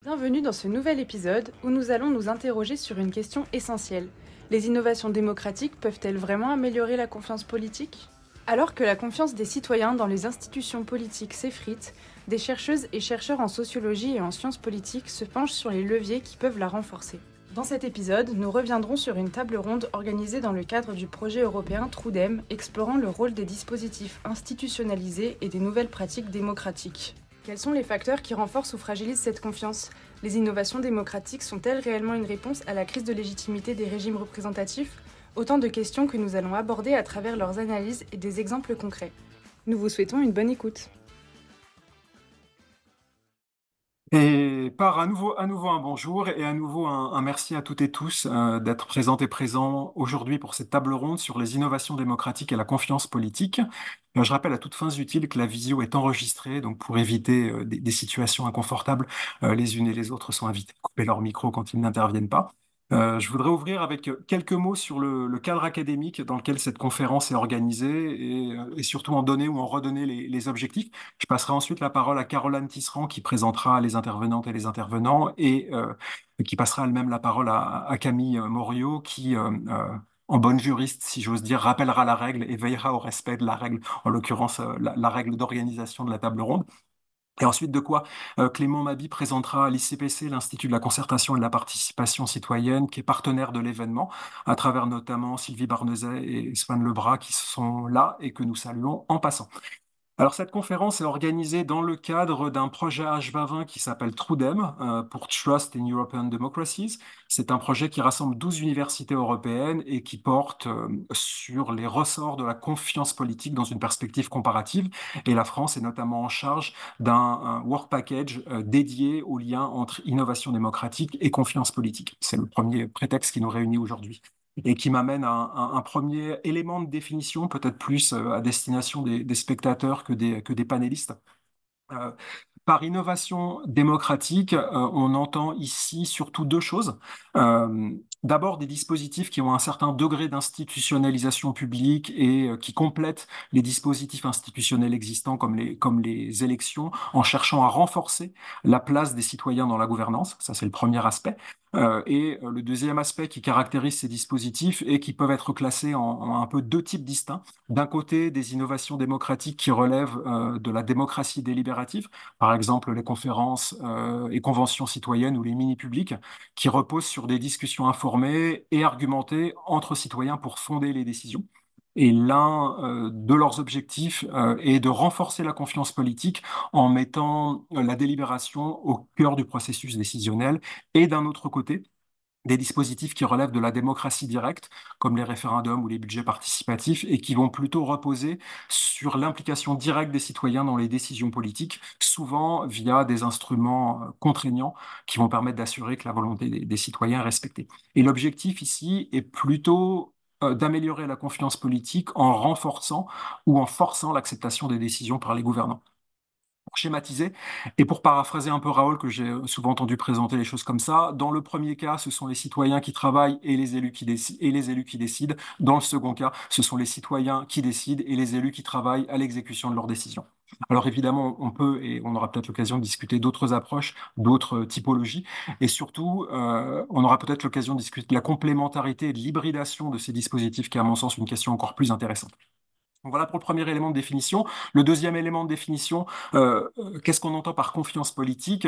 Bienvenue dans ce nouvel épisode où nous allons nous interroger sur une question essentielle. Les innovations démocratiques peuvent-elles vraiment améliorer la confiance politique ? Alors que la confiance des citoyens dans les institutions politiques s'effrite, des chercheuses et chercheurs en sociologie et en sciences politiques se penchent sur les leviers qui peuvent la renforcer. Dans cet épisode, nous reviendrons sur une table ronde organisée dans le cadre du projet européen Trudem, explorant le rôle des dispositifs institutionnalisés et des nouvelles pratiques démocratiques. Quels sont les facteurs qui renforcent ou fragilisent cette confiance ? Les innovations démocratiques sont-elles réellement une réponse à la crise de légitimité des régimes représentatifs ? Autant de questions que nous allons aborder à travers leurs analyses et des exemples concrets. Nous vous souhaitons une bonne écoute. Et par à nouveau un bonjour et à nouveau un merci à toutes et tous d'être présentes et présents aujourd'hui pour cette table ronde sur les innovations démocratiques et la confiance politique. Je rappelle à toutes fins utiles que la visio est enregistrée, donc pour éviter des situations inconfortables, les unes et les autres sont invitées à couper leur micro quand ils n'interviennent pas. Je voudrais ouvrir avec quelques mots sur le cadre académique dans lequel cette conférence est organisée et surtout en donner ou en redonner les objectifs. Je passerai ensuite la parole à Caroline Tisserand qui présentera les intervenantes et les intervenants et qui passera elle-même la parole à Camille Moriot qui, en bonne juriste, si j'ose dire, rappellera la règle et veillera au respect de la règle, en l'occurrence la règle d'organisation de la table ronde. Et ensuite de quoi Clément Mabi présentera l'ICPC, l'Institut de la concertation et de la participation citoyenne, qui est partenaire de l'événement, à travers notamment Sylvie Barnezet et Swan Lebras qui sont là et que nous saluons en passant. Alors, cette conférence est organisée dans le cadre d'un projet H2020 qui s'appelle Trudem pour Trust in European Democracies. C'est un projet qui rassemble 12 universités européennes et qui porte sur les ressorts de la confiance politique dans une perspective comparative. Et la France est notamment en charge d'un work package dédié au lien entre innovation démocratique et confiance politique. C'est le premier prétexte qui nous réunit aujourd'hui et qui m'amène à un premier élément de définition, peut-être plus à destination des spectateurs que des panélistes. Euh, Par innovation démocratique, on entend ici surtout deux choses. D'abord, des dispositifs qui ont un certain degré d'institutionnalisation publique et qui complètent les dispositifs institutionnels existants comme les élections en cherchant à renforcer la place des citoyens dans la gouvernance. Ça, c'est le premier aspect. Le deuxième aspect qui caractérise ces dispositifs et qui peuvent être classés en un peu deux types distincts. D'un côté, des innovations démocratiques qui relèvent de la démocratie délibérative, par exemple les conférences et conventions citoyennes ou les mini-publics, qui reposent sur des discussions informées et argumentées entre citoyens pour fonder les décisions. Et l'un de leurs objectifs est de renforcer la confiance politique en mettant la délibération au cœur du processus décisionnel. Et d'un autre côté, des dispositifs qui relèvent de la démocratie directe, comme les référendums ou les budgets participatifs, et qui vont plutôt reposer sur l'implication directe des citoyens dans les décisions politiques, souvent via des instruments contraignants qui vont permettre d'assurer que la volonté des citoyens est respectée. Et l'objectif ici est plutôt d'améliorer la confiance politique en renforçant ou en forçant l'acceptation des décisions par les gouvernants. Pour schématiser et pour paraphraser un peu Raoul, que j'ai souvent entendu présenter les choses comme ça, dans le premier cas, ce sont les citoyens qui travaillent et les élus qui décident. Dans le second cas, ce sont les citoyens qui décident et les élus qui travaillent à l'exécution de leurs décisions. Alors évidemment, on peut, et on aura peut-être l'occasion de discuter d'autres approches, d'autres typologies, et surtout, on aura peut-être l'occasion de discuter de la complémentarité et de l'hybridation de ces dispositifs, qui est à mon sens une question encore plus intéressante. Donc voilà pour le premier élément de définition. Le deuxième élément de définition, qu'est-ce qu'on entend par confiance politique?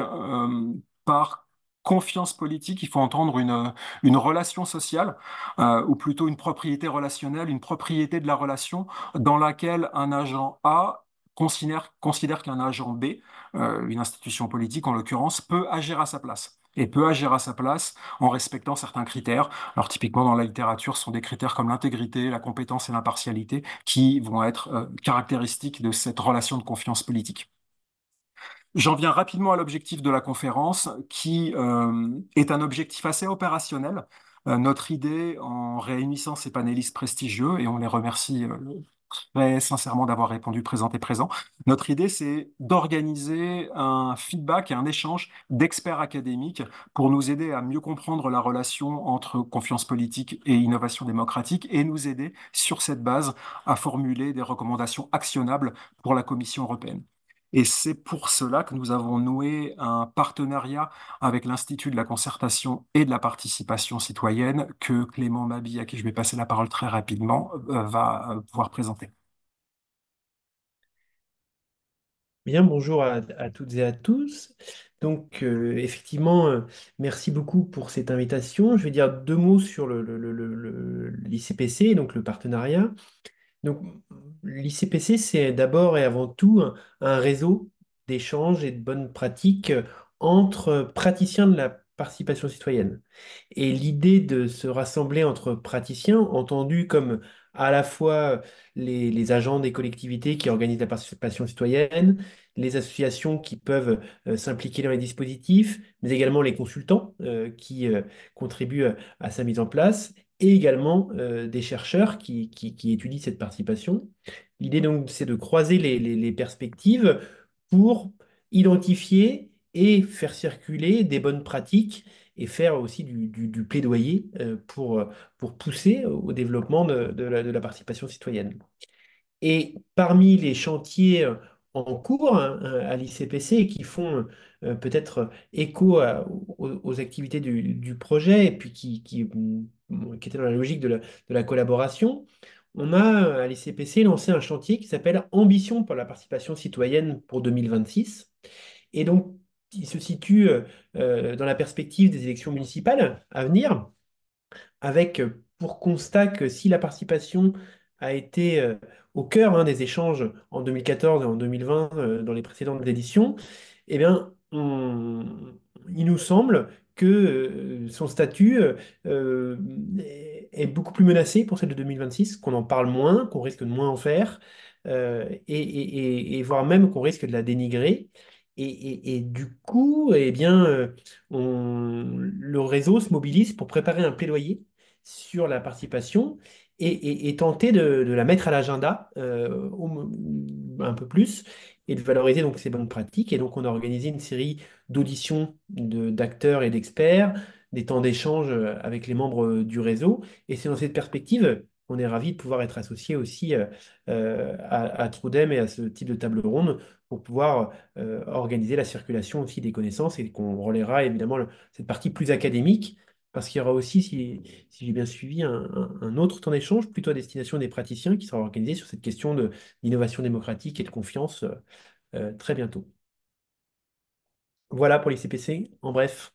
Par confiance politique, il faut entendre une relation sociale, ou plutôt une propriété relationnelle, une propriété de la relation dans laquelle un agent A considère qu'un agent B, une institution politique en l'occurrence, peut agir à sa place. Et peut agir à sa place en respectant certains critères. Alors typiquement dans la littérature, ce sont des critères comme l'intégrité, la compétence et l'impartialité qui vont être caractéristiques de cette relation de confiance politique. J'en viens rapidement à l'objectif de la conférence, qui est un objectif assez opérationnel. Notre idée, en réunissant ces panélistes prestigieux, et on les remercie très sincèrement d'avoir répondu présent et présent, notre idée, c'est d'organiser un feedback et un échange d'experts académiques pour nous aider à mieux comprendre la relation entre confiance politique et innovation démocratique et nous aider, sur cette base, à formuler des recommandations actionnables pour la Commission européenne. Et c'est pour cela que nous avons noué un partenariat avec l'Institut de la concertation et de la participation citoyenne que Clément Mabi, à qui je vais passer la parole très rapidement, va pouvoir présenter. Bien, bonjour à toutes et à tous. Donc, effectivement, merci beaucoup pour cette invitation. Je vais dire deux mots sur l'ICPC, donc le partenariat. Donc, l'ICPC, c'est d'abord et avant tout un réseau d'échanges et de bonnes pratiques entre praticiens de la participation citoyenne. Et l'idée de se rassembler entre praticiens, entendus comme à la fois les agents des collectivités qui organisent la participation citoyenne, les associations qui peuvent s'impliquer dans les dispositifs, mais également les consultants qui contribuent à sa mise en place et également des chercheurs qui étudient cette participation. L'idée donc, c'est de croiser les perspectives pour identifier et faire circuler des bonnes pratiques et faire aussi du plaidoyer pour pousser au développement de la participation citoyenne. Et parmi les chantiers en cours hein, à l'ICPC et qui font peut-être écho aux activités du projet et puis qui étaient dans la logique de la collaboration, on a à l'ICPC lancé un chantier qui s'appelle Ambition pour la participation citoyenne pour 2026. Et donc, il se situe dans la perspective des élections municipales à venir avec pour constat que si la participation a été au cœur hein, des échanges en 2014 et en 2020 dans les précédentes éditions, eh bien, il nous semble que son statut est beaucoup plus menacé pour celle de 2026, qu'on en parle moins, qu'on risque de moins en faire, et voire même qu'on risque de la dénigrer. Et du coup, eh bien, le réseau se mobilise pour préparer un plaidoyer sur la participation et tenter de la mettre à l'agenda un peu plus et de valoriser donc ces bonnes pratiques. Et donc, on a organisé une série d'auditions d'acteurs et d'experts, des temps d'échange avec les membres du réseau. Et c'est dans cette perspective qu'on est ravi de pouvoir être associé aussi à Trudem et à ce type de table ronde pour pouvoir organiser la circulation aussi des connaissances et qu'on relaiera évidemment cette partie plus académique parce qu'il y aura aussi, si j'ai bien suivi, un autre temps d'échange, plutôt à destination des praticiens, qui sera organisé sur cette question d'innovation démocratique et de confiance très bientôt. Voilà pour les CPC, en bref.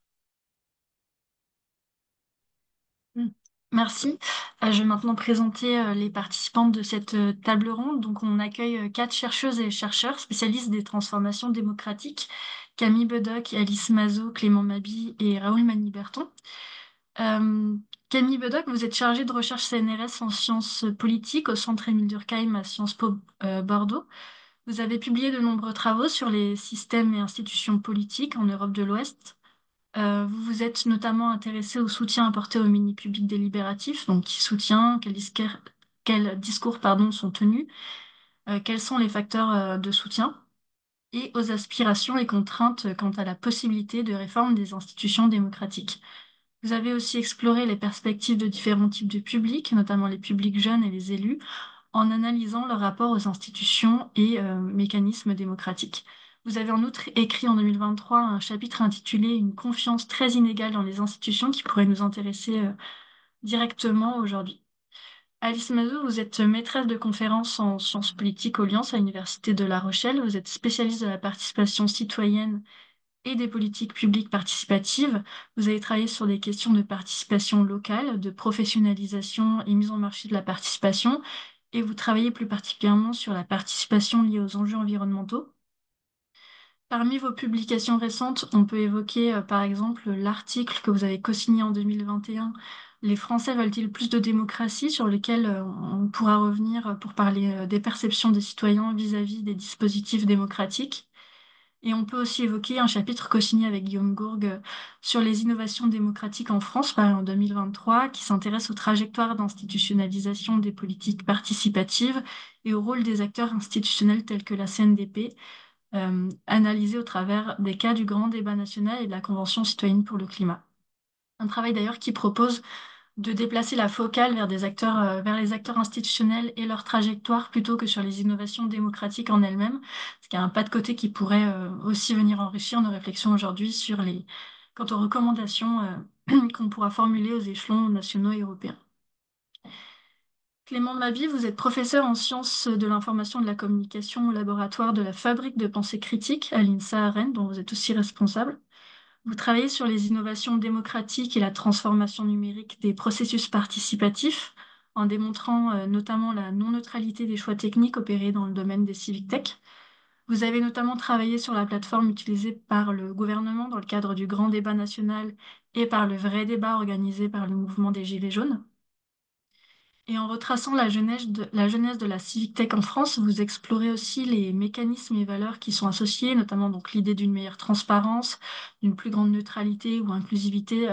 Mm. Merci. Je vais maintenant présenter les participantes de cette table ronde. Donc, on accueille quatre chercheuses et chercheurs spécialistes des transformations démocratiques. Camille Bedoc, Alice Mazot, Clément Mabi et Raoul Maniberton. Euh, Camille Bedoc, vous êtes chargée de recherche CNRS en sciences politiques au Centre Émile Durkheim à Sciences Po Bordeaux. Vous avez publié de nombreux travaux sur les systèmes et institutions politiques en Europe de l'Ouest. Vous vous êtes notamment intéressé au soutien apporté au mini-public délibératif, donc qui soutient, quels discours pardon, sont tenus, quels sont les facteurs de soutien, et aux aspirations et contraintes quant à la possibilité de réforme des institutions démocratiques. Vous avez aussi exploré les perspectives de différents types de publics, notamment les publics jeunes et les élus, en analysant leur rapport aux institutions et mécanismes démocratiques. Vous avez en outre écrit en 2023 un chapitre intitulé Une confiance très inégale dans les institutions qui pourrait nous intéresser directement aujourd'hui. Alice Mazou, vous êtes maîtresse de conférences en sciences politiques au Lions à l'Université de La Rochelle. Vous êtes spécialiste de la participation citoyenne et des politiques publiques participatives. Vous avez travaillé sur des questions de participation locale, de professionnalisation et mise en marché de la participation, et vous travaillez plus particulièrement sur la participation liée aux enjeux environnementaux. Parmi vos publications récentes, on peut évoquer par exemple l'article que vous avez co-signé en 2021, Les Français veulent-ils plus de démocratie, sur lequel on pourra revenir pour parler des perceptions des citoyens vis-à-vis des dispositifs démocratiques. Et on peut aussi évoquer un chapitre co-signé avec Guillaume Gourgue sur les innovations démocratiques en France, paru en 2023, qui s'intéresse aux trajectoires d'institutionnalisation des politiques participatives et au rôle des acteurs institutionnels tels que la CNDP, analysés au travers des cas du grand débat national et de la Convention citoyenne pour le climat. Un travail d'ailleurs qui propose de déplacer la focale vers vers les acteurs institutionnels et leur trajectoire plutôt que sur les innovations démocratiques en elles-mêmes, ce qui est un pas de côté qui pourrait aussi venir enrichir nos réflexions aujourd'hui quant aux recommandations qu'on pourra formuler aux échelons nationaux et européens. Clément Mabie, vous êtes professeur en sciences de l'information et de la communication au laboratoire de la Fabrique de pensée critique à l'INSA à Rennes, dont vous êtes aussi responsable. Vous travaillez sur les innovations démocratiques et la transformation numérique des processus participatifs, en démontrant notamment la non-neutralité des choix techniques opérés dans le domaine des civic tech. Vous avez notamment travaillé sur la plateforme utilisée par le gouvernement dans le cadre du grand débat national et par le vrai débat organisé par le mouvement des Gilets jaunes. Et en retraçant la genèse de la civic tech en France, vous explorez aussi les mécanismes et valeurs qui sont associés, notamment donc l'idée d'une meilleure transparence, d'une plus grande neutralité ou inclusivité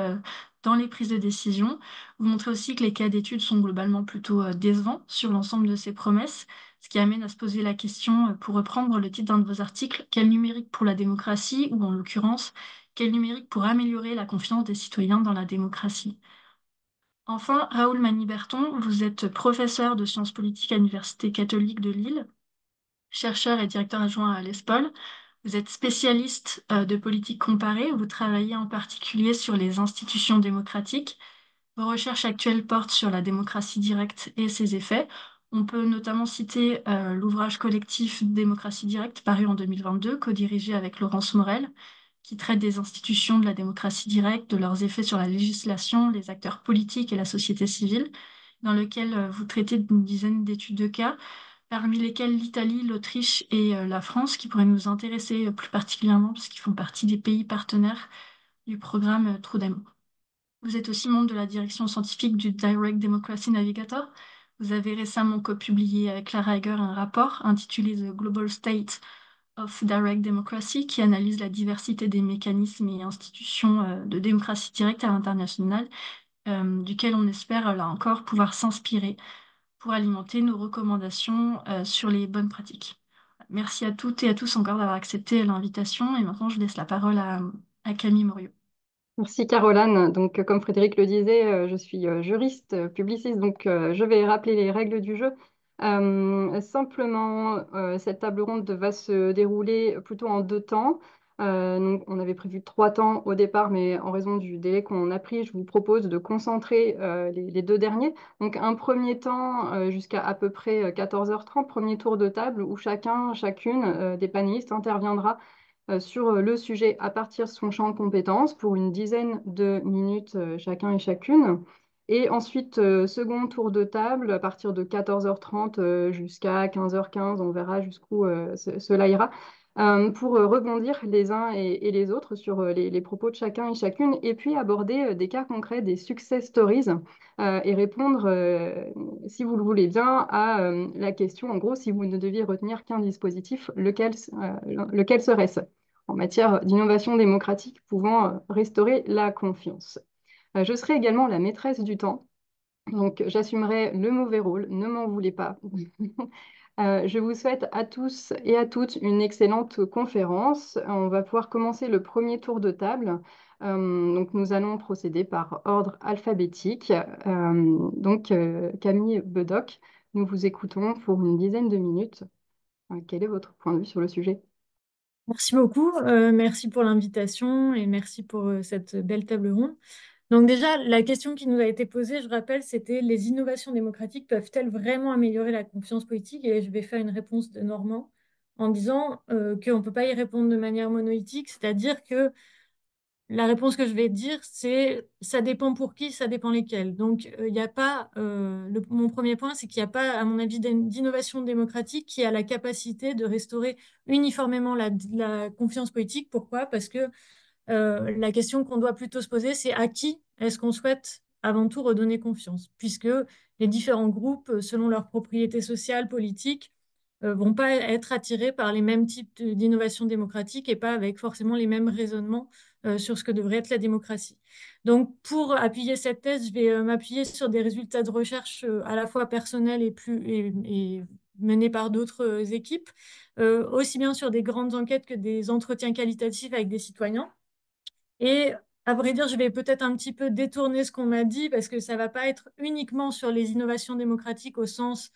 dans les prises de décision. Vous montrez aussi que les cas d'études sont globalement plutôt décevants sur l'ensemble de ces promesses, ce qui amène à se poser la question, pour reprendre le titre d'un de vos articles, quel numérique pour la démocratie, ou en l'occurrence, quel numérique pour améliorer la confiance des citoyens dans la démocratie. Enfin, Raoul Maniberton, vous êtes professeur de sciences politiques à l'Université catholique de Lille, chercheur et directeur adjoint à l'ESPOL. Vous êtes spécialiste de politique comparée. Vous travaillez en particulier sur les institutions démocratiques. Vos recherches actuelles portent sur la démocratie directe et ses effets. On peut notamment citer l'ouvrage collectif Démocratie directe, paru en 2022, co-dirigé avec Laurence Morel, qui traite des institutions de la démocratie directe, de leurs effets sur la législation, les acteurs politiques et la société civile, dans lequel vous traitez d'une dizaine d'études de cas, parmi lesquelles l'Italie, l'Autriche et la France, qui pourraient nous intéresser plus particulièrement parce qu'ils font partie des pays partenaires du programme Trudem. Vous êtes aussi membre de la direction scientifique du Direct Democracy Navigator. Vous avez récemment co-publié avec Clara Egger un rapport intitulé The Global State of Direct Democracy qui analyse la diversité des mécanismes et institutions de démocratie directe à l'international, duquel on espère là encore pouvoir s'inspirer pour alimenter nos recommandations sur les bonnes pratiques. Merci à toutes et à tous encore d'avoir accepté l'invitation et maintenant je laisse la parole à Camille Moriot. Merci Caroline. Donc, comme Frédéric le disait, je suis juriste, publiciste, donc je vais rappeler les règles du jeu. Simplement, cette table ronde va se dérouler plutôt en deux temps. Donc, on avait prévu trois temps au départ, mais en raison du délai qu'on a pris, je vous propose de concentrer les deux derniers. Donc, un premier temps jusqu'à à peu près 14h30, premier tour de table où chacune des panélistes interviendra sur le sujet à partir de son champ de compétences pour une dizaine de minutes chacun et chacune. Et ensuite, second tour de table à partir de 14h30 jusqu'à 15h15, on verra jusqu'où cela ira, pour rebondir les uns et les autres sur les propos de chacun et chacune, et puis aborder des cas concrets, des success stories, et répondre, si vous le voulez bien, à la question, en gros, si vous ne deviez retenir qu'un dispositif, lequel serait-ce en matière d'innovation démocratique pouvant restaurer la confiance. Je serai également la maîtresse du temps, donc j'assumerai le mauvais rôle, ne m'en voulez pas. Je vous souhaite à tous et à toutes une excellente conférence. On va pouvoir commencer le premier tour de table. Donc nous allons procéder par ordre alphabétique. Camille Bedoc, nous vous écoutons pour une dizaine de minutes. Quel est votre point de vue sur le sujet? Merci beaucoup, merci pour l'invitation et merci pour cette belle table ronde. Donc déjà, la question qui nous a été posée, je rappelle, c'était les innovations démocratiques peuvent-elles vraiment améliorer la confiance politique? Et je vais faire une réponse de Normand en disant qu'on ne peut pas y répondre de manière monolithique, c'est-à-dire que la réponse que je vais dire, c'est ça dépend pour qui, ça dépend lesquels. Donc, il n'y a pas. Mon premier point, c'est qu'il n'y a pas, à mon avis, d'innovation démocratique qui a la capacité de restaurer uniformément la confiance politique. Pourquoi? Parce que la question qu'on doit plutôt se poser, c'est à qui est-ce qu'on souhaite avant tout redonner confiance? Puisque les différents groupes, selon leurs propriétés sociales, politiques, vont pas être attirés par les mêmes types d'innovation démocratique et pas avec forcément les mêmes raisonnements sur ce que devrait être la démocratie. Donc, pour appuyer cette thèse, je vais m'appuyer sur des résultats de recherche à la fois personnels et menés par d'autres équipes, aussi bien sur des grandes enquêtes que des entretiens qualitatifs avec des citoyens. Et À vrai dire, je vais peut-être un petit peu détourner ce qu'on m'a dit parce que ça ne va pas être uniquement sur les innovations démocratiques au sens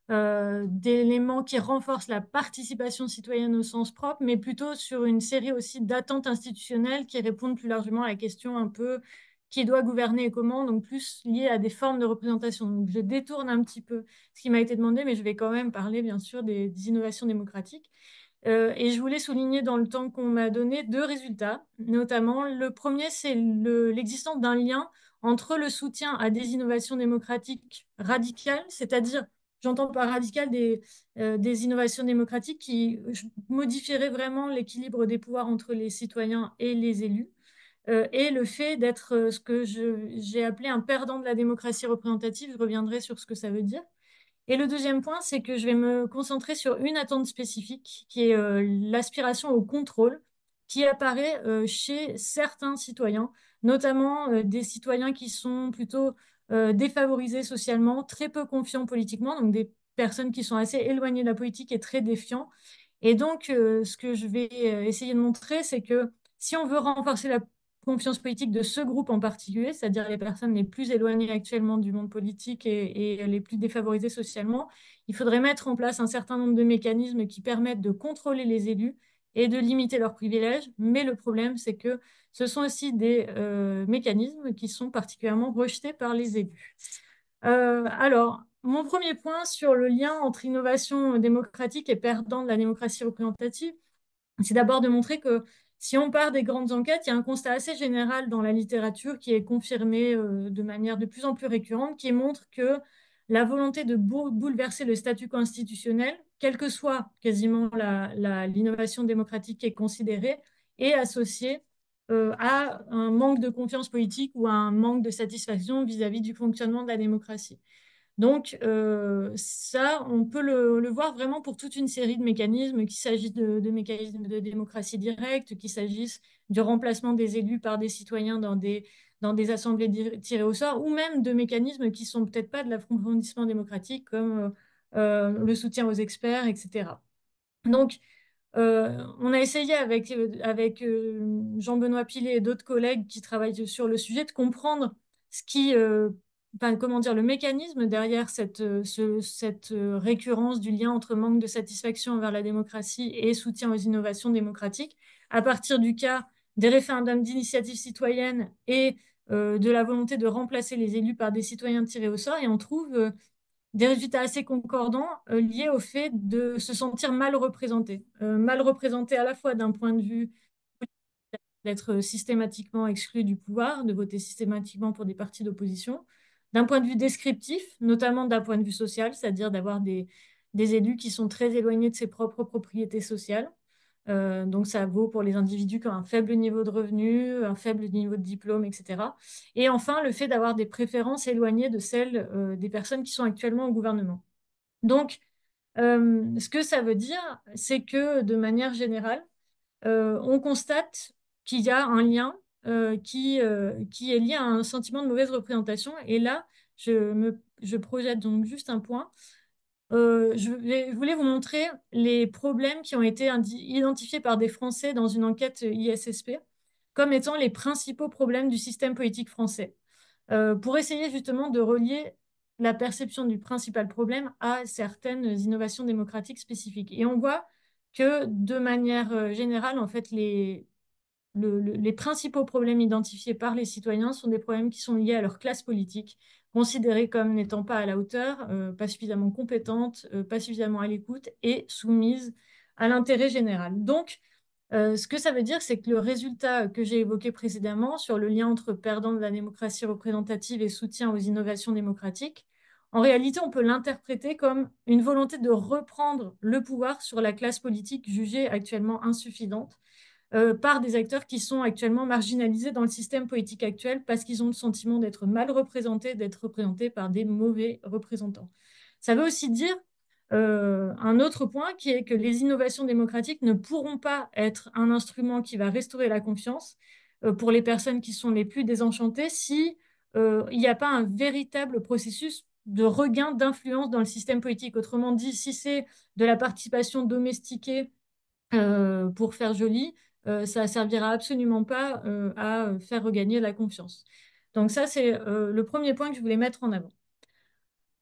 d'éléments qui renforcent la participation citoyenne au sens propre, mais plutôt sur une série aussi d'attentes institutionnelles qui répondent plus largement à la question un peu qui doit gouverner et comment, donc plus lié à des formes de représentation. Donc je détourne un petit peu ce qui m'a été demandé, mais je vais quand même parler bien sûr des innovations démocratiques. Et je voulais souligner dans le temps qu'on m'a donné deux résultats, notamment le premier, c'est l'existence d'un lien entre le soutien à des innovations démocratiques radicales, c'est-à-dire, j'entends par radical des innovations démocratiques qui modifieraient vraiment l'équilibre des pouvoirs entre les citoyens et les élus, et le fait d'être ce que j'ai appelé un perdant de la démocratie représentative. Je reviendrai sur ce que ça veut dire. Et le deuxième point, c'est que je vais me concentrer sur une attente spécifique, qui est l'aspiration au contrôle, qui apparaît chez certains citoyens, notamment des citoyens qui sont plutôt défavorisés socialement, très peu confiants politiquement, donc des personnes qui sont assez éloignées de la politique et très défiants. Et donc, ce que je vais essayer de montrer, c'est que si on veut renforcer la confiance politique de ce groupe en particulier, c'est-à-dire les personnes les plus éloignées actuellement du monde politique et les plus défavorisées socialement, il faudrait mettre en place un certain nombre de mécanismes qui permettent de contrôler les élus et de limiter leurs privilèges. Mais le problème, c'est que ce sont aussi des mécanismes qui sont particulièrement rejetés par les élus. Alors, mon premier point sur le lien entre innovation démocratique et perdant de la démocratie représentative, c'est d'abord de montrer que si on part des grandes enquêtes, il y a un constat assez général dans la littérature qui est confirmé de manière de plus en plus récurrente, qui montre que la volonté de bouleverser le statut constitutionnel, quelle que soit quasiment l'innovation démocratique qui est considérée, est associée à un manque de confiance politique ou à un manque de satisfaction vis-à-vis du fonctionnement de la démocratie. Donc, ça, on peut le voir vraiment pour toute une série de mécanismes, qu'il s'agisse de mécanismes de démocratie directe, qu'il s'agisse du remplacement des élus par des citoyens dans des assemblées tirées au sort, ou même de mécanismes qui sont peut-être pas de l'approfondissement démocratique, comme le soutien aux experts, etc. Donc, on a essayé avec Jean-Benoît Pilet et d'autres collègues qui travaillent sur le sujet de comprendre ce qui, enfin, comment dire, le mécanisme derrière cette récurrence du lien entre manque de satisfaction envers la démocratie et soutien aux innovations démocratiques, à partir du cas des référendums d'initiative citoyenne et de la volonté de remplacer les élus par des citoyens tirés au sort. Et on trouve des résultats assez concordants liés au fait de se sentir mal représenté. Mal représenté à la fois d'un point de vue d'être systématiquement exclu du pouvoir, de voter systématiquement pour des partis d'opposition, d'un point de vue descriptif, notamment d'un point de vue social, c'est-à-dire d'avoir des élus qui sont très éloignés de ses propres propriétés sociales. Donc ça vaut pour les individus qui ont un faible niveau de revenu, un faible niveau de diplôme, etc. Et enfin, le fait d'avoir des préférences éloignées de celles des personnes qui sont actuellement au gouvernement. Donc, ce que ça veut dire, c'est que de manière générale, on constate qu'il y a un lien qui est lié à un sentiment de mauvaise représentation. Et là, je projette donc juste un point. Je voulais vous montrer les problèmes qui ont été identifiés par des Français dans une enquête ISSP comme étant les principaux problèmes du système politique français, pour essayer justement de relier la perception du principal problème à certaines innovations démocratiques spécifiques. Et on voit que de manière générale, en fait, les principaux problèmes identifiés par les citoyens sont des problèmes qui sont liés à leur classe politique, considérée comme n'étant pas à la hauteur, pas suffisamment compétente, pas suffisamment à l'écoute et soumise à l'intérêt général. Donc, ce que ça veut dire, c'est que le résultat que j'ai évoqué précédemment sur le lien entre perdant de la démocratie représentative et soutien aux innovations démocratiques, en réalité, on peut l'interpréter comme une volonté de reprendre le pouvoir sur la classe politique jugée actuellement insuffisante par des acteurs qui sont actuellement marginalisés dans le système politique actuel parce qu'ils ont le sentiment d'être mal représentés, d'être représentés par des mauvais représentants. Ça veut aussi dire un autre point qui est que les innovations démocratiques ne pourront pas être un instrument qui va restaurer la confiance pour les personnes qui sont les plus désenchantées si il n'y a pas un véritable processus de regain d'influence dans le système politique. Autrement dit, si c'est de la participation domestiquée pour faire joli, ça servira absolument pas à faire regagner la confiance. Donc ça, c'est le premier point que je voulais mettre en avant.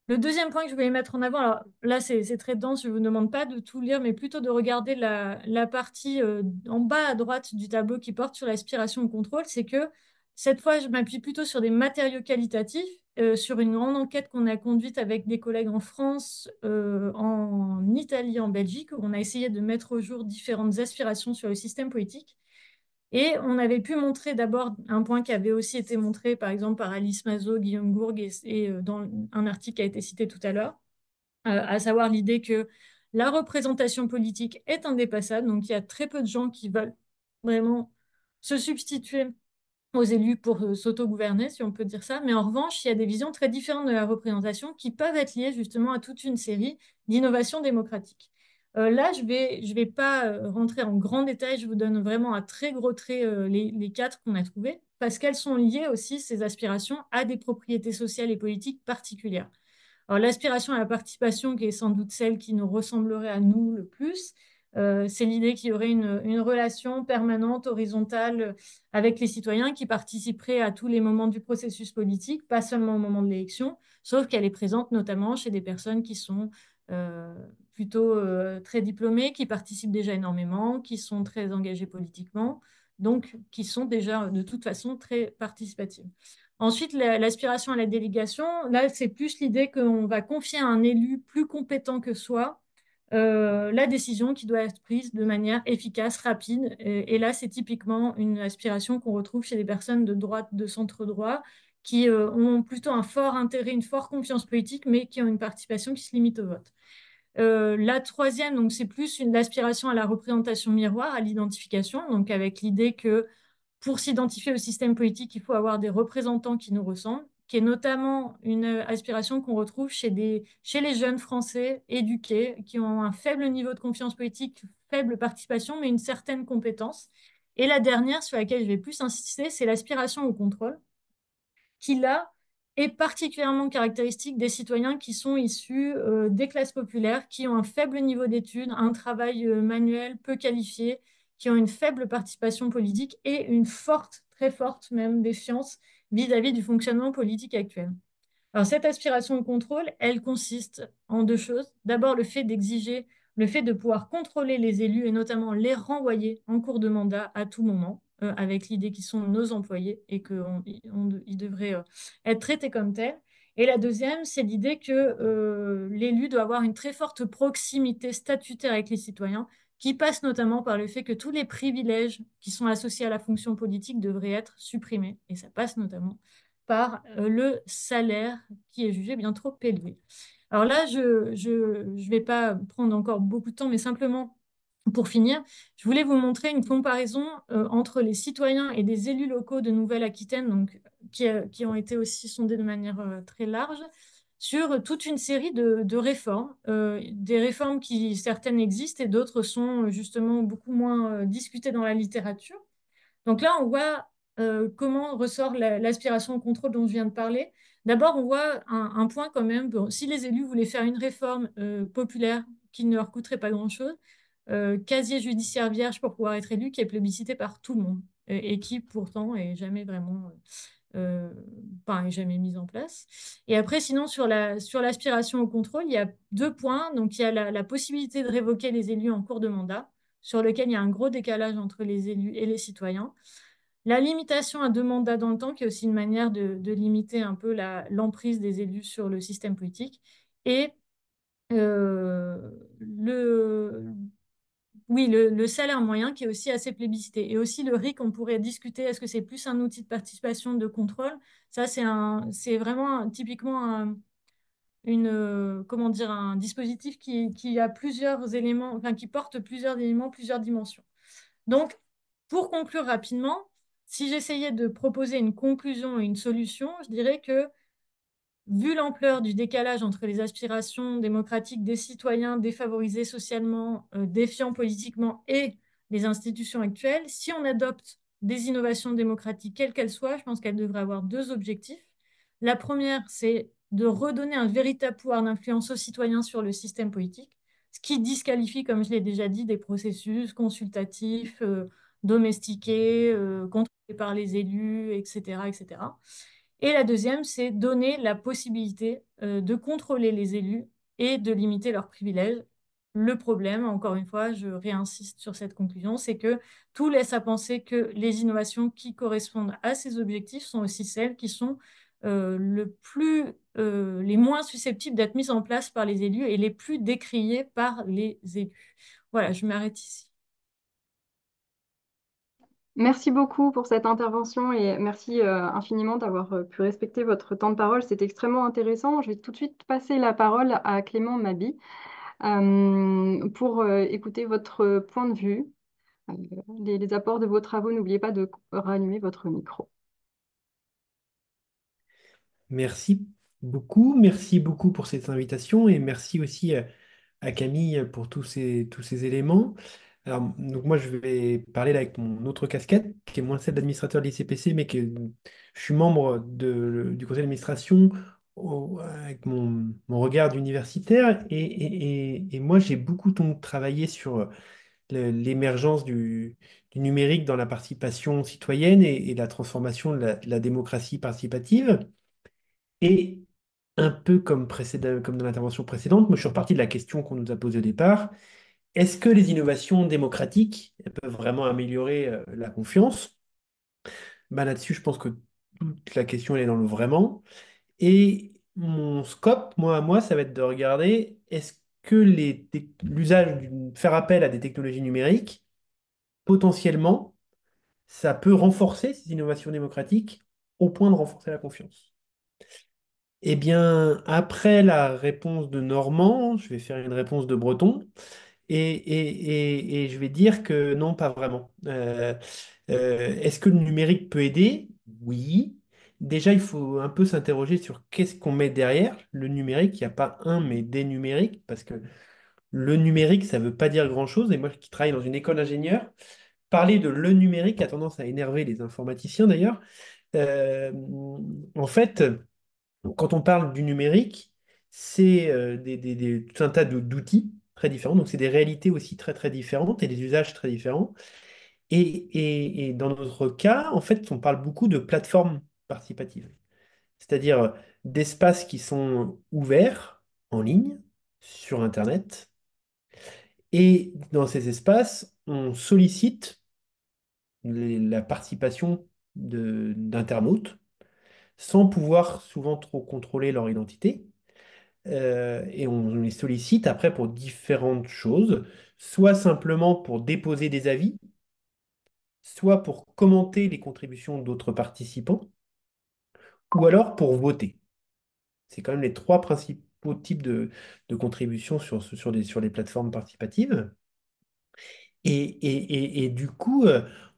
Le deuxième point que je voulais mettre en avant, alors là c'est très dense, je ne vous demande pas de tout lire, mais plutôt de regarder la partie en bas à droite du tableau qui porte sur l'aspiration au contrôle, c'est que cette fois je m'appuie plutôt sur des matériaux qualitatifs, sur une grande enquête qu'on a conduite avec des collègues en France, en Italie, en Belgique, où on a essayé de mettre au jour différentes aspirations sur le système politique. Et on avait pu montrer d'abord un point qui avait aussi été montré, par exemple, par Alice Mazeau, Guillaume Gourgue et dans un article qui a été cité tout à l'heure, à savoir l'idée que la représentation politique est indépassable. Donc, il y a très peu de gens qui veulent vraiment se substituer aux élus pour s'autogouverner, si on peut dire ça. Mais en revanche, il y a des visions très différentes de la représentation qui peuvent être liées justement à toute une série d'innovations démocratiques. Là, je vais pas rentrer en grand détail, je vous donne vraiment à très gros traits les quatre qu'on a trouvés, parce qu'elles sont liées aussi, ces aspirations, à des propriétés sociales et politiques particulières. Alors, l'aspiration à la participation, qui est sans doute celle qui nous ressemblerait à nous le plus, c'est l'idée qu'il y aurait une relation permanente, horizontale avec les citoyens qui participeraient à tous les moments du processus politique, pas seulement au moment de l'élection, sauf qu'elle est présente notamment chez des personnes qui sont euh, plutôt très diplômées, qui participent déjà énormément, qui sont très engagées politiquement, donc qui sont déjà de toute façon très participatives. Ensuite, l'aspiration à la délégation, là, c'est plus l'idée qu'on va confier à un élu plus compétent que soi la décision qui doit être prise de manière efficace, rapide. Et là, c'est typiquement une aspiration qu'on retrouve chez les personnes de droite, de centre droit, qui ont plutôt un fort intérêt, une forte confiance politique, mais qui ont une participation qui se limite au vote. La troisième, donc, c'est plus une aspiration à la représentation miroir, à l'identification, donc avec l'idée que pour s'identifier au système politique, il faut avoir des représentants qui nous ressemblent, qui est notamment une aspiration qu'on retrouve chez les jeunes Français éduqués, qui ont un faible niveau de confiance politique, faible participation, mais une certaine compétence. Et la dernière, sur laquelle je vais plus insister, c'est l'aspiration au contrôle, qui là est particulièrement caractéristique des citoyens qui sont issus des classes populaires, qui ont un faible niveau d'études, un travail manuel peu qualifié, qui ont une faible participation politique et une forte, très forte même défiance vis-à-vis du fonctionnement politique actuel. Alors, cette aspiration au contrôle, elle consiste en deux choses. D'abord, le fait d'exiger, le fait de pouvoir contrôler les élus et notamment les renvoyer en cours de mandat à tout moment, avec l'idée qu'ils sont nos employés et qu'ils devraient être traités comme tels. Et la deuxième, c'est l'idée que l'élu doit avoir une très forte proximité statutaire avec les citoyens, qui passe notamment par le fait que tous les privilèges qui sont associés à la fonction politique devraient être supprimés. Et ça passe notamment par le salaire qui est jugé bien trop élevé. Alors là, je vais pas prendre encore beaucoup de temps, mais simplement pour finir, je voulais vous montrer une comparaison entre les citoyens et des élus locaux de Nouvelle-Aquitaine, donc, qui ont été aussi sondés de manière très large, sur toute une série de réformes, des réformes qui certaines existent et d'autres sont justement beaucoup moins discutées dans la littérature. Donc là, on voit comment ressort l'aspiration au contrôle dont je viens de parler. D'abord, on voit un point quand même. Bon, si les élus voulaient faire une réforme populaire qui ne leur coûterait pas grand-chose, casier judiciaire vierge pour pouvoir être élu, qui est plébiscité par tout le monde et qui pourtant est jamais vraiment, est jamais mise en place. Et après, sinon, sur l'aspiration au contrôle, il y a deux points. Donc, il y a la possibilité de révoquer les élus en cours de mandat, sur lequel il y a un gros décalage entre les élus et les citoyens. La limitation à 2 mandats dans le temps, qui est aussi une manière de limiter un peu l'emprise des élus sur le système politique. Et euh, le, oui, le salaire moyen, qui est aussi assez plébiscité. Et aussi le RIC, on pourrait discuter, est-ce que c'est plus un outil de participation, de contrôle? Ça, c'est vraiment typiquement comment dire, un dispositif qui a plusieurs éléments, enfin, qui porte plusieurs éléments, plusieurs dimensions. Donc, pour conclure rapidement, si j'essayais de proposer une conclusion et une solution, je dirais que, vu l'ampleur du décalage entre les aspirations démocratiques des citoyens défavorisés socialement, défiants politiquement et les institutions actuelles, si on adopte des innovations démocratiques, quelles qu'elles soient, je pense qu'elles devraient avoir deux objectifs. La première, c'est de redonner un véritable pouvoir d'influence aux citoyens sur le système politique, ce qui disqualifie, comme je l'ai déjà dit, des processus consultatifs, domestiqués, contrôlés par les élus, etc., etc. Et la deuxième, c'est donner la possibilité de contrôler les élus et de limiter leurs privilèges. Le problème, encore une fois, je réinsiste sur cette conclusion, c'est que tout laisse à penser que les innovations qui correspondent à ces objectifs sont aussi celles qui sont les moins susceptibles d'être mises en place par les élus et les plus décriées par les élus. Voilà, je m'arrête ici. Merci beaucoup pour cette intervention et merci infiniment d'avoir pu respecter votre temps de parole. C'est extrêmement intéressant. Je vais tout de suite passer la parole à Clément Mabi pour écouter votre point de vue, euh, les apports de vos travaux. N'oubliez pas de rallumer votre micro. Merci beaucoup pour cette invitation et merci aussi à Camille pour tous ces éléments. Alors, donc moi, je vais parler là avec mon autre casquette, qui est moins celle d'administrateur de l'ICPC, mais je suis membre du conseil d'administration avec mon regard d'universitaire. Et moi, j'ai beaucoup donc travaillé sur l'émergence du numérique dans la participation citoyenne et la transformation de la démocratie participative. Et un peu comme dans l'intervention précédente, moi, je suis reparti de la question qu'on nous a posée au départ. Est-ce que les innovations démocratiques elles peuvent vraiment améliorer la confiance? Ben là-dessus, je pense que toute la question elle est dans le vraiment. Et mon scope, moi à moi, ça va être de regarder est-ce que l'usage faire appel à des technologies numériques, potentiellement, ça peut renforcer ces innovations démocratiques au point de renforcer la confiance. Eh bien, après la réponse de Normand, je vais faire une réponse de Breton. Et je vais dire que non, pas vraiment. Est-ce que le numérique peut aider? Oui. Déjà, il faut un peu s'interroger sur qu'est-ce qu'on met derrière le numérique. Il n'y a pas un, mais des numériques, parce que le numérique, ça ne veut pas dire grand-chose. Et moi qui travaille dans une école d'ingénieurs, parler de le numérique a tendance à énerver les informaticiens d'ailleurs. Euh, En fait, quand on parle du numérique, c'est tout un tas d'outils très différents. Donc, c'est des réalités aussi très, très différentes et des usages très différents. Et dans notre cas, en fait, on parle beaucoup de plateformes participatives, c'est-à-dire d'espaces qui sont ouverts en ligne sur Internet. Et dans ces espaces, on sollicite la participation d'internautes sans pouvoir souvent trop contrôler leur identité. Et on les sollicite après pour différentes choses, soit simplement pour déposer des avis, soit pour commenter les contributions d'autres participants, ou alors pour voter. C'est quand même les trois principaux types de contributions sur les plateformes participatives. Et du coup,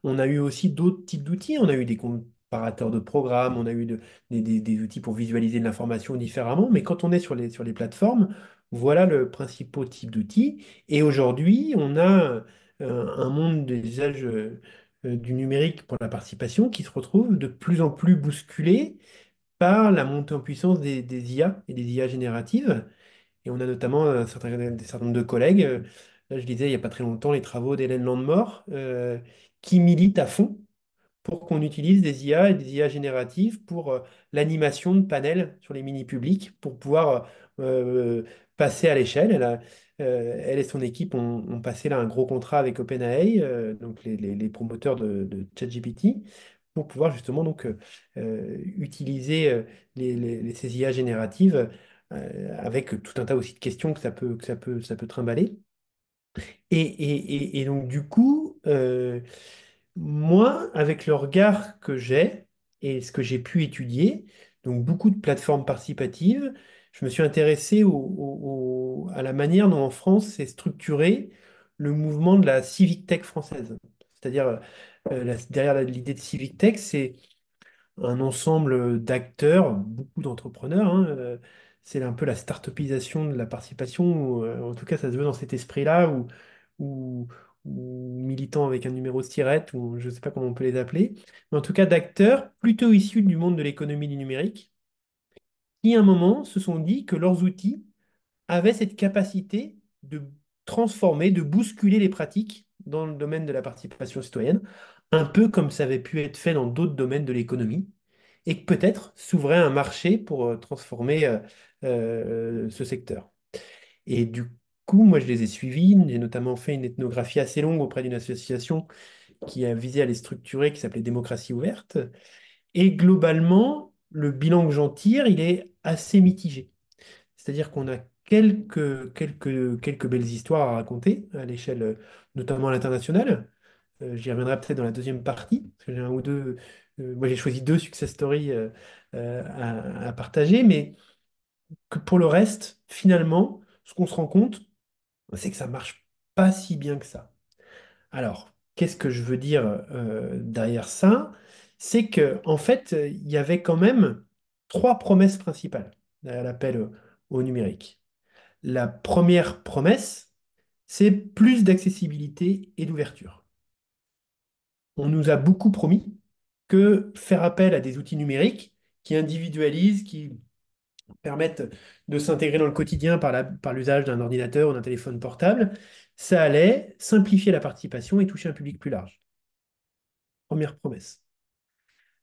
on a eu aussi d'autres types d'outils. On a eu des comparateurs de programmes, on a eu des outils pour visualiser de l'information différemment. Mais quand on est sur les plateformes, voilà le principal type d'outils. Et aujourd'hui, on a un monde des usages du numérique pour la participation qui se retrouve de plus en plus bousculé par la montée en puissance des IA et des IA génératives. Et on a notamment des certain nombre de collègues, là je disais il n'y a pas très longtemps les travaux d'Hélène Landemort, qui militent à fond pour qu'on utilise des IA et des IA génératives pour l'animation de panels sur les mini-publics, pour pouvoir passer à l'échelle. Elle et son équipe ont passé là un gros contrat avec OpenAI, donc les promoteurs de ChatGPT, pour pouvoir justement donc utiliser ces IA génératives avec tout un tas aussi de questions ça peut trimballer. Et donc, du coup, moi, avec le regard que j'ai et ce que j'ai pu étudier, donc beaucoup de plateformes participatives, je me suis intéressé à la manière dont en France s'est structuré le mouvement de la civic tech française. C'est-à-dire, derrière l'idée de civic tech, c'est un ensemble d'acteurs, beaucoup d'entrepreneurs, hein, c'est un peu la start-upisation de la participation, ou, en tout cas ça se veut dans cet esprit-là, ou, ou militants avec un numéro de tirette, ou je ne sais pas comment on peut les appeler, mais en tout cas d'acteurs plutôt issus du monde de l'économie du numérique, qui à un moment se sont dit que leurs outils avaient cette capacité de transformer, de bousculer les pratiques dans le domaine de la participation citoyenne, un peu comme ça avait pu être fait dans d'autres domaines de l'économie, et que peut-être s'ouvrait un marché pour transformer ce secteur. Et du coup, moi, je les ai suivis. J'ai notamment fait une ethnographie assez longue auprès d'une association qui a visé à les structurer, qui s'appelait Démocratie ouverte. Et globalement, le bilan que j'en tire, il est assez mitigé. C'est-à-dire qu'on a quelques belles histoires à raconter à l'échelle, notamment à l'international. J'y reviendrai peut-être dans la deuxième partie, parce que j'ai un ou deux. Moi, j'ai choisi deux success stories à partager, mais que pour le reste, finalement, ce qu'on se rend compte, c'est que ça marche pas si bien que ça. Alors, qu'est-ce que je veux dire derrière ça? C'est que en fait, il y avait quand même trois promesses principales derrière l'appel au numérique. La première promesse, c'est plus d'accessibilité et d'ouverture. On nous a beaucoup promis que faire appel à des outils numériques qui individualisent, qui permettent de s'intégrer dans le quotidien par l'usage d'un ordinateur ou d'un téléphone portable, ça allait simplifier la participation et toucher un public plus large. Première promesse.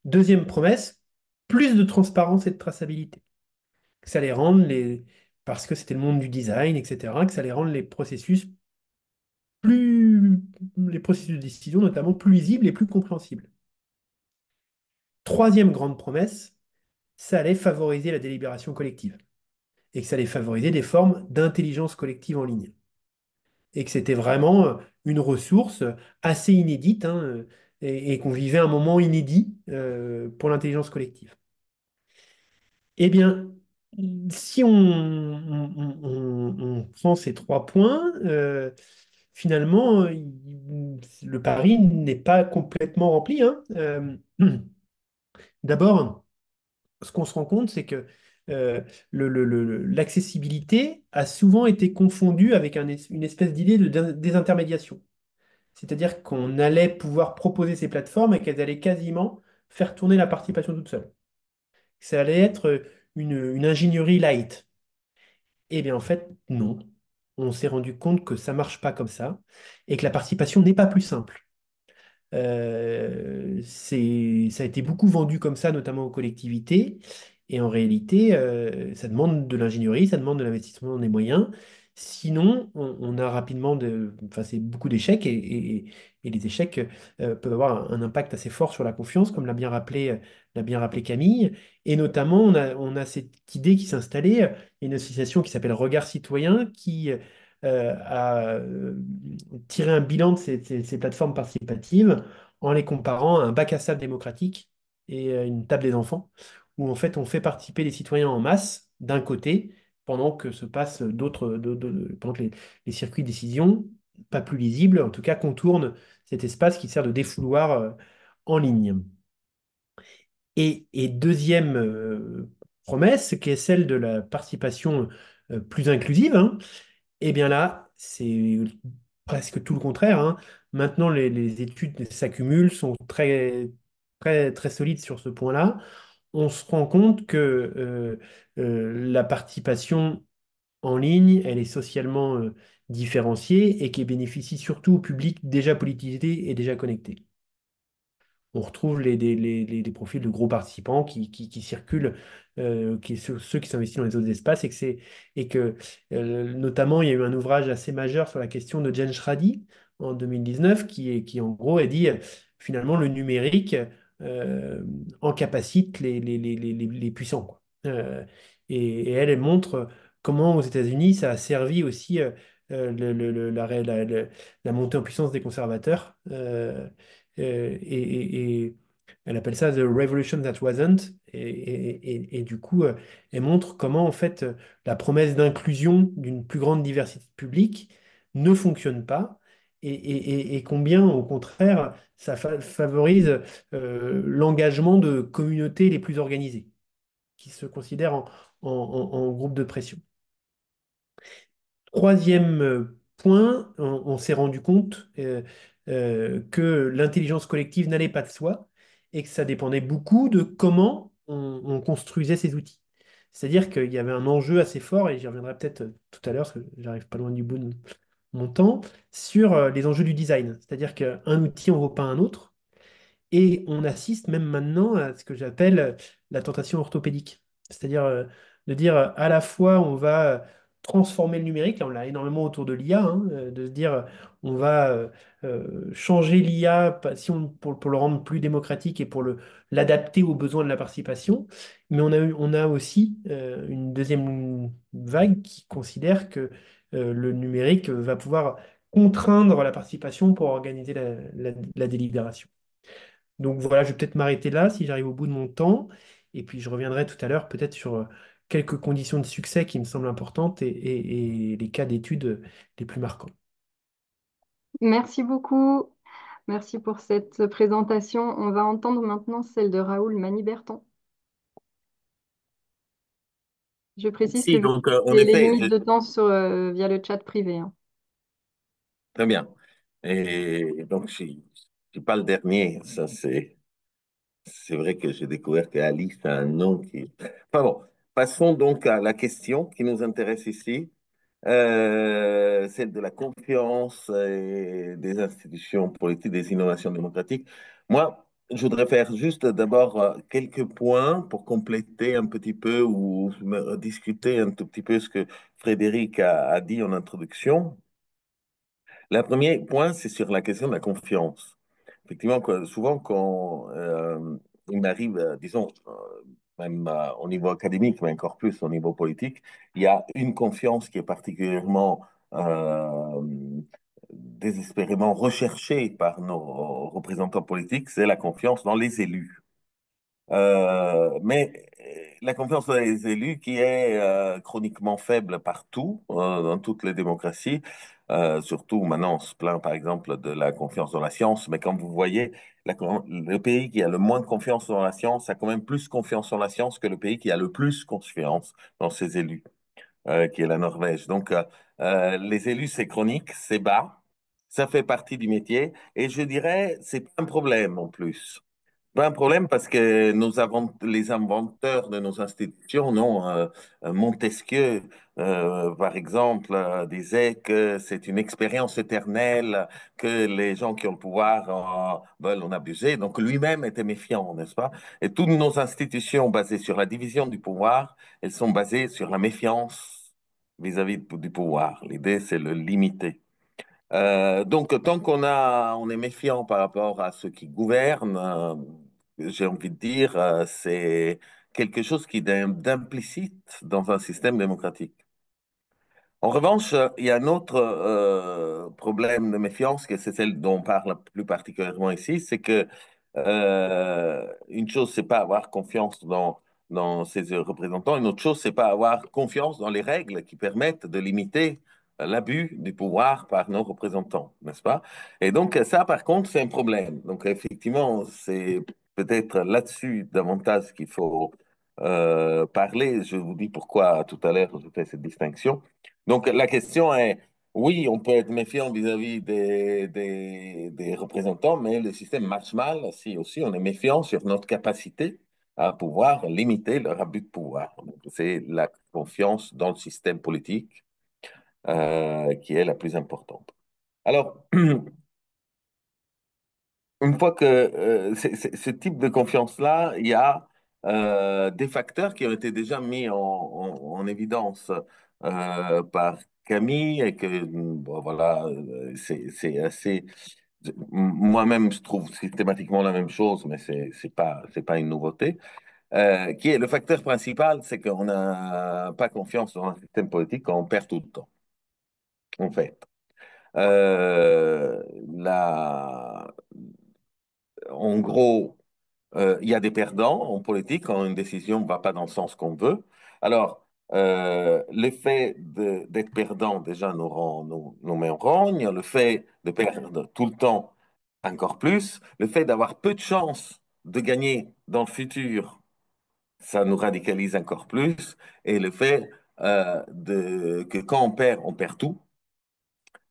Deuxième promesse, plus de transparence et de traçabilité. Que ça allait rendre parce que c'était le monde du design, etc., que ça allait rendre les processus de décision notamment plus lisibles et plus compréhensibles. Troisième grande promesse, ça allait favoriser la délibération collective et que ça allait favoriser des formes d'intelligence collective en ligne. Et que c'était vraiment une ressource assez inédite, hein, et qu'on vivait un moment inédit pour l'intelligence collective. Eh bien, si on prend ces trois points, finalement, le pari n'est pas complètement rempli, hein. D'abord, ce qu'on se rend compte, c'est que l'accessibilité a souvent été confondue avec une espèce d'idée de désintermédiation. C'est-à-dire qu'on allait pouvoir proposer ces plateformes et qu'elles allaient quasiment faire tourner la participation toute seule. Ça allait être une ingénierie light. Eh bien, en fait, non. On s'est rendu compte que ça marche pas comme ça et que la participation n'est pas plus simple. Ça a été beaucoup vendu comme ça, notamment aux collectivités. Et en réalité, ça demande de l'ingénierie, ça demande de l'investissement des moyens. Sinon, on a rapidement enfin, c'est beaucoup d'échecs et les échecs peuvent avoir un impact assez fort sur la confiance, comme l'a bien rappelé Camille. Et notamment, on a cette idée qui s'est installée. Il y a une association qui s'appelle Regard Citoyen qui a tiré un bilan de ces plateformes participatives en les comparant à un bac à sable démocratique et à une table des enfants, où en fait on fait participer les citoyens en masse d'un côté, pendant que se passent pendant que les circuits de décision, pas plus lisibles, en tout cas contournent cet espace qui sert de défouloir en ligne. Et deuxième promesse, qui est celle de la participation plus inclusive, hein, eh bien là, c'est presque tout le contraire, hein. Maintenant, les études s'accumulent, sont très solides sur ce point-là. On se rend compte que la participation en ligne, elle est socialement différenciée et qui bénéficie surtout au public déjà politisé et déjà connecté. On retrouve des profils de gros participants qui circulent, ceux qui s'investissent dans les autres espaces, et que notamment il y a eu un ouvrage assez majeur sur la question de Jen Schrady en 2019 qui en gros a dit finalement le numérique encapacite les puissants, quoi. Et elle montre comment aux États-Unis ça a servi aussi la montée en puissance des conservateurs. Et elle appelle ça The Revolution That Wasn't. Et du coup, elle montre comment, en fait, la promesse d'inclusion d'une plus grande diversité publique ne fonctionne pas et combien, au contraire, ça favorise l'engagement de communautés les plus organisées, qui se considèrent en groupe de pression. Troisième point, on s'est rendu compte que l'intelligence collective n'allait pas de soi et que ça dépendait beaucoup de comment on construisait ces outils. C'est-à-dire qu'il y avait un enjeu assez fort, et j'y reviendrai peut-être tout à l'heure, parce que j'arrive pas loin du bout mon temps sur les enjeux du design. C'est-à-dire qu'un outil en vaut pas un autre. Et on assiste même maintenant à ce que j'appelle la tentation orthopédique. C'est-à-dire de dire à la fois on va transformer le numérique, là on l'a énormément autour de l'IA, hein, de se dire on va changer l'IA pour le rendre plus démocratique et pour l'adapter aux besoins de la participation. Mais on a aussi une deuxième vague qui considère que le numérique va pouvoir contraindre la participation pour organiser la délibération. Donc voilà, je vais peut-être m'arrêter là si j'arrive au bout de mon temps. Et puis je reviendrai tout à l'heure peut-être sur quelques conditions de succès qui me semblent importantes et les cas d'études les plus marquants. Merci beaucoup. Merci pour cette présentation. On va entendre maintenant celle de Raoul Maniberton. Je précise que Si, vous donc, en avez les effet, limites de temps via le chat privé, hein. très bien. Et donc, je ne suis pas le dernier. Ça, c'est vrai que j'ai découvert que Alice a un nom qui... Enfin bon, passons donc à la question qui nous intéresse ici, celle de la confiance des institutions politiques, des innovations démocratiques. Moi, je voudrais faire juste d'abord quelques points pour compléter un petit peu ou discuter un tout petit peu ce que Frédéric a dit en introduction. Le premier point, c'est sur la question de la confiance. Effectivement, souvent, quand il m'arrive, disons, même au niveau académique, mais encore plus au niveau politique, il y a une confiance qui est particulièrement désespérément recherchée par nos représentants politiques, c'est la confiance dans les élus. Mais la confiance dans les élus qui est chroniquement faible partout, dans toutes les démocraties, surtout maintenant on se plaint par exemple de la confiance dans la science, mais comme vous voyez, le pays qui a le moins confiance dans la science a quand même plus confiance en la science que le pays qui a le plus confiance dans ses élus, qui est la Norvège. Donc les élus, c'est chronique, c'est bas, ça fait partie du métier, et je dirais, c'est pas un problème en plus. Pas un problème parce que nous avons les inventeurs de nos institutions, non, Montesquieu, par exemple, disait que c'est une expérience éternelle, que les gens qui ont le pouvoir veulent en abuser. Donc lui-même était méfiant, n'est-ce pas? Et toutes nos institutions basées sur la division du pouvoir, elles sont basées sur la méfiance vis-à-vis du pouvoir. L'idée, c'est le limiter. Donc, tant on est méfiant par rapport à ceux qui gouvernent, j'ai envie de dire, c'est quelque chose qui est d'implicite dans un système démocratique. En revanche, il y a un autre problème de méfiance, que c'est celle dont on parle plus particulièrement ici, c'est que une chose, c'est pas avoir confiance dans ses représentants, une autre chose, c'est pas avoir confiance dans les règles qui permettent de limiter l'abus du pouvoir par nos représentants, n'est-ce pas? Et donc ça, par contre, c'est un problème. Donc effectivement, c'est peut-être là-dessus davantage qu'il faut parler. Je vous dis pourquoi tout à l'heure je fais cette distinction. Donc, la question est, oui, on peut être méfiant vis-à-vis des représentants, mais le système marche mal si aussi on est méfiant sur notre capacité à pouvoir limiter leur abus de pouvoir. Donc, c'est la confiance dans le système politique qui est la plus importante. Alors, une fois que ce type de confiance-là, il y a des facteurs qui ont été déjà mis en évidence par Camille et que, bon, voilà, c'est assez... Moi-même, je trouve systématiquement la même chose, mais c'est pas une nouveauté. Qui est le facteur principal, c'est qu'on n'a pas confiance dans un système politique quand on perd tout le temps, en fait. Euh, la, En gros, il y a des perdants en politique quand une décision ne va pas dans le sens qu'on veut. Alors, l'effet d'être perdant, déjà, nous met en rogne. Le fait de perdre tout le temps, encore plus. Le fait d'avoir peu de chances de gagner dans le futur, ça nous radicalise encore plus. Et le fait que quand on perd tout,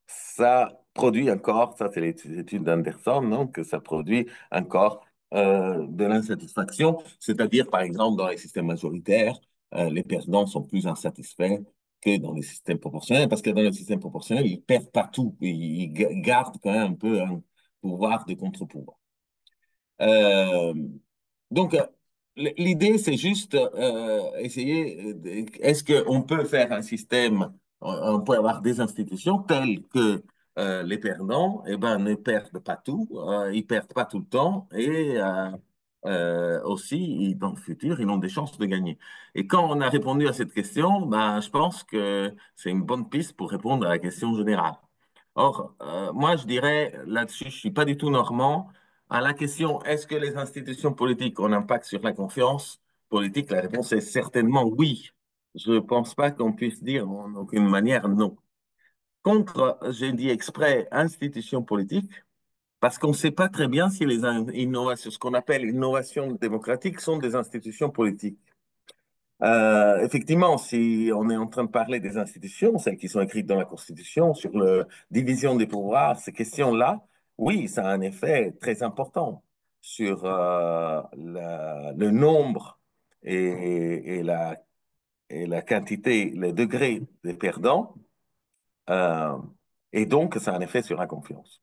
ça produit encore, ça c'est les études d'Anderson, non, que ça produit encore de l'insatisfaction, c'est-à-dire par exemple dans les systèmes majoritaires, les perdants sont plus insatisfaits que dans le système proportionnel, parce que dans le système proportionnel, ils perdent pas tout. Ils gardent quand même un peu un pouvoir de contre-pouvoir. Euh, donc, l'idée, c'est juste essayer, est-ce qu'on peut faire un système, on peut avoir des institutions telles que les perdants, eh ben, ne perdent pas tout, ils perdent pas tout le temps, et aussi, dans le futur, ils ont des chances de gagner. Et quand on a répondu à cette question, ben, je pense que c'est une bonne piste pour répondre à la question générale. Or, moi, je dirais, là-dessus, je suis pas du tout normand. À la question, est-ce que les institutions politiques ont un impact sur la confiance politique? La réponse est certainement oui. Je ne pense pas qu'on puisse dire en aucune manière non. Contre, j'ai dit exprès institutions politiques, parce qu'on ne sait pas très bien si les innovations, ce qu'on appelle innovations démocratiques, sont des institutions politiques. Effectivement, si on est en train de parler des institutions, celles qui sont écrites dans la Constitution, sur la division des pouvoirs, ces questions-là, oui, ça a un effet très important sur le nombre et la quantité, le degré des perdants, euh, et donc ça a un effet sur la confiance.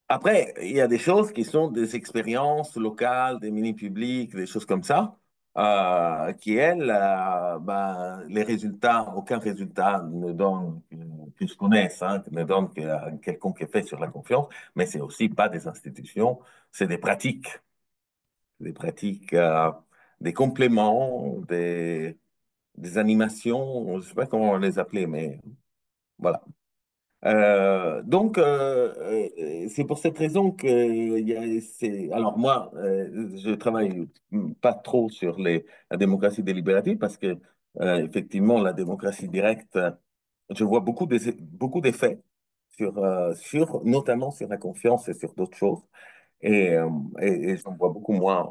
Après, il y a des choses qui sont des expériences locales, des mini-publics, des choses comme ça, qui, elles, ben, les résultats, aucun résultat ne donne, que je connaisse, hein, ne donne qu'un quelconque effet sur la confiance, mais c'est aussi pas des institutions, c'est des pratiques, des compléments, des animations, je ne sais pas comment les appeler, mais voilà. C'est pour cette raison que alors moi, je travaille pas trop sur la démocratie délibérative parce que effectivement, la démocratie directe, je vois beaucoup d'effets notamment sur la confiance et sur d'autres choses. Et, euh, et j'en vois beaucoup moins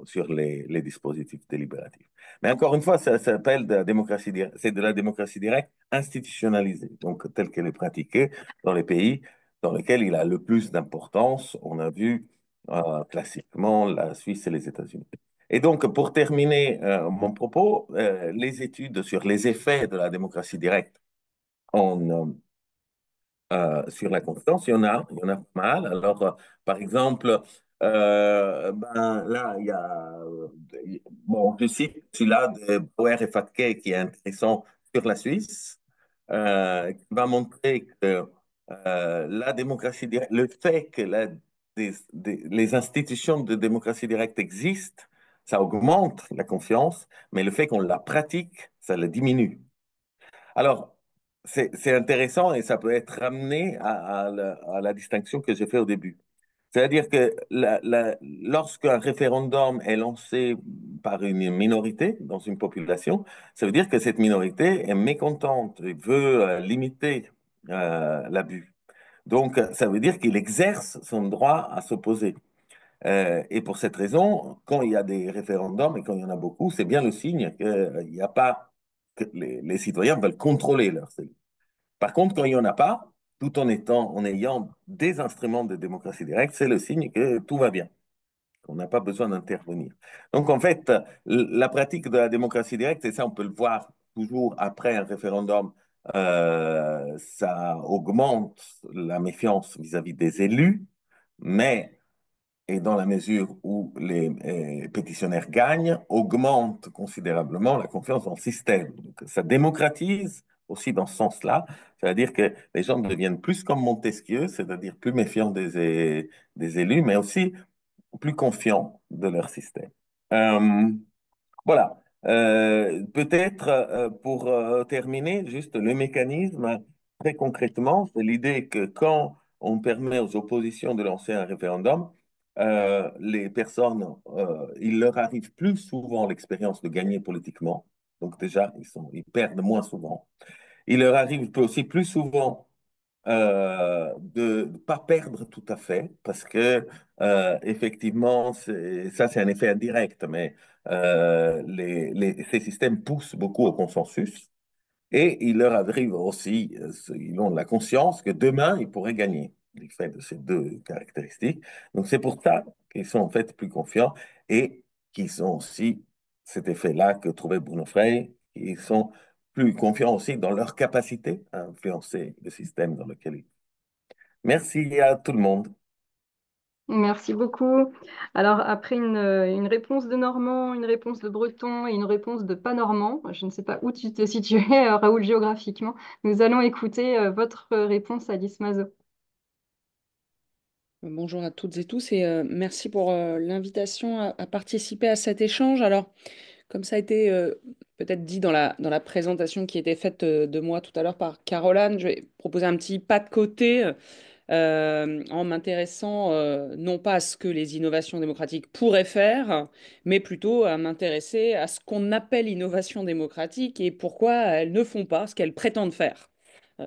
sur les dispositifs délibératifs. Mais encore une fois, ça s'appelle de la démocratie directe, c'est de la démocratie directe institutionnalisée, donc telle qu'elle est pratiquée dans les pays dans lesquels il a le plus d'importance. On a vu classiquement la Suisse et les États-Unis. Et donc, pour terminer mon propos, les études sur les effets de la démocratie directe en, sur la confiance, il y en a pas mal. Alors, par exemple, ben, là, bon, je cite celui-là de Bauer et Fatke qui est intéressant sur la Suisse, qui va montrer que la démocratie directe, le fait que les institutions de démocratie directe existent, ça augmente la confiance, mais le fait qu'on la pratique, ça la diminue. Alors, c'est intéressant et ça peut être ramené à la distinction que j'ai faite au début. C'est-à-dire que lorsqu'un référendum est lancé par une minorité dans une population, ça veut dire que cette minorité est mécontente et veut limiter l'abus. Donc, ça veut dire qu'il exerce son droit à s'opposer. Et pour cette raison, quand il y a des référendums et quand il y en a beaucoup, c'est bien le signe qu'il n'y a pas, que les citoyens veulent contrôler leur cellule. Par contre, quand il n'y en a pas, tout en ayant des instruments de démocratie directe, c'est le signe que tout va bien, qu'on n'a pas besoin d'intervenir. Donc, en fait, la pratique de la démocratie directe, et ça, on peut le voir toujours après un référendum, ça augmente la méfiance vis-à-vis des élus, mais et dans la mesure où les pétitionnaires gagnent, augmente considérablement la confiance dans le système. Donc, ça démocratise aussi dans ce sens-là, c'est-à-dire que les gens deviennent plus comme Montesquieu, c'est-à-dire plus méfiants des élus, mais aussi plus confiants de leur système. Euh, voilà. Peut-être pour terminer, juste le mécanisme, très concrètement, c'est l'idée que quand on permet aux oppositions de lancer un référendum, les personnes, il leur arrive plus souvent l'expérience de gagner politiquement. Donc déjà, ils perdent moins souvent. Il leur arrive aussi plus souvent de ne pas perdre tout à fait, parce que effectivement, ça c'est un effet indirect, mais ces systèmes poussent beaucoup au consensus, et il leur arrive aussi, ils ont la conscience que demain, ils pourraient gagner, du fait de ces deux caractéristiques. Donc c'est pour ça qu'ils sont en fait plus confiants, et qu'ils ont aussi cet effet-là que trouvait Bruno Frey, ils sont plus confiants aussi dans leur capacité à influencer le système dans lequel ils... Merci à tout le monde. Merci beaucoup. Alors, après une réponse de Normand, une réponse de Breton et une réponse de pas Normand, je ne sais pas où tu te situais, Raoul, géographiquement, nous allons écouter votre réponse, Alice Mazo. Bonjour à toutes et tous et merci pour l'invitation à participer à cet échange. Alors, comme ça a été peut-être dit dans la présentation qui était faite de moi tout à l'heure par Caroline, je vais proposer un petit pas de côté en m'intéressant non pas à ce que les innovations démocratiques pourraient faire, mais plutôt à m'intéresser à ce qu'on appelle innovation démocratique et pourquoi elles ne font pas ce qu'elles prétendent faire.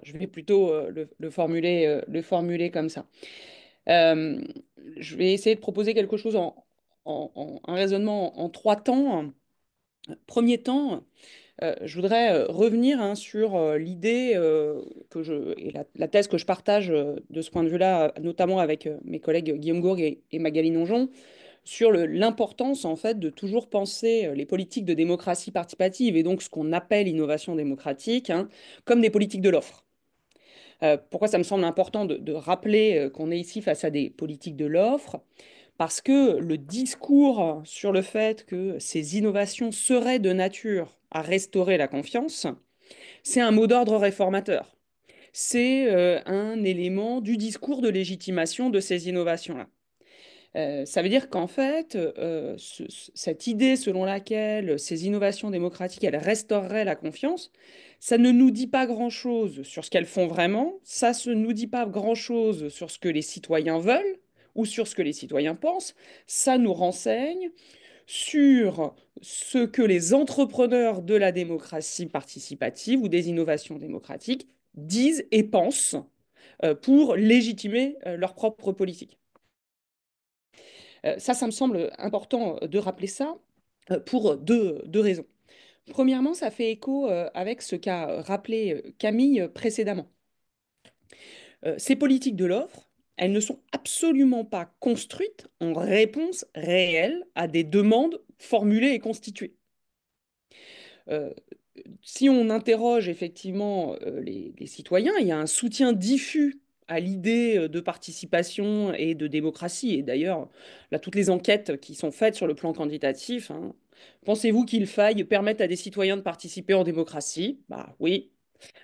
Je vais plutôt le formuler comme ça. Euh, je vais essayer de proposer quelque chose un raisonnement en trois temps. Premier temps, je voudrais revenir sur l'idée et la thèse que je partage de ce point de vue-là, notamment avec mes collègues Guillaume Gourgue et Magali Nonjon, sur l'importance en fait de toujours penser les politiques de démocratie participative et donc ce qu'on appelle innovation démocratique comme des politiques de l'offre. Pourquoi ça me semble important de rappeler qu'on est ici face à des politiques de l'offre? Parce que le discours sur le fait que ces innovations seraient de nature à restaurer la confiance, c'est un mot d'ordre réformateur. C'est un élément du discours de légitimation de ces innovations-là. Ça veut dire qu'en fait, cette idée selon laquelle ces innovations démocratiques, elles restaureraient la confiance, ça ne nous dit pas grand-chose sur ce qu'elles font vraiment, ça ne nous dit pas grand-chose sur ce que les citoyens veulent ou sur ce que les citoyens pensent, ça nous renseigne sur ce que les entrepreneurs de la démocratie participative ou des innovations démocratiques disent et pensent pour légitimer leur propre politique. Ça me semble important de rappeler ça pour deux raisons. Premièrement, ça fait écho avec ce qu'a rappelé Camille précédemment. Ces politiques de l'offre, elles ne sont absolument pas construites en réponse réelle à des demandes formulées et constituées. Si on interroge effectivement les citoyens, il y a un soutien diffus à l'idée de participation et de démocratie. Et d'ailleurs, là, toutes les enquêtes qui sont faites sur le plan quantitatif, pensez-vous qu'il faille permettre à des citoyens de participer en démocratie? Bah oui.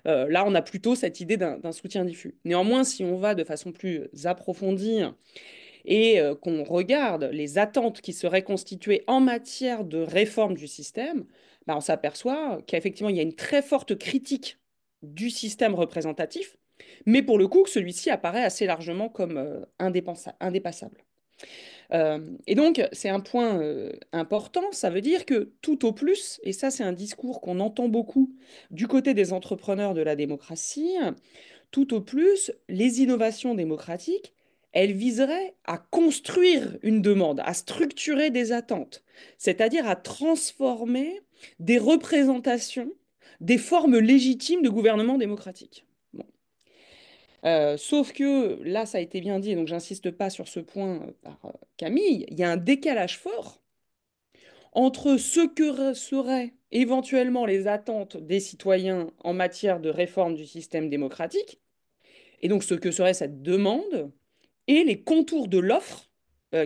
Là, on a plutôt cette idée d'un soutien diffus. Néanmoins, si on va de façon plus approfondie et qu'on regarde les attentes qui seraient constituées en matière de réforme du système, bah, on s'aperçoit qu'effectivement, il y a une très forte critique du système représentatif, mais pour le coup, que celui-ci apparaît assez largement comme indépassable. Et donc, c'est un point important, ça veut dire que tout au plus, et ça c'est un discours qu'on entend beaucoup du côté des entrepreneurs de la démocratie, tout au plus, les innovations démocratiques, elles viseraient à construire une demande, à structurer des attentes, c'est-à-dire à transformer des représentations, des formes légitimes de gouvernement démocratique. Bon. Sauf que, là, ça a été bien dit, et donc j'insiste pas sur ce point par Camille, il y a un décalage fort entre ce que seraient éventuellement les attentes des citoyens en matière de réforme du système démocratique, et donc ce que serait cette demande, et les contours de l'offre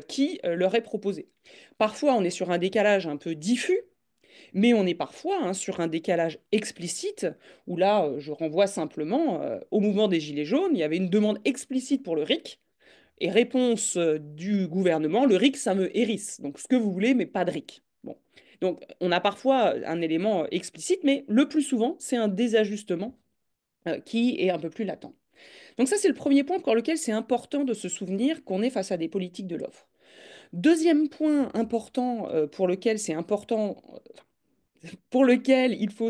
qui leur est proposée. Parfois, on est sur un décalage un peu diffus, mais on est parfois sur un décalage explicite, où là, je renvoie simplement au mouvement des Gilets jaunes, il y avait une demande explicite pour le RIC, et réponse du gouvernement, le RIC, ça me hérisse. Donc ce que vous voulez, mais pas de RIC. Bon. Donc on a parfois un élément explicite, mais le plus souvent, c'est un désajustement qui est un peu plus latent. Donc ça, c'est le premier point pour lequel c'est important de se souvenir qu'on est face à des politiques de l'offre. Deuxième point important pour lequel c'est important, pour lequel il faut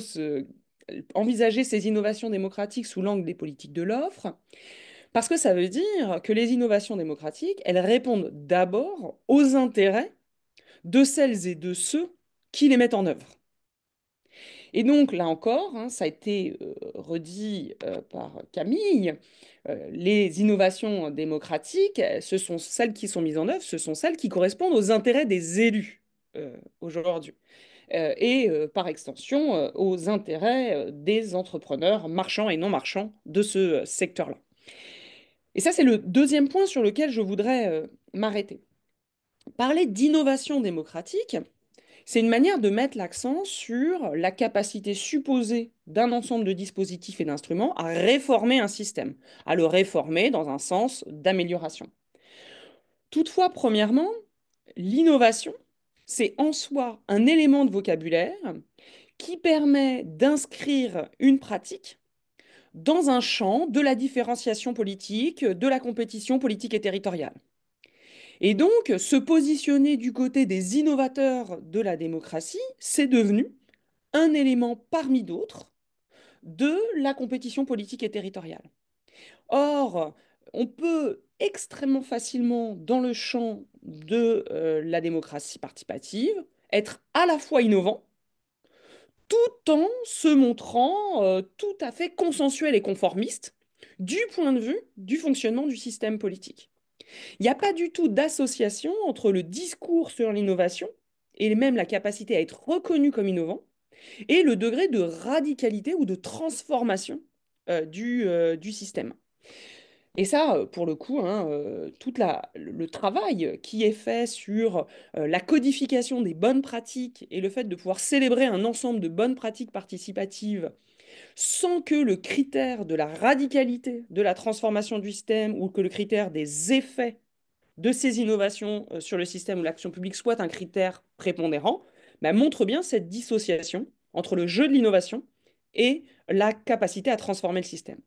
envisager ces innovations démocratiques sous l'angle des politiques de l'offre, parce que ça veut dire que les innovations démocratiques, elles répondent d'abord aux intérêts de celles et de ceux qui les mettent en œuvre. Et donc, là encore, ça a été redit par Camille, les innovations démocratiques, ce sont celles qui sont mises en œuvre, ce sont celles qui correspondent aux intérêts des élus aujourd'hui. et par extension aux intérêts des entrepreneurs marchands et non marchands de ce secteur-là. Et ça, c'est le deuxième point sur lequel je voudrais m'arrêter. Parler d'innovation démocratique, c'est une manière de mettre l'accent sur la capacité supposée d'un ensemble de dispositifs et d'instruments à réformer un système, à le réformer dans un sens d'amélioration. Toutefois, premièrement, l'innovation, c'est en soi un élément de vocabulaire qui permet d'inscrire une pratique dans un champ de la différenciation politique, de la compétition politique et territoriale. Et donc, se positionner du côté des innovateurs de la démocratie, c'est devenu un élément parmi d'autres de la compétition politique et territoriale. Or, on peut extrêmement facilement, dans le champ de la démocratie participative, être à la fois innovant, tout en se montrant tout à fait consensuel et conformiste du point de vue du fonctionnement du système politique. Il n'y a pas du tout d'association entre le discours sur l'innovation et même la capacité à être reconnu comme innovant et le degré de radicalité ou de transformation du système. Et ça, pour le coup, hein, tout le travail qui est fait sur la codification des bonnes pratiques et le fait de pouvoir célébrer un ensemble de bonnes pratiques participatives sans que le critère de la radicalité de la transformation du système ou que le critère des effets de ces innovations sur le système ou l'action publique soit un critère prépondérant, bah, montre bien cette dissociation entre le jeu de l'innovation et la capacité à transformer le système.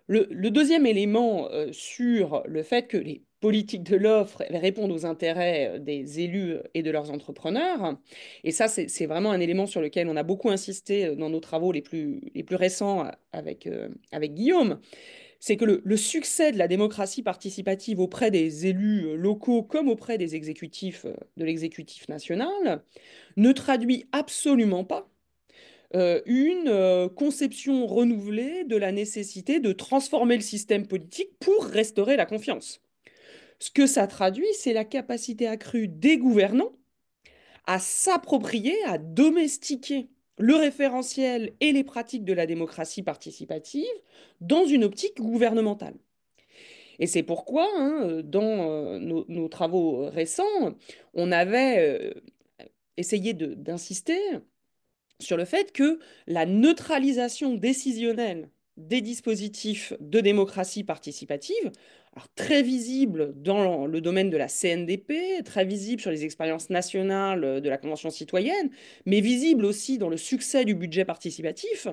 Le deuxième élément sur le fait que les politiques de l'offre répondent aux intérêts des élus et de leurs entrepreneurs, et ça c'est vraiment un élément sur lequel on a beaucoup insisté dans nos travaux les plus récents avec Guillaume, c'est que le succès de la démocratie participative auprès des élus locaux comme auprès des exécutifs de l'exécutif national ne traduit absolument pas une conception renouvelée de la nécessité de transformer le système politique pour restaurer la confiance. Ce que ça traduit, c'est la capacité accrue des gouvernants à s'approprier, à domestiquer le référentiel et les pratiques de la démocratie participative dans une optique gouvernementale. Et c'est pourquoi, hein, dans nos travaux récents, on avait essayé d'insister sur le fait que la neutralisation décisionnelle des dispositifs de démocratie participative, alors très visible dans le domaine de la CNDP, très visible sur les expériences nationales de la Convention citoyenne, mais visible aussi dans le succès du budget participatif,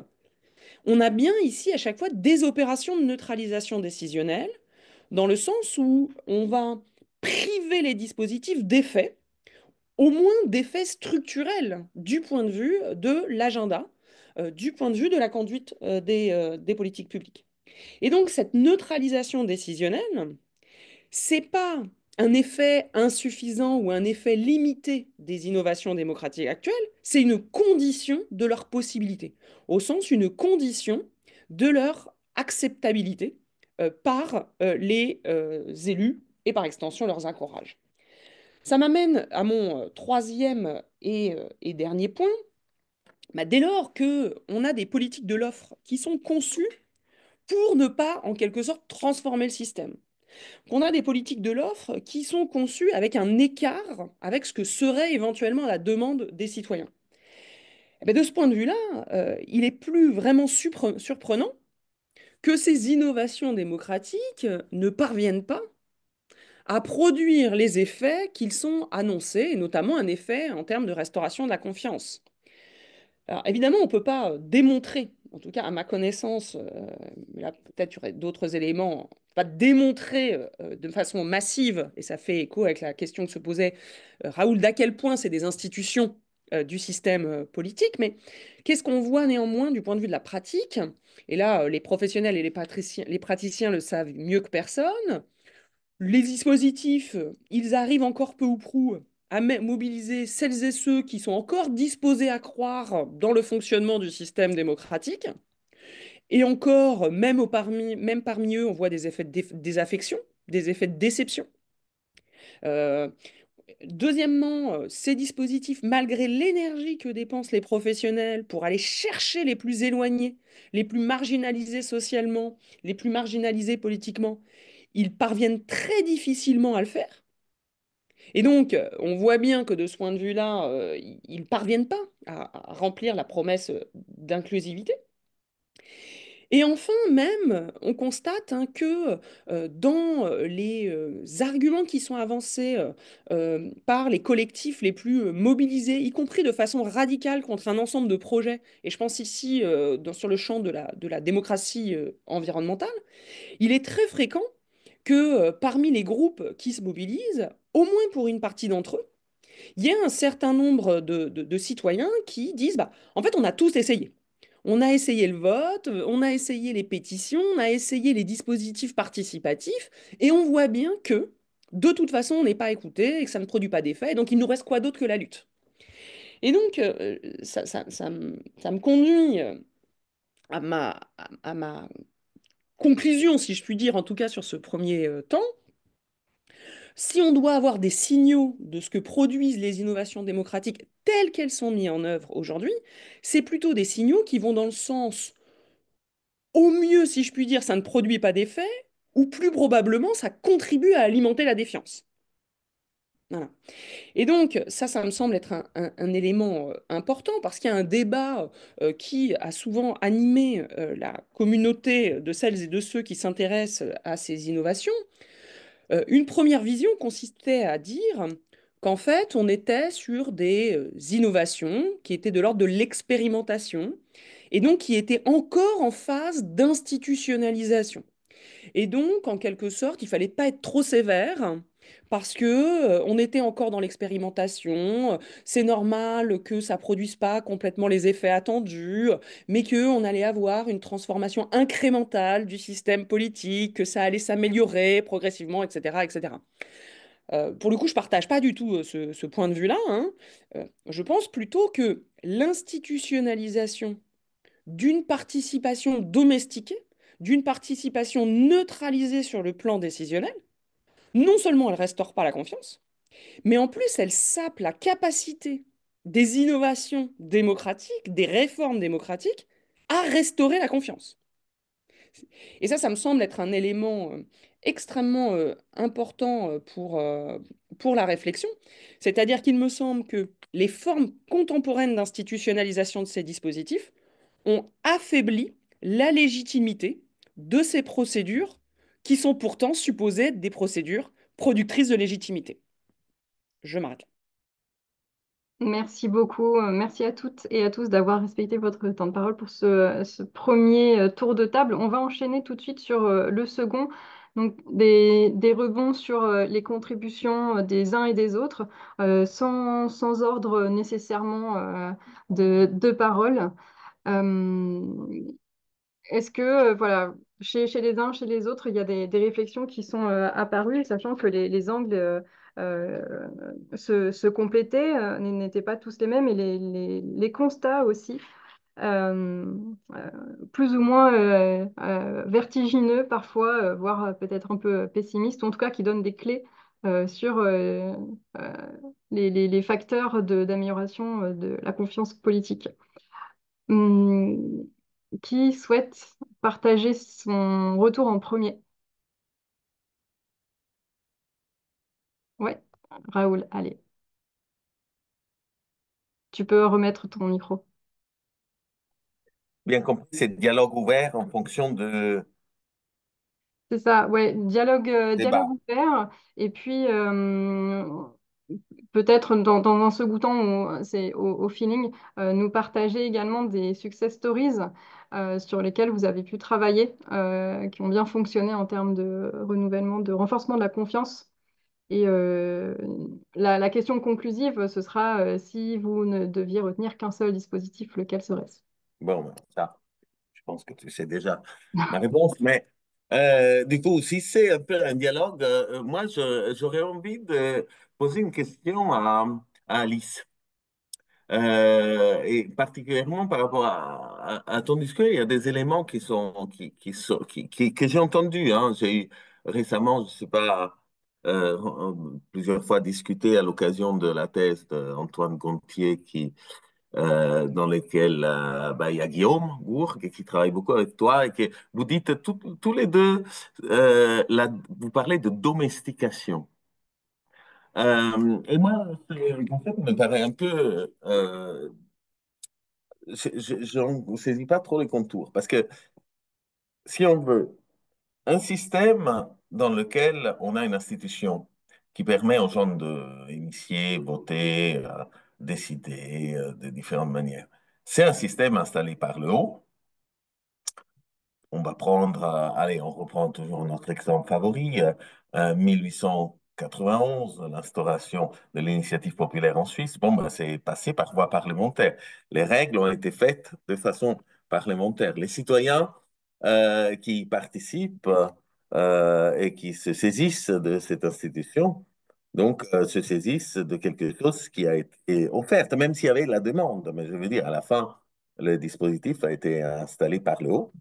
on a bien ici à chaque fois des opérations de neutralisation décisionnelle, dans le sens où on va priver les dispositifs d'effets, au moins d'effets structurels du point de vue de l'agenda, du point de vue de la conduite des politiques publiques. Et donc cette neutralisation décisionnelle, c'est pas un effet insuffisant ou un effet limité des innovations démocratiques actuelles, c'est une condition de leur possibilité, au sens une condition de leur acceptabilité par les élus et par extension leurs encourages. Ça m'amène à mon troisième et dernier point. Bah, dès lors qu'on a des politiques de l'offre qui sont conçues pour ne pas, en quelque sorte, transformer le système, qu'on a des politiques de l'offre qui sont conçues avec un écart avec ce que serait éventuellement la demande des citoyens. Et bien de ce point de vue-là, il est plus vraiment surprenant que ces innovations démocratiques ne parviennent pas à produire les effets qu'ils sont annoncés, et notamment un effet en termes de restauration de la confiance. Alors évidemment, on ne peut pas démontrer, en tout cas à ma connaissance, mais là peut-être il y aurait d'autres éléments, pas démontrer de façon massive, et ça fait écho avec la question que se posait Raoul, d'à quel point c'est des institutions du système politique, mais qu'est-ce qu'on voit néanmoins du point de vue de la pratique? Et là, les professionnels et les praticiens le savent mieux que personne. Les dispositifs, ils arrivent encore peu ou prou à mobiliser celles et ceux qui sont encore disposés à croire dans le fonctionnement du système démocratique. Et encore, même parmi eux, on voit des effets de désaffection, des effets de déception. Deuxièmement, ces dispositifs, malgré l'énergie que dépensent les professionnels pour aller chercher les plus éloignés, les plus marginalisés socialement, les plus marginalisés politiquement, ils parviennent très difficilement à le faire. Et donc, on voit bien que de ce point de vue-là, ils ne parviennent pas à remplir la promesse d'inclusivité. Et enfin, même, on constate que dans les arguments qui sont avancés par les collectifs les plus mobilisés, y compris de façon radicale contre un ensemble de projets, et je pense ici sur le champ de la démocratie environnementale, il est très fréquent que parmi les groupes qui se mobilisent, au moins pour une partie d'entre eux, il y a un certain nombre de citoyens qui disent, bah, en fait, on a tous essayé. On a essayé le vote, on a essayé les pétitions, on a essayé les dispositifs participatifs, et on voit bien que, de toute façon, on n'est pas écouté et que ça ne produit pas d'effet, et donc il nous reste quoi d'autre que la lutte? Et donc, ça me conduit à ma conclusion, si je puis dire, en tout cas sur ce premier temps. Si on doit avoir des signaux de ce que produisent les innovations démocratiques telles qu'elles sont mises en œuvre aujourd'hui, c'est plutôt des signaux qui vont dans le sens, au mieux, si je puis dire, ça ne produit pas d'effet, ou plus probablement, ça contribue à alimenter la défiance. Voilà. Et donc, ça me semble être un élément important parce qu'il y a un débat qui a souvent animé la communauté de celles et de ceux qui s'intéressent à ces innovations. Une première vision consistait à dire qu'en fait, on était sur des innovations qui étaient de l'ordre de l'expérimentation et donc qui étaient encore en phase d'institutionnalisation. Et donc, en quelque sorte, il fallait pas être trop sévère parce que on était encore dans l'expérimentation. C'est normal que ça produise pas complètement les effets attendus, mais que on allait avoir une transformation incrémentale du système politique, que ça allait s'améliorer progressivement, etc., etc. Pour le coup, je partage pas du tout ce point de vue-là, hein. Je pense plutôt que l'institutionnalisation d'une participation domestiquée, d'une participation neutralisée sur le plan décisionnel, non seulement elle restaure pas la confiance, mais en plus elle sape la capacité des innovations démocratiques, des réformes démocratiques, à restaurer la confiance. Et ça me semble être un élément extrêmement important pour la réflexion. C'est-à-dire qu'il me semble que les formes contemporaines d'institutionnalisation de ces dispositifs ont affaibli la légitimité de ces procédures qui sont pourtant supposées être des procédures productrices de légitimité. Je m'arrête là. Merci beaucoup. Merci à toutes et à tous d'avoir respecté votre temps de parole pour ce premier tour de table. On va enchaîner tout de suite sur le second. Donc, des rebonds sur les contributions des uns et des autres, sans ordre nécessairement de parole. Euh, Est-ce que, voilà, chez les uns, chez les autres, il y a des réflexions qui sont apparues, sachant que les angles euh, se complétaient, n'étaient pas tous les mêmes, et les constats aussi, euh, euh, plus ou moins vertigineux parfois, voire peut-être un peu pessimistes, ou en tout cas qui donnent des clés sur euh, les facteurs d'amélioration de la confiance politique. Hum, qui souhaite partager son retour en premier? Ouais, Raoul, allez, tu peux remettre ton micro. Bien compris, c'est dialogue ouvert en fonction de C'est ça, ouais, dialogue débat. ouvert. Et puis, peut-être dans un second temps, c'est au feeling, nous partager également des success stories sur lesquels vous avez pu travailler, qui ont bien fonctionné en termes de renouvellement, de renforcement de la confiance. Et la question conclusive, ce sera si vous ne deviez retenir qu'un seul dispositif, lequel serait-ce? Bon, ben, ça, je pense que tu sais déjà ma réponse, mais du coup, si c'est un peu un dialogue, moi, j'aurais envie de poser une question à Alice. Et particulièrement par rapport à ton discours, il y a des éléments que j'ai entendus, hein. J'ai eu récemment, je sais pas, plusieurs fois discuté à l'occasion de la thèse d'Antoine Gontier dans lequel il y a Guillaume Gourgue qui travaille beaucoup avec toi et que vous dites tous les deux, vous parlez de domestication. Et moi, ce concept me paraît un peu, je ne saisis pas trop les contours parce que si on veut un système dans lequel on a une institution qui permet aux gens d'initier, voter, décider de différentes manières. C'est un système installé par le haut. On va prendre, allez, on reprend toujours notre exemple favori, 1891, l'instauration de l'initiative populaire en Suisse. Bon, ben, c'est passé par voie parlementaire. Les règles ont été faites de façon parlementaire. Les citoyens qui participent et qui se saisissent de cette institution, donc se saisissent de quelque chose qui a été offert, même s'il y avait la demande. Mais je veux dire, à la fin, le dispositif a été installé par le haut.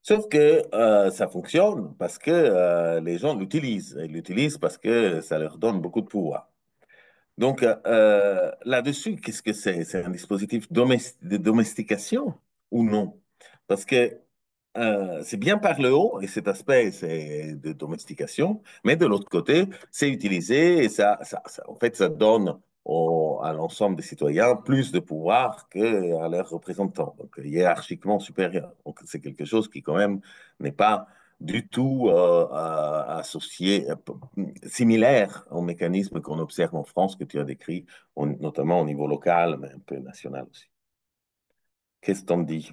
Sauf que ça fonctionne parce que les gens l'utilisent. Ils l'utilisent parce que ça leur donne beaucoup de pouvoir. Donc là-dessus, qu'est-ce que c'est? C'est un dispositif de domestication ou non? Parce que c'est bien par le haut, et cet aspect, c'est de domestication, mais de l'autre côté, c'est utilisé, et en fait, ça donne à l'ensemble des citoyens plus de pouvoir qu'à leurs représentants, donc hiérarchiquement supérieur. Donc c'est quelque chose qui, quand même, n'est pas du tout associé, similaire au mécanisme qu'on observe en France, que tu as décrit, notamment au niveau local, mais un peu national aussi. Qu'est-ce que t'en dis,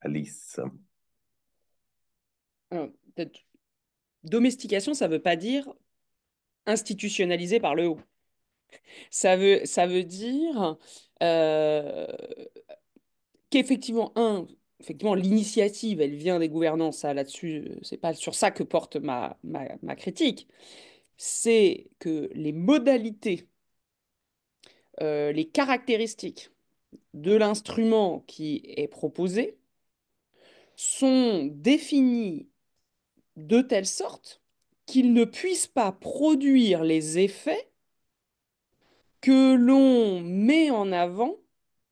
Alice? Alors, peut-être, domestication, ça ne veut pas dire institutionnalisé par le haut. Ça veut dire euh, qu'effectivement, effectivement, l'initiative, elle vient des gouvernants, ça là-dessus, c'est pas sur ça que porte ma critique. C'est que les modalités, les caractéristiques de l'instrument qui est proposé sont définies de telle sorte qu'il ne puisse pas produire les effets que l'on met en avant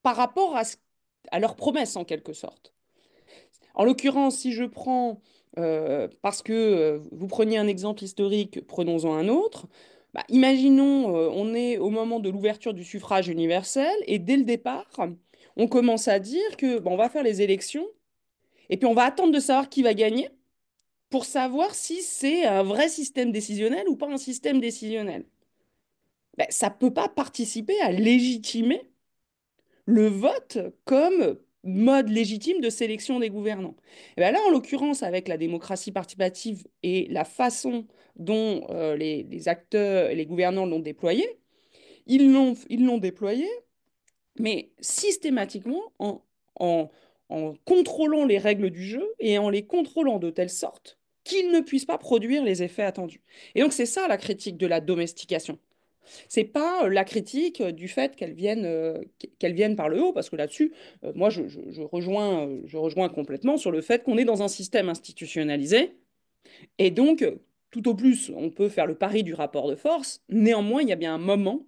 par rapport à leurs promesses, en quelque sorte. En l'occurrence, si je prends, parce que vous preniez un exemple historique, prenons-en un autre. Bah, imaginons, on est au moment de l'ouverture du suffrage universel et dès le départ, on commence à dire que on va faire les élections et puis on va attendre de savoir qui va gagner pour savoir si c'est un vrai système décisionnel ou pas un système décisionnel. Ben, ça ne peut pas participer à légitimer le vote comme mode légitime de sélection des gouvernants. Et ben là, en l'occurrence, avec la démocratie participative et la façon dont les acteurs, les gouvernants l'ont déployé, ils l'ont déployé, mais systématiquement en, en contrôlant les règles du jeu et en les contrôlant de telle sorte qu'ils ne puissent pas produire les effets attendus. Et donc c'est ça la critique de la domestication. C'est pas la critique du fait qu'elles viennent par le haut, parce que là-dessus, moi, je rejoins complètement sur le fait qu'on est dans un système institutionnalisé, et donc, tout au plus, on peut faire le pari du rapport de force. Néanmoins, il y a bien un moment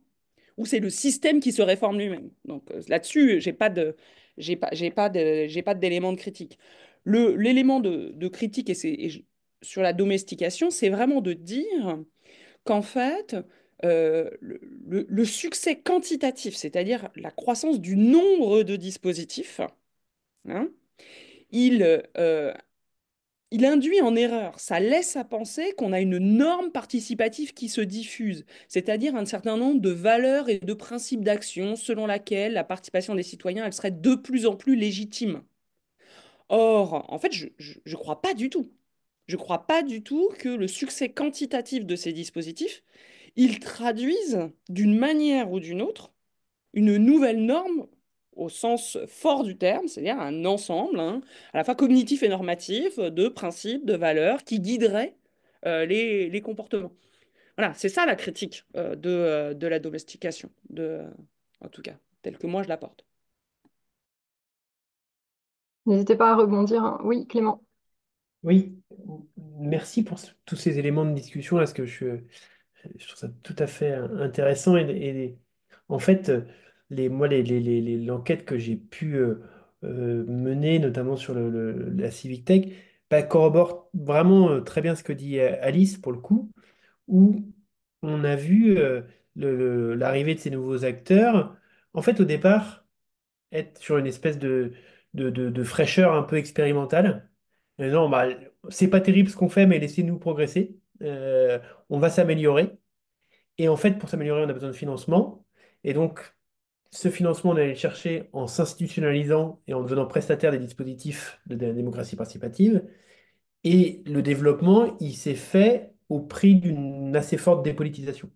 où c'est le système qui se réforme lui-même. Donc là-dessus, j'ai pas d'élément de critique. L'élément de critique sur la domestication, c'est vraiment de dire qu'en fait, le succès quantitatif, c'est-à-dire la croissance du nombre de dispositifs, hein, il, euh, il induit en erreur. Ça laisse à penser qu'on a une norme participative qui se diffuse, c'est-à-dire un certain nombre de valeurs et de principes d'action selon laquelle la participation des citoyens, elle serait de plus en plus légitime. Or, en fait, je ne crois pas du tout. Je ne crois pas du tout que le succès quantitatif de ces dispositifs, ils traduisent d'une manière ou d'une autre une nouvelle norme au sens fort du terme, c'est-à-dire un ensemble, hein, à la fois cognitif et normatif, de principes, de valeurs qui guideraient les comportements. Voilà, c'est ça la critique de la domestication, en tout cas, telle que moi je la porte. N'hésitez pas à rebondir, hein. Oui, Clément. Oui, merci pour tous ces éléments de discussion là, parce que je trouve ça tout à fait intéressant et en fait, l'enquête que j'ai pu mener, notamment sur la Civic Tech, bah, corrobore vraiment très bien ce que dit Alice pour le coup, où on a vu l'arrivée de ces nouveaux acteurs. En fait, au départ, être sur une espèce de fraîcheur un peu expérimentale. Non, bah, c'est pas terrible ce qu'on fait, mais laissez-nous progresser. On va s'améliorer. Et en fait, pour s'améliorer, on a besoin de financement. Et donc, ce financement, on allait le chercher en s'institutionnalisant et en devenant prestataire des dispositifs de la démocratie participative. Et le développement, il s'est fait au prix d'une assez forte dépolitisation.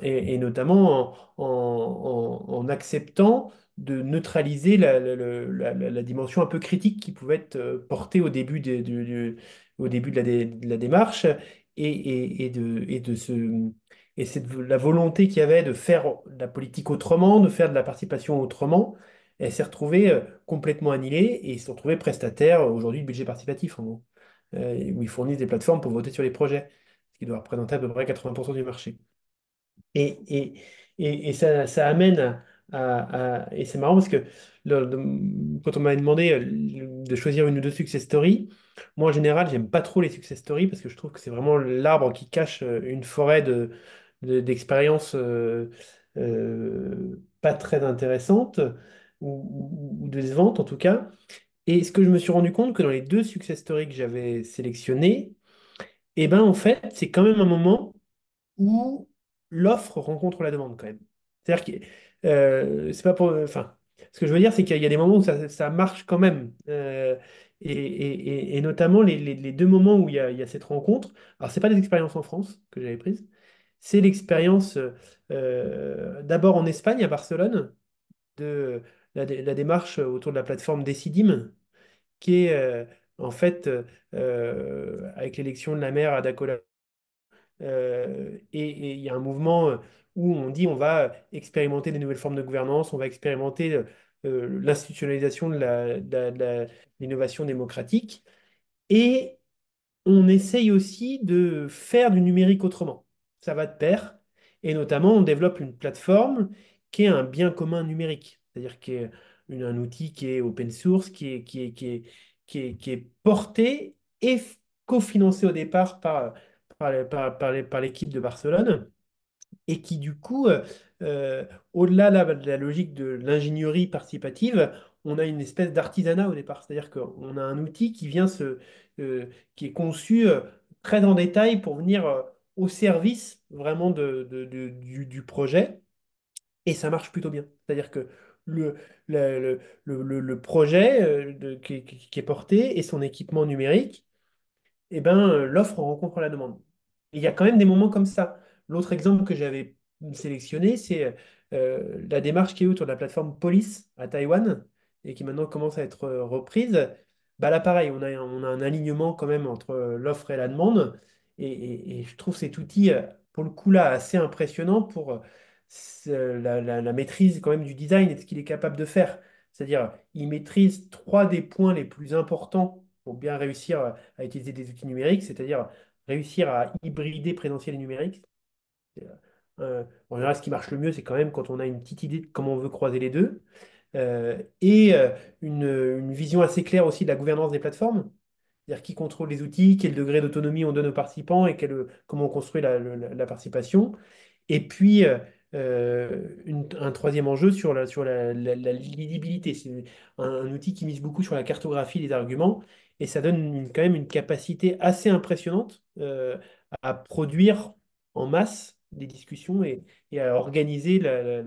Et notamment en acceptant de neutraliser la dimension un peu critique qui pouvait être portée au début au début de la démarche et c'est la volonté qu'il y avait de faire la politique autrement, de faire de la participation autrement. Elle s'est retrouvée complètement annihilée et ils se sont retrouvés prestataires aujourd'hui du budget participatif, en gros, où ils fournissent des plateformes pour voter sur les projets, ce qui doit représenter à peu près 80% du marché. Et, et, et ça amène et c'est marrant parce que quand on m'avait demandé de choisir une ou deux success stories, moi en général, j'aime pas trop les success stories parce que je trouve que c'est vraiment l'arbre qui cache une forêt d'expériences pas très intéressantes ou décevantes en tout cas. Et ce que je me suis rendu compte que dans les deux success stories que j'avais sélectionnés, et ben en fait, c'est quand même un moment où l'offre rencontre la demande quand même. C'est-à-dire que c'est pas pour. Enfin, ce que je veux dire, c'est qu'il y a des moments où ça marche quand même. Et notamment les deux moments où il y a cette rencontre. Alors, c'est pas des expériences en France que j'avais prises. C'est l'expérience d'abord en Espagne, à Barcelone, de la démarche autour de la plateforme Decidim, qui est en fait avec l'élection de la maire Ada Colau et il y a un mouvement où on dit on va expérimenter des nouvelles formes de gouvernance, on va expérimenter l'institutionnalisation de l'innovation démocratique. Et on essaye aussi de faire du numérique autrement. Ça va de pair. Et notamment, on développe une plateforme qui est un bien commun numérique, c'est-à-dire qui est un outil qui est open source, qui est porté et cofinancé au départ par l'équipe de Barcelone et qui du coup, au-delà de la logique de l'ingénierie participative, on a une espèce d'artisanat au départ. C'est-à-dire qu'on a un outil qui est conçu très en détail pour venir au service vraiment du projet, et ça marche plutôt bien. C'est-à-dire que le, le projet qui est porté et son équipement numérique, eh ben, l'offre rencontre la demande. Et il y a quand même des moments comme ça. L'autre exemple que j'avais sélectionné, c'est la démarche qui est autour de la plateforme Police à Taïwan et qui maintenant commence à être reprise. Bah là, pareil, on a un alignement quand même entre l'offre et la demande. Et je trouve cet outil, pour le coup, là, assez impressionnant pour la maîtrise quand même du design et de ce qu'il est capable de faire. C'est-à-dire, il maîtrise trois des points les plus importants pour bien réussir à utiliser des outils numériques, c'est-à-dire réussir à hybrider présentiel et numérique. En général, ce qui marche le mieux, c'est quand même quand on a une petite idée de comment on veut croiser les deux. Une vision assez claire aussi de la gouvernance des plateformes, c'est-à-dire qui contrôle les outils, quel degré d'autonomie on donne aux participants et comment on construit la participation. Et puis, un troisième enjeu sur la lisibilité. C'est un outil qui mise beaucoup sur la cartographie des arguments et ça donne quand même une capacité assez impressionnante à produire en masse des discussions et à organiser la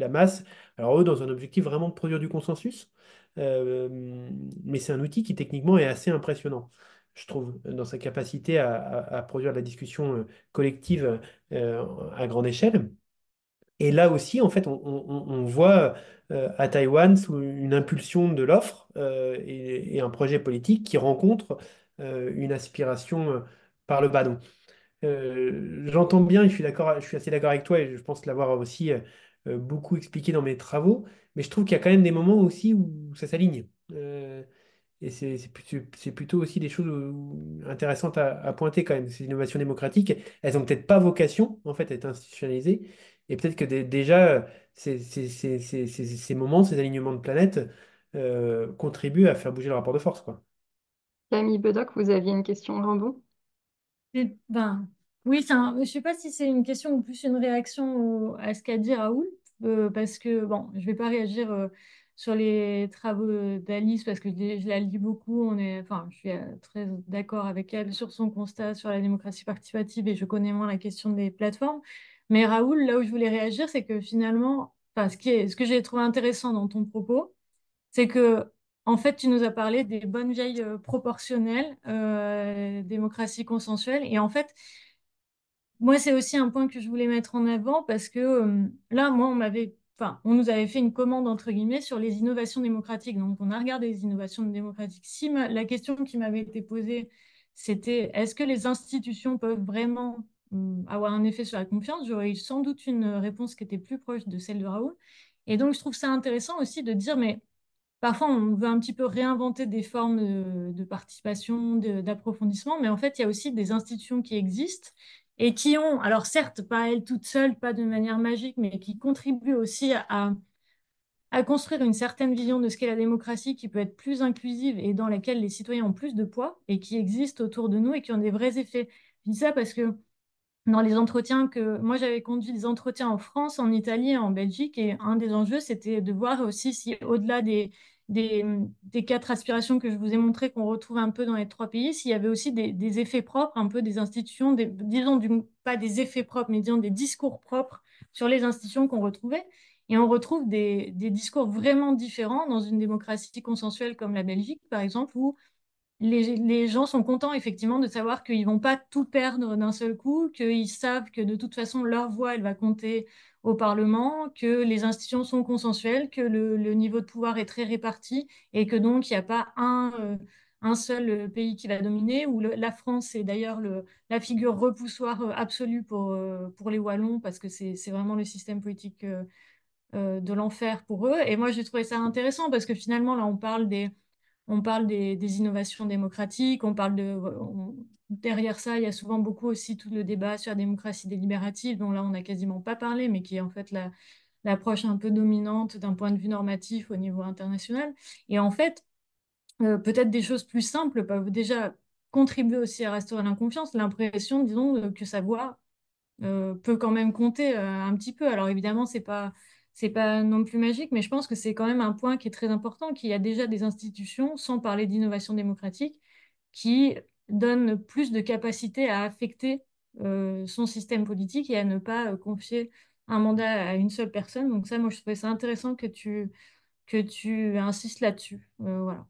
masse. Alors eux, dans un objectif vraiment de produire du consensus, euh, mais c'est un outil qui techniquement est assez impressionnant, je trouve, dans sa capacité à produire de la discussion collective à grande échelle. Et là aussi, en fait, on voit à Taïwan sous une impulsion de l'offre et un projet politique qui rencontre une aspiration par le bas. Donc, j'entends bien, je suis assez d'accord avec toi et je pense l'avoir aussi beaucoup expliqué dans mes travaux, mais je trouve qu'il y a quand même des moments aussi où ça s'aligne. Et c'est plutôt aussi des choses intéressantes à pointer quand même. Ces innovations démocratiques, elles ont peut-être pas vocation, en fait, à être institutionnalisées. Et peut-être que déjà, ces moments, ces alignements de planètes contribuent à faire bouger le rapport de force, quoi. Camille Bedoc, vous aviez une question, Rimbaud? Ben, oui, je ne sais pas si c'est une question ou plus une réaction à ce qu'a dit Raoul, parce que, bon, je ne vais pas réagir sur les travaux d'Alice, parce que je la lis beaucoup, enfin, je suis très d'accord avec elle sur son constat sur la démocratie participative et je connais moins la question des plateformes. Mais Raoul, là où je voulais réagir, c'est que finalement, enfin, ce que j'ai trouvé intéressant dans ton propos, c'est que, en fait, tu nous as parlé des bonnes vieilles proportionnelles, démocratie consensuelle. Et en fait, moi, c'est aussi un point que je voulais mettre en avant parce que là, moi, enfin, on nous avait fait une commande, entre guillemets, sur les innovations démocratiques. Donc, on a regardé les innovations démocratiques. Si la question qui m'avait été posée, c'était est-ce que les institutions peuvent vraiment avoir un effet sur la confiance? J'aurais eu sans doute une réponse qui était plus proche de celle de Raoul. Et donc, je trouve ça intéressant aussi de dire, mais parfois, on veut un petit peu réinventer des formes de participation, d'approfondissement, mais en fait, il y a aussi des institutions qui existent et qui ont, alors certes, pas elles toutes seules, pas de manière magique, mais qui contribuent aussi à construire une certaine vision de ce qu'est la démocratie qui peut être plus inclusive et dans laquelle les citoyens ont plus de poids et qui existent autour de nous et qui ont des vrais effets. Je dis ça parce que dans les entretiens que moi j'avais conduit des entretiens en France, en Italie et en Belgique et un des enjeux c'était de voir aussi si au-delà des, des quatre aspirations que je vous ai montrées qu'on retrouve un peu dans les trois pays, s'il y avait aussi des effets propres, un peu des institutions, disons pas des effets propres, mais disons des discours propres sur les institutions qu'on retrouvait. Et on retrouve des discours vraiment différents dans une démocratie consensuelle comme la Belgique, par exemple, où les gens sont contents effectivement de savoir qu'ils vont pas tout perdre d'un seul coup, qu'ils savent que de toute façon leur voix elle va compter au Parlement, que les institutions sont consensuelles, que le niveau de pouvoir est très réparti et que donc il n'y a pas un seul pays qui va dominer, où la France est d'ailleurs la figure repoussoir absolue pour les Wallons parce que c'est vraiment le système politique de l'enfer pour eux. Et moi j'ai trouvé ça intéressant parce que finalement là on parle des innovations démocratiques, derrière ça, il y a souvent beaucoup aussi tout le débat sur la démocratie délibérative, dont là, on n'a quasiment pas parlé, mais qui est en fait l'approche un peu dominante d'un point de vue normatif au niveau international. Et en fait, peut-être des choses plus simples peuvent déjà contribuer aussi à restaurer la confiance, l'impression, disons, que sa voix peut quand même compter un petit peu. Alors évidemment, c'est pas non plus magique, mais je pense que c'est quand même un point qui est très important, qu'il y a déjà des institutions, sans parler d'innovation démocratique, qui donnent plus de capacité à affecter son système politique et à ne pas confier un mandat à une seule personne. Donc ça, moi, je trouvais ça intéressant que tu insistes là-dessus. Voilà.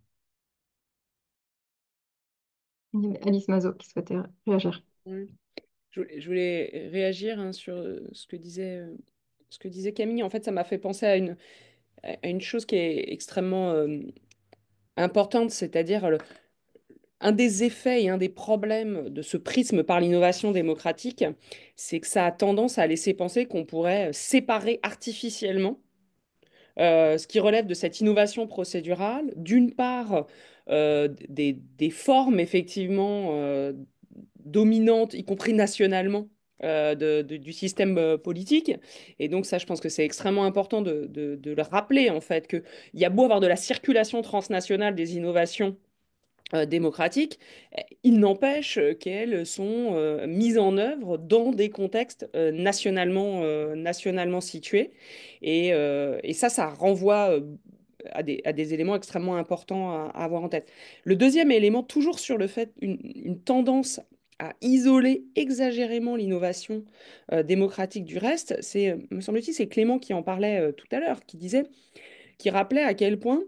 Il y avait Alice Mazo qui souhaitait réagir. Ouais. Je voulais réagir sur ce que disait Camille. En fait, ça m'a fait penser à une chose qui est extrêmement importante, c'est-à-dire un des effets et un des problèmes de ce prisme par l'innovation démocratique, c'est que ça a tendance à laisser penser qu'on pourrait séparer artificiellement ce qui relève de cette innovation procédurale, d'une part des formes effectivement dominantes, y compris nationalement, du système politique. Et donc ça, je pense que c'est extrêmement important de le rappeler, en fait, qu'il y a beau avoir de la circulation transnationale des innovations démocratiques, il n'empêche qu'elles sont mises en œuvre dans des contextes nationalement situés. Et ça renvoie à des éléments extrêmement importants à avoir en tête. Le deuxième élément, toujours sur le fait, une tendance à isoler exagérément l'innovation démocratique du reste, me semble-t-il, c'est Clément qui en parlait tout à l'heure, qui rappelait à quel point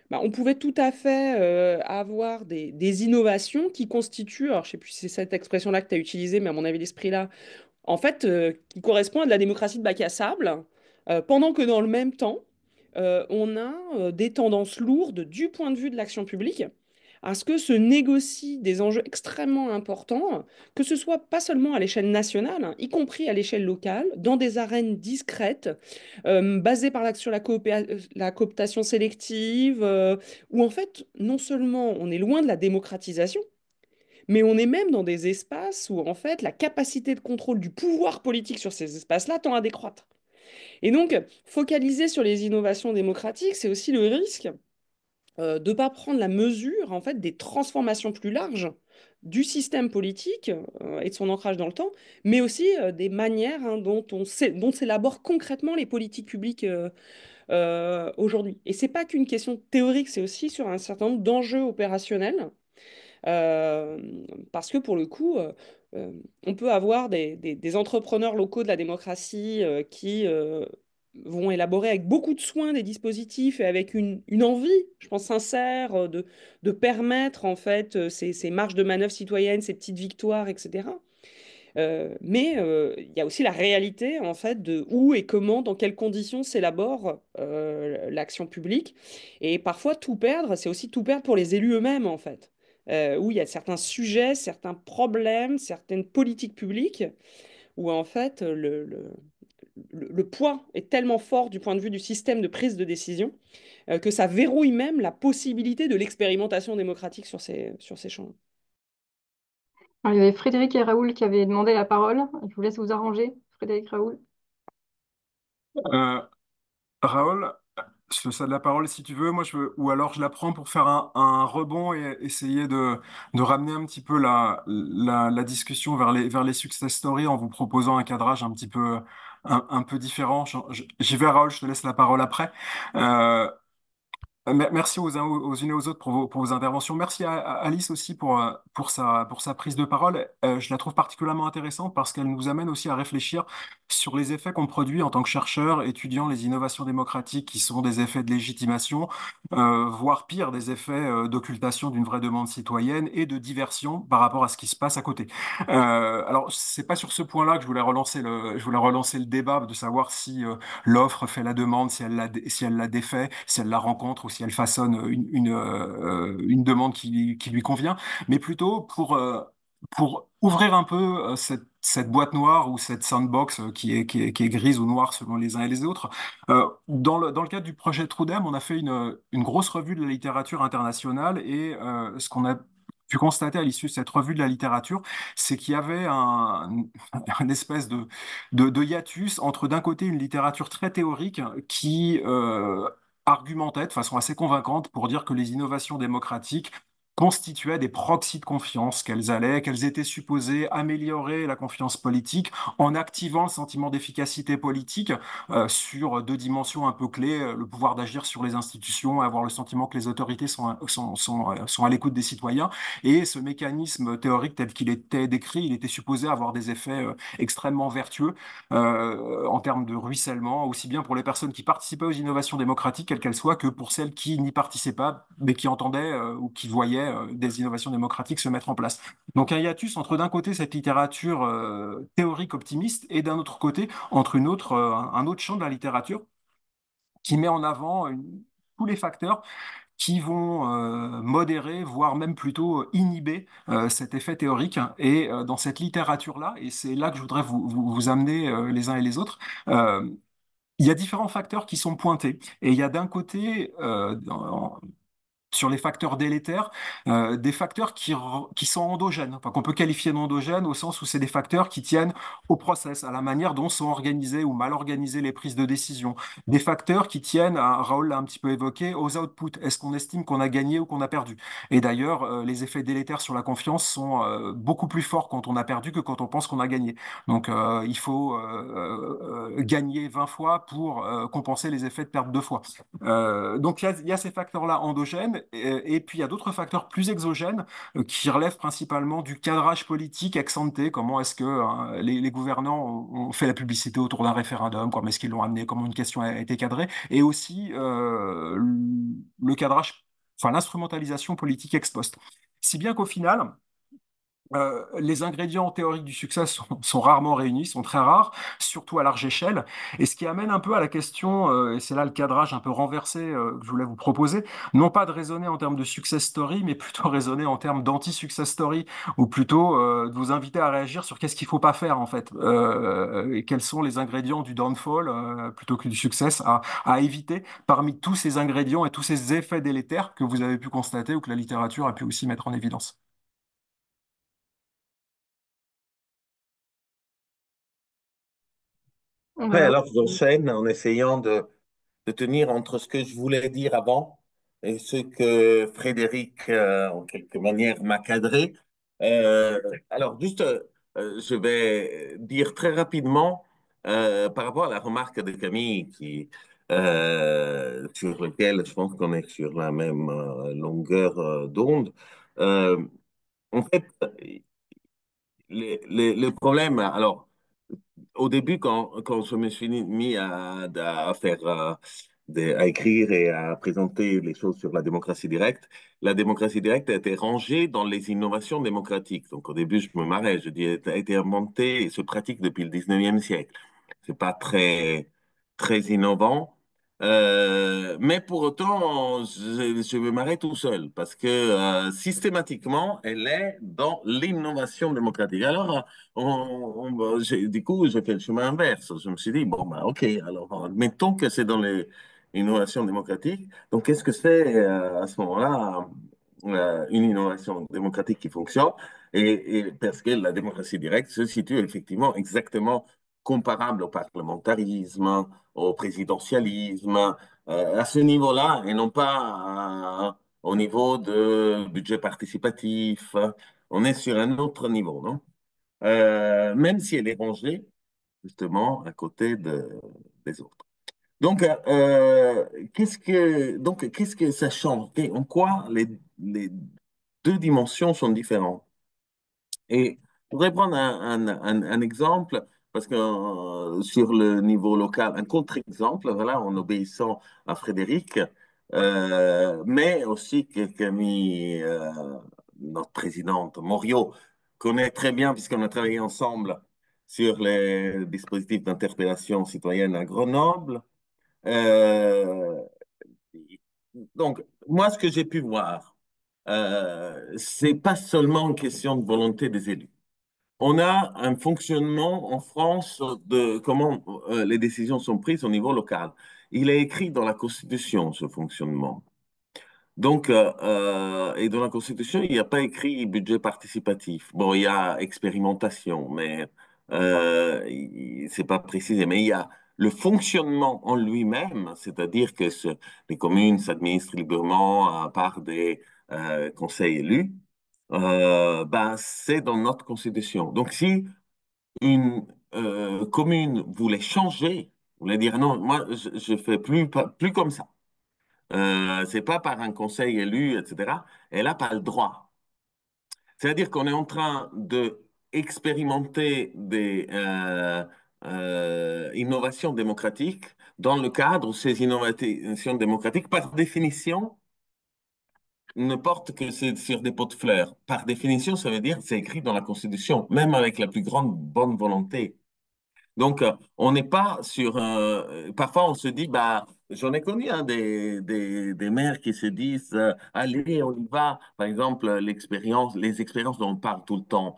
bah, on pouvait tout à fait avoir des innovations qui constituent, alors je ne sais plus si c'est cette expression-là que tu as utilisée, mais à mon avis, l'esprit là, en fait, qui correspond à de la démocratie de bac à sable, pendant que dans le même temps, on a des tendances lourdes du point de vue de l'action publique à ce que se négocient des enjeux extrêmement importants, que ce soit pas seulement à l'échelle nationale, hein, y compris à l'échelle locale, dans des arènes discrètes, basées sur la cooptation sélective, où en fait, non seulement on est loin de la démocratisation, mais on est même dans des espaces où en fait la capacité de contrôle du pouvoir politique sur ces espaces-là tend à décroître. Et donc, focaliser sur les innovations démocratiques, c'est aussi le risque de ne pas prendre la mesure en fait des transformations plus larges du système politique et de son ancrage dans le temps, mais aussi des manières hein, dont s'élaborent concrètement les politiques publiques aujourd'hui. Et c'est pas qu'une question théorique, c'est aussi sur un certain nombre d'enjeux opérationnels, euh, parce que pour le coup, euh, on peut avoir des entrepreneurs locaux de la démocratie qui vont élaborer avec beaucoup de soin des dispositifs et avec une envie, je pense, sincère de permettre en fait ces marges de manœuvre citoyennes, ces petites victoires, etc. Mais il y a aussi la réalité en fait de où et comment, dans quelles conditions s'élabore l'action publique. Et parfois, tout perdre, c'est aussi tout perdre pour les élus eux-mêmes en fait. Où il y a certains sujets, certains problèmes, certaines politiques publiques où en fait le poids est tellement fort du point de vue du système de prise de décision que ça verrouille même la possibilité de l'expérimentation démocratique sur ces champs. Alors, il y avait Frédéric et Raoul qui avaient demandé la parole. Je vous laisse vous arranger, Frédéric, Raoul. Euh, Raoul, je te cède la parole si tu veux. Moi, ou alors je la prends pour faire un rebond et essayer de ramener un petit peu la discussion vers les success stories en vous proposant un cadrage un petit peu, un peu différent. J'y vais, Raoul, je te laisse la parole après. Euh, Merci aux unes et aux autres pour vos interventions. Merci à Alice aussi pour sa prise de parole. Je la trouve particulièrement intéressante parce qu'elle nous amène aussi à réfléchir sur les effets qu'on produit en tant que chercheurs étudiant les innovations démocratiques qui sont des effets de légitimation, voire pire, des effets d'occultation d'une vraie demande citoyenne et de diversion par rapport à ce qui se passe à côté. Alors, c'est pas sur ce point-là que je voulais relancer le débat de savoir si l'offre fait la demande, si elle la défait, si elle la rencontre ou si elle façonne une demande qui lui convient, mais plutôt pour ouvrir un peu cette boîte noire ou cette sandbox qui est grise ou noire selon les uns et les autres. Dans le cadre du projet Trudem, on a fait une grosse revue de la littérature internationale et ce qu'on a pu constater à l'issue de cette revue de la littérature, c'est qu'il y avait un espèce de hiatus entre d'un côté une littérature très théorique qui argumentait de façon assez convaincante pour dire que les innovations démocratiques constituaient des proxys de confiance, qu'elles étaient supposées améliorer la confiance politique en activant le sentiment d'efficacité politique sur deux dimensions un peu clés, le pouvoir d'agir sur les institutions, avoir le sentiment que les autorités sont à l'écoute des citoyens. Et ce mécanisme théorique tel qu'il était décrit, il était supposé avoir des effets extrêmement vertueux en termes de ruissellement, aussi bien pour les personnes qui participaient aux innovations démocratiques, quelles qu'elles soient, que pour celles qui n'y participaient pas, mais qui entendaient ou qui voyaient des innovations démocratiques se mettre en place. Donc un hiatus entre d'un côté cette littérature théorique optimiste et d'un autre côté entre un autre champ de la littérature qui met en avant tous les facteurs qui vont modérer, voire même plutôt inhiber cet effet théorique. Et dans cette littérature-là, et c'est là que je voudrais vous amener les uns et les autres, il y a différents facteurs qui sont pointés. Et il y a d'un côté, sur les facteurs délétères, des facteurs qui sont endogènes, enfin, qu'on peut qualifier d'endogènes au sens où c'est des facteurs qui tiennent au process, à la manière dont sont organisées ou mal organisées les prises de décision. Des facteurs qui tiennent, Raoul l'a un petit peu évoqué, aux outputs. Est-ce qu'on estime qu'on a gagné ou qu'on a perdu? Et d'ailleurs, les effets délétères sur la confiance sont beaucoup plus forts quand on a perdu que quand on pense qu'on a gagné. Donc, il faut gagner 20 fois pour compenser les effets de perte 2 fois. Donc il y a ces facteurs-là endogènes et puis il y a d'autres facteurs plus exogènes qui relèvent principalement du cadrage politique ex ante. Comment est-ce que les gouvernants ont fait la publicité autour d'un référendum? Comment est-ce qu'ils l'ont amené? Comment une question a été cadrée? Et aussi le cadrage, enfin l'instrumentalisation politique ex post. Si bien qu'au final, les ingrédients théoriques du succès sont rarement réunis, sont très rares, surtout à large échelle. Et ce qui amène un peu à la question, et c'est là le cadrage un peu renversé que je voulais vous proposer, non pas de raisonner en termes de success story, mais plutôt raisonner en termes d'anti-success story, ou plutôt de vous inviter à réagir sur qu'est-ce qu'il faut pas faire en fait, et quels sont les ingrédients du downfall plutôt que du success à éviter parmi tous ces ingrédients et tous ces effets délétères que vous avez pu constater ou que la littérature a pu aussi mettre en évidence. On Ouais, va... alors j'enchaîne en essayant de tenir entre ce que je voulais dire avant et ce que Frédéric, en quelque manière, m'a cadré. Alors, juste, je vais dire très rapidement par rapport à la remarque de Camille, sur laquelle je pense qu'on est sur la même longueur d'onde. Euh, En fait, les problèmes, alors, au début, quand je me suis mis à faire, à écrire et à présenter les choses sur la démocratie directe a été rangée dans les innovations démocratiques. Donc, au début, je me marrais. Je dis, elle a été inventée et se pratique depuis le 19e siècle. C'est pas très innovant. Mais pour autant, je me marrais tout seul parce que systématiquement, elle est dans l'innovation démocratique. Alors, du coup, j'ai fait le chemin inverse. Je me suis dit, bon, bah, OK, alors admettons que c'est dans les innovations démocratiques. Donc, qu'est-ce que c'est à ce moment-là une innovation démocratique qui fonctionne? Et parce que la démocratie directe se situe effectivement exactement comparable au parlementarisme, au présidentialisme, à ce niveau-là, et non pas au niveau de budget participatif. On est sur un autre niveau, non? Même si elle est rangée justement à côté des autres. Donc, qu'est-ce que ça change? Et en quoi les deux dimensions sont différentes? Et je voudrais prendre un exemple, parce que sur le niveau local, un contre-exemple, voilà, en obéissant à Frédéric, mais aussi que Camille, notre présidente Morio, connaît très bien, puisqu'on a travaillé ensemble sur les dispositifs d'interpellation citoyenne à Grenoble. Euh, donc, moi, ce que j'ai pu voir, c'est pas seulement une question de volonté des élus. On a un fonctionnement en France de comment les décisions sont prises au niveau local. Il est écrit dans la Constitution, ce fonctionnement. Donc, et dans la Constitution, il n'y a pas écrit budget participatif. Bon, il y a expérimentation, mais c'est pas précisé. Mais il y a le fonctionnement en lui-même, c'est-à-dire que les communes s'administrent librement par des conseils élus. Ben, c'est dans notre Constitution. Donc, si une commune voulait changer, voulait dire non, moi, je fais plus comme ça. C'est pas par un conseil élu, etc. Elle n'a pas le droit. C'est-à-dire qu'on est en train de expérimenter des innovations démocratiques dans le cadre où ces innovations démocratiques, par définition, ne portent que sur des pots de fleurs. Par définition, ça veut dire c'est écrit dans la Constitution, même avec la plus grande bonne volonté. Donc, on n'est pas sur. Parfois, on se dit, bah, j'en ai connu hein, des maires qui se disent, allez, on y va. Par exemple, les expériences dont on parle tout le temps,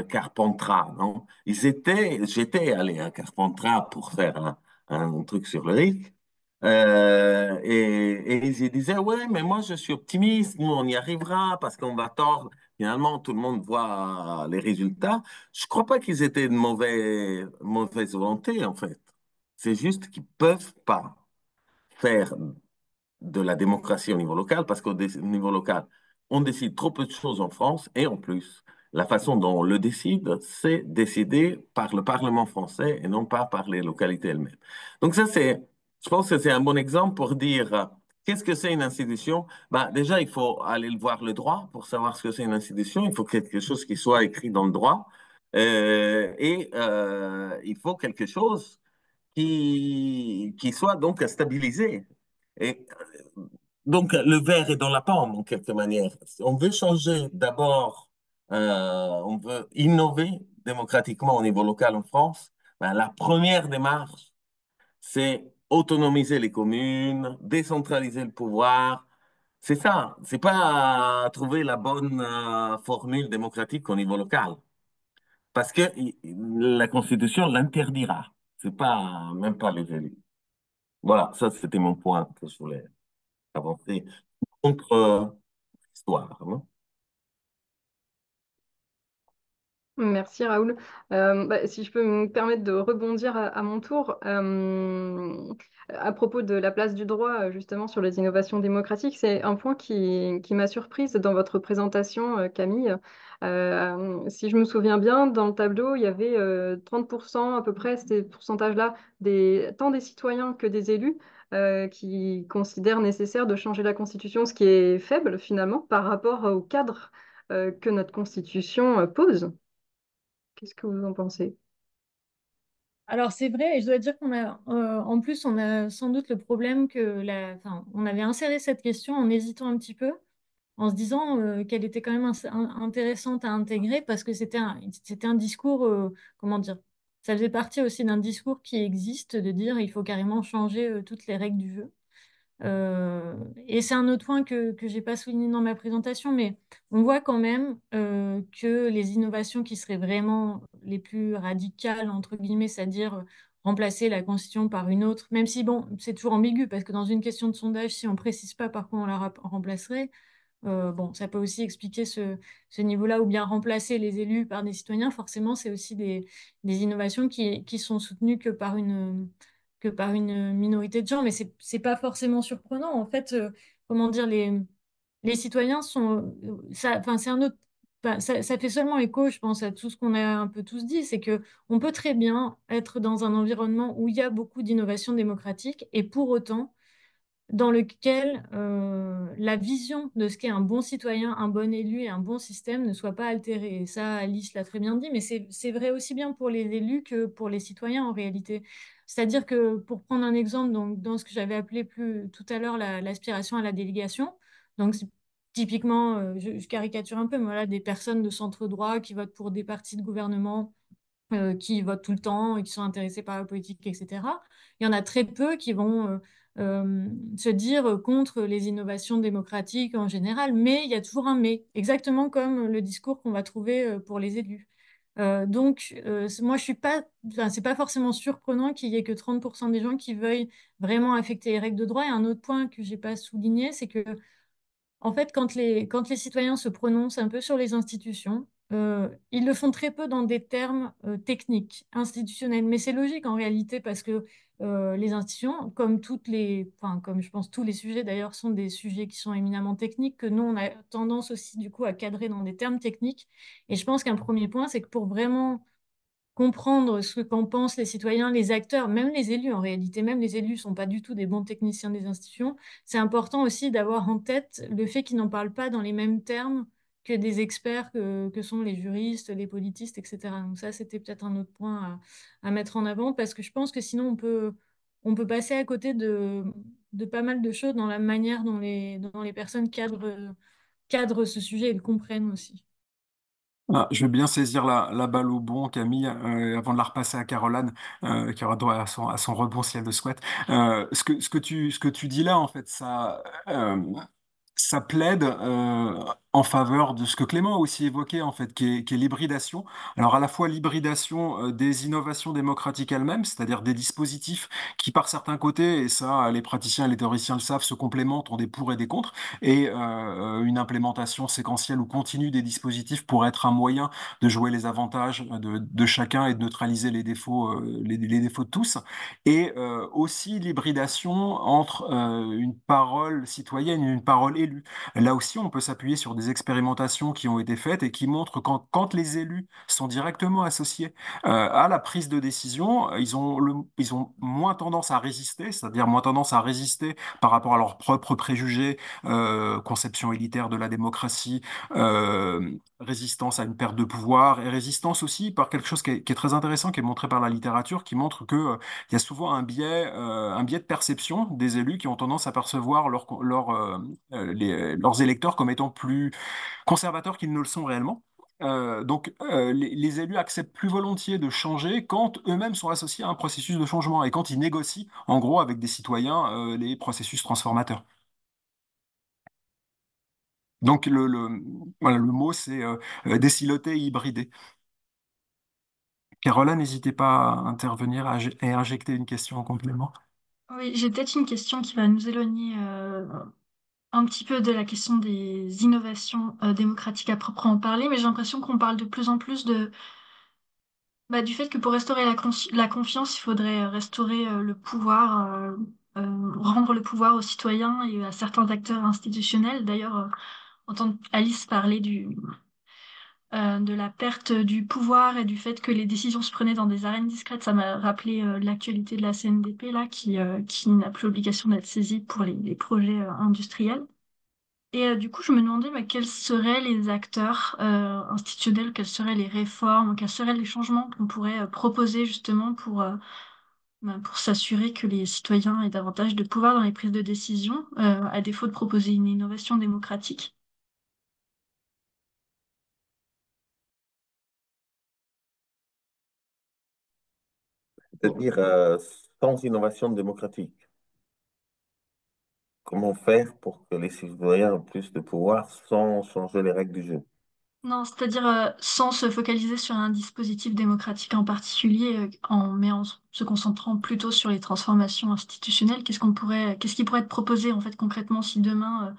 Carpentras, non? J'étais allé à Carpentras pour faire un truc sur le RIC. Et ils disaient, ouais, mais moi je suis optimiste, nous on y arrivera parce qu'on va tordre. Finalement, tout le monde voit les résultats. Je crois pas qu'ils étaient de mauvaise volonté, en fait. C'est juste qu'ils peuvent pas faire de la démocratie au niveau local, parce qu'au niveau local, on décide trop peu de choses en France, et en plus, la façon dont on le décide, c'est décidé par le Parlement français et non pas par les localités elles-mêmes. Donc ça, je pense que c'est un bon exemple pour dire qu'est-ce que c'est une institution? Bah, déjà, il faut aller voir le droit pour savoir ce que c'est une institution. Il faut quelque chose qui soit écrit dans le droit. Il faut quelque chose qui soit donc stabilisé. Et donc, le verre est dans la pomme, en quelque manière. On veut changer d'abord on veut innover démocratiquement au niveau local en France, ben, la première démarche, c'est autonomiser les communes, décentraliser le pouvoir. C'est ça, c'est pas trouver la bonne formule démocratique au niveau local, parce que la Constitution l'interdira. C'est pas même pas les élus. Voilà, ça c'était mon point que je voulais avancer contre l'histoire, non? Merci Raoul. Si je peux me permettre de rebondir à mon tour, à propos de la place du droit justement sur les innovations démocratiques, c'est un point qui m'a surprise dans votre présentation, Camille. Si je me souviens bien, dans le tableau, il y avait 30% à peu près, ces pourcentages-là, tant des citoyens que des élus qui considèrent nécessaire de changer la Constitution, ce qui est faible finalement par rapport au cadre que notre Constitution pose. Qu'est-ce que vous en pensez? Alors c'est vrai, et je dois dire qu'on a, en plus, on a sans doute le problème que enfin, on avait inséré cette question en hésitant un petit peu, en se disant qu'elle était quand même intéressante à intégrer parce que c'était un discours, comment dire, ça faisait partie aussi d'un discours qui existe de dire il faut carrément changer toutes les règles du jeu. Et c'est un autre point que j'ai pas souligné dans ma présentation, mais on voit quand même que les innovations qui seraient vraiment les plus radicales, entre guillemets, c'est-à-dire remplacer la Constitution par une autre, même si, bon, c'est toujours ambigu, parce que dans une question de sondage, si on précise pas par quoi on la remplacerait, bon, ça peut aussi expliquer ce niveau-là, ou bien remplacer les élus par des citoyens, forcément, c'est aussi des innovations qui sont soutenues que par une minorité de gens, mais c'est pas forcément surprenant. En fait, comment dire, les citoyens sont, enfin, c'est un autre, enfin, ça fait seulement écho, je pense, à tout ce qu'on a un peu tous dit, c'est que on peut très bien être dans un environnement où il y a beaucoup d'innovation démocratique et pour autant dans lequel la vision de ce qu'est un bon citoyen, un bon élu et un bon système ne soit pas altérée. Et ça, Alice l'a très bien dit, mais c'est vrai aussi bien pour les élus que pour les citoyens en réalité. C'est-à-dire que, pour prendre un exemple, donc, dans ce que j'avais appelé plus tout à l'heure l'aspiration à la délégation, donc typiquement, je caricature un peu, mais voilà, des personnes de centre droit qui votent pour des partis de gouvernement qui votent tout le temps et qui sont intéressés par la politique, etc. Il y en a très peu qui vont se dire contre les innovations démocratiques en général, mais il y a toujours un mais, exactement comme le discours qu'on va trouver pour les élus. Moi, je suis pas, enfin, c'est pas forcément surprenant qu'il y ait que 30% des gens qui veuillent vraiment affecter les règles de droit. Et un autre point que j'ai pas souligné, c'est que en fait, quand les citoyens se prononcent un peu sur les institutions, ils le font très peu dans des termes techniques, institutionnels. Mais c'est logique en réalité parce que les institutions, enfin, comme je pense tous les sujets d'ailleurs, sont des sujets qui sont éminemment techniques, que nous, on a tendance aussi du coup à cadrer dans des termes techniques. Et je pense qu'un premier point, c'est que pour vraiment comprendre ce qu'en pensent les citoyens, les acteurs, même les élus en réalité, même les élus ne sont pas du tout des bons techniciens des institutions. C'est important aussi d'avoir en tête le fait qu'ils n'en parlent pas dans les mêmes termes que des experts que sont les juristes, les politistes, etc. Donc ça, c'était peut-être un autre point à mettre en avant parce que je pense que sinon on peut passer à côté de pas mal de choses dans la manière dont les personnes cadrent ce sujet et le comprennent aussi. Ah, je vais bien saisir la balle au bon, Camille, avant de la repasser à Caroline, qui aura droit à son rebond si elle le souhaite. Ce que tu dis là, en fait, ça plaide en faveur de ce que Clément a aussi évoqué, en fait, qui est l'hybridation. Alors, à la fois l'hybridation des innovations démocratiques elles-mêmes, c'est-à-dire des dispositifs qui, par certains côtés, et ça, les praticiens et les théoriciens le savent, se complémentent, ont des pour et des contre, et une implémentation séquentielle ou continue des dispositifs pour être un moyen de jouer les avantages de chacun et de neutraliser les défauts de tous. Et aussi l'hybridation entre une parole citoyenne et une parole élue. Là aussi, on peut s'appuyer sur des expérimentations qui ont été faites et qui montrent que quand les élus sont directement associés à la prise de décision, ils ont moins tendance à résister, c'est-à-dire moins tendance à résister par rapport à leurs propres préjugés, conception élitaire de la démocratie, résistance à une perte de pouvoir et résistance aussi par quelque chose qui est très intéressant, qui est montré par la littérature, qui montre que il y a souvent un biais de perception des élus qui ont tendance à percevoir leurs électeurs comme étant plus conservateurs qu'ils ne le sont réellement. les élus acceptent plus volontiers de changer quand eux-mêmes sont associés à un processus de changement et quand ils négocient, en gros, avec des citoyens, les processus transformateurs. Donc voilà, le mot, c'est déciloter et hybrider. Carola, n'hésitez pas à intervenir et injecter une question en complément. Oui, j'ai peut-être une question qui va nous éloigner un petit peu de la question des innovations démocratiques à proprement parler, mais j'ai l'impression qu'on parle de plus en plus du fait que pour restaurer la confiance, il faudrait restaurer le pouvoir, rendre le pouvoir aux citoyens et à certains acteurs institutionnels. D'ailleurs, entendre Alice parler de la perte du pouvoir et du fait que les décisions se prenaient dans des arènes discrètes, ça m'a rappelé l'actualité de la CNDP, là, qui n'a plus l'obligation d'être saisie pour les projets industriels. Et du coup, je me demandais quels seraient les acteurs institutionnels, quelles seraient les réformes, quels seraient les changements qu'on pourrait proposer justement pour s'assurer que les citoyens aient davantage de pouvoir dans les prises de décision, à défaut de proposer une innovation démocratique. C'est-à-dire sans innovation démocratique. Comment faire pour que les citoyens aient plus de pouvoir sans changer les règles du jeu? Non, c'est-à-dire sans se focaliser sur un dispositif démocratique en particulier, mais en se concentrant plutôt sur les transformations institutionnelles. Qu'est-ce qui pourrait être proposé en fait concrètement si demain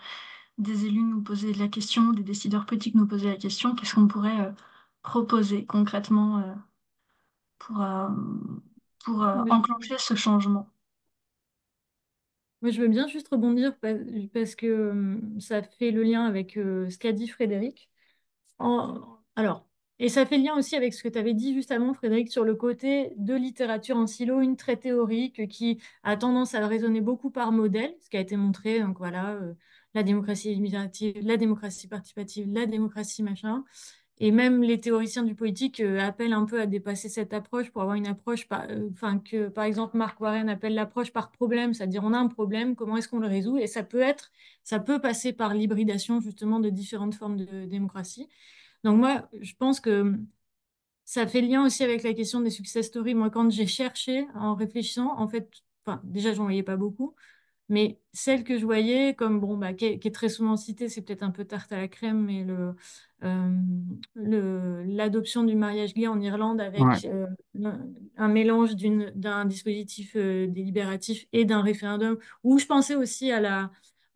des élus nous posaient la question, des décideurs politiques nous posaient la question, qu'est-ce qu'on pourrait proposer concrètement pour, euh, pour Mais enclencher ce changement? moi, je veux bien juste rebondir parce que ça fait le lien avec ce qu'a dit Frédéric. Alors, et ça fait lien aussi avec ce que tu avais dit juste avant, Frédéric, sur le côté de littérature en silo, une très théorique qui a tendance à raisonner beaucoup par modèle, ce qui a été montré, donc voilà, la démocratie immédiative, la démocratie participative, la démocratie machin. Et même les théoriciens du politique appellent un peu à dépasser cette approche pour avoir une approche, enfin que par exemple Mark Warren appelle l'approche par problème, c'est-à-dire on a un problème, comment est-ce qu'on le résout? Et ça peut passer par l'hybridation justement de différentes formes de démocratie. Donc moi, je pense que ça fait lien aussi avec la question des success stories. Moi, quand j'ai cherché en réfléchissant, en fait, enfin déjà j'en voyais pas beaucoup. Mais celle que je voyais, comme bon, qui est très souvent citée, c'est peut-être un peu tarte à la crème, mais l'adoption du mariage gay en Irlande Ouais. avec un mélange d'un dispositif délibératif et d'un référendum, où je pensais aussi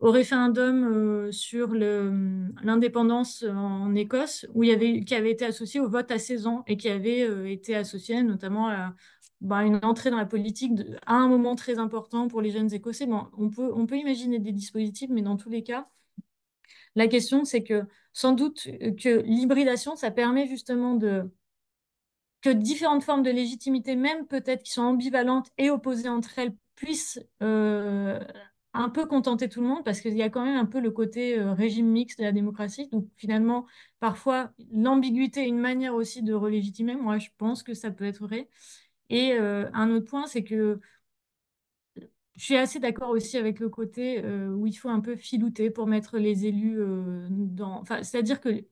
au référendum sur l'indépendance en Écosse, qui avait été associé au vote à 16 ans et qui avait été associé notamment à une entrée dans la politique à un moment très important pour les jeunes Écossais. Bon, on peut imaginer des dispositifs, mais dans tous les cas, la question, c'est que sans doute que l'hybridation, ça permet justement que différentes formes de légitimité, même peut-être qui sont ambivalentes et opposées entre elles, puissent un peu contenter tout le monde, parce qu'il y a quand même un peu le côté régime mixte de la démocratie. Donc finalement, parfois, l'ambiguïté est une manière aussi de relégitimer. Moi, je pense que ça peut être vrai. Et un autre point, c'est que je suis assez d'accord aussi avec le côté où il faut un peu filouter pour mettre les élus dans... Enfin, c'est-à-dire que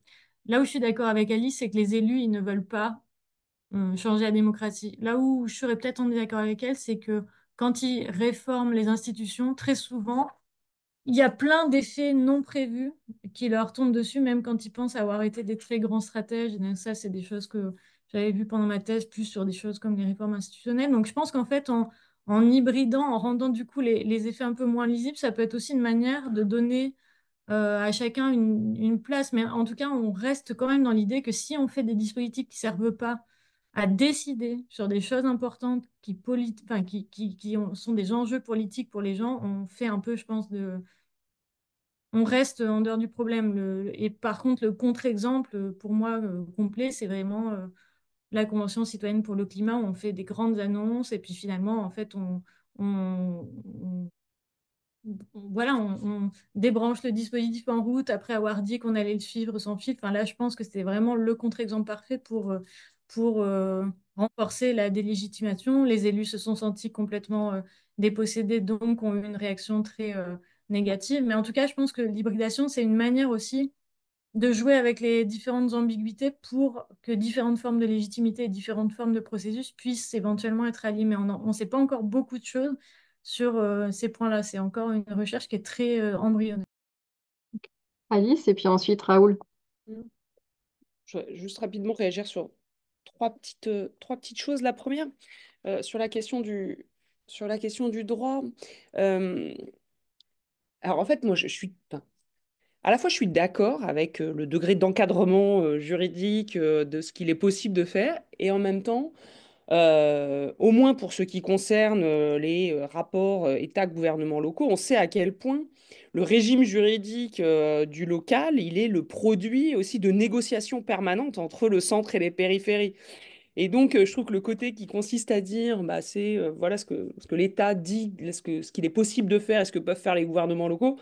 là où je suis d'accord avec Alice, c'est que les élus, ils ne veulent pas changer la démocratie. Là où je serais peut-être en désaccord avec elle, c'est que quand ils réforment les institutions, très souvent, il y a plein d'effets non prévus qui leur tombent dessus, même quand ils pensent avoir été des très grands stratèges. Et donc ça, c'est des choses que j'avais vues pendant ma thèse, plus sur des choses comme les réformes institutionnelles. Donc je pense qu'en fait, en hybridant, en rendant du coup les effets un peu moins lisibles, ça peut être aussi une manière de donner à chacun une place. Mais en tout cas, on reste quand même dans l'idée que si on fait des dispositifs qui ne servent pas à décider sur des choses importantes sont des enjeux politiques pour les gens, on fait un peu, je pense, on reste en dehors du problème. Et par contre, le contre-exemple, pour moi, complet, c'est vraiment la Convention citoyenne pour le climat, où on fait des grandes annonces et puis finalement, en fait, on- on- voilà, on débranche le dispositif en route après avoir dit qu'on allait le suivre sans fil. Enfin, là, je pense que c'était vraiment le contre-exemple parfait pour renforcer la délégitimation. Les élus se sont sentis complètement dépossédés, donc ont eu une réaction très négative. Mais en tout cas, je pense que l'hybridation, c'est une manière aussi de jouer avec les différentes ambiguïtés pour que différentes formes de légitimité et différentes formes de processus puissent éventuellement être alliées. Mais on ne sait pas encore beaucoup de choses sur ces points-là. C'est encore une recherche qui est très embryonnaire. Alice, et puis ensuite Raoul. Je vais juste rapidement réagir sur trois petites choses. La première, sur la question du droit. Euh, alors en fait, moi, je suis, enfin, à la fois, je suis d'accord avec le degré d'encadrement juridique de ce qu'il est possible de faire, et en même temps, au moins pour ce qui concerne les rapports État-gouvernement locaux, on sait à quel point le régime juridique du local, il est le produit aussi de négociations permanentes entre le centre et les périphéries. Et donc, je trouve que le côté qui consiste à dire, bah, c'est voilà ce que l'État dit, ce qu'il est possible de faire et ce que peuvent faire les gouvernements locaux,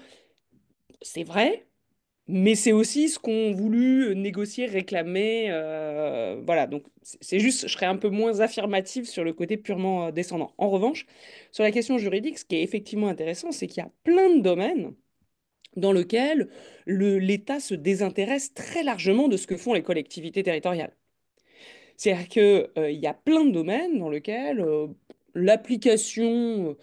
c'est vrai, mais c'est aussi ce qu'ont voulu négocier, réclamer. Voilà, donc c'est juste, je serais un peu moins affirmative sur le côté purement descendant. En revanche, sur la question juridique, ce qui est effectivement intéressant, c'est qu'il y a plein de domaines dans lesquels l'État se désintéresse très largement de ce que font les collectivités territoriales. C'est-à-dire qu'il y a plein de domaines dans lesquels l'application,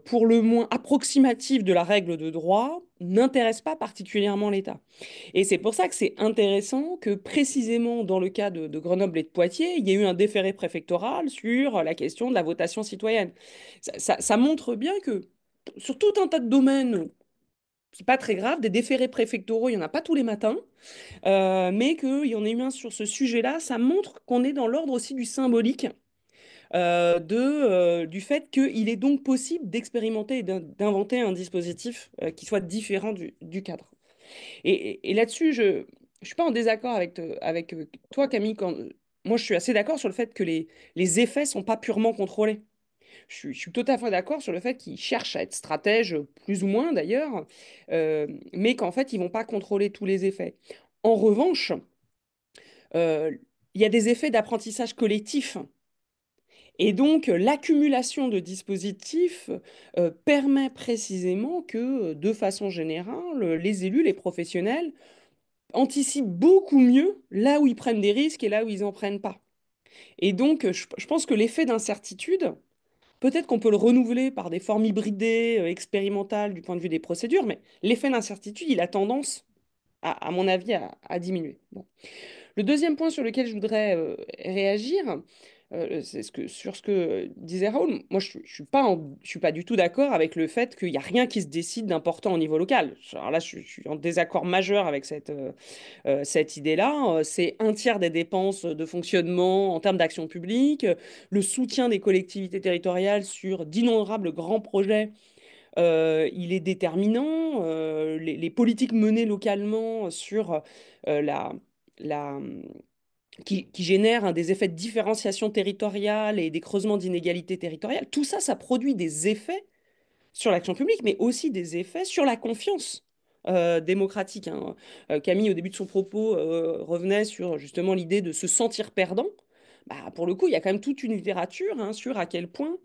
pour le moins approximative de la règle de droit, n'intéresse pas particulièrement l'État. Et c'est pour ça que c'est intéressant que précisément dans le cas de Grenoble et de Poitiers, il y ait eu un déféré préfectoral sur la question de la votation citoyenne. Ça montre bien que sur tout un tas de domaines, c'est pas très grave, des déférés préfectoraux, il n'y en a pas tous les matins. Mais qu'il y en ait eu un sur ce sujet-là, ça montre qu'on est dans l'ordre aussi du symbolique, du fait qu'il est donc possible d'expérimenter et d'inventer un dispositif qui soit différent du cadre. Et là-dessus, je ne suis pas en désaccord avec toi, Camille. Moi, je suis assez d'accord sur le fait que les effets ne sont pas purement contrôlés. Je suis tout à fait d'accord sur le fait qu'ils cherchent à être stratèges, plus ou moins d'ailleurs, mais qu'en fait, ils ne vont pas contrôler tous les effets. En revanche, euh, il y a des effets d'apprentissage collectif. Et donc, l'accumulation de dispositifs permet précisément que, de façon générale, les élus, les professionnels, anticipent beaucoup mieux là où ils prennent des risques et là où ils n'en prennent pas. Et donc, je pense que l'effet d'incertitude, peut-être qu'on peut le renouveler par des formes hybridées, expérimentales du point de vue des procédures, mais l'effet d'incertitude, il a tendance, à mon avis, à diminuer. Bon. Le deuxième point sur lequel je voudrais réagir, c'est sur ce que disait Raoul. Moi, je suis pas du tout d'accord avec le fait qu'il n'y a rien qui se décide d'important au niveau local. Alors là, je suis en désaccord majeur avec cette idée-là. C'est un tiers des dépenses de fonctionnement en termes d'action publique, le soutien des collectivités territoriales sur d'innombrables grands projets. Il est déterminant. Les politiques menées localement sur la, la, qui génèrent des effets de différenciation territoriale et des creusements d'inégalités territoriales. Tout ça, ça produit des effets sur l'action publique, mais aussi des effets sur la confiance démocratique, hein. Camille, au début de son propos, revenait sur justement l'idée de se sentir perdant. Bah, pour le coup, il y a quand même toute une littérature, hein, sur à quel point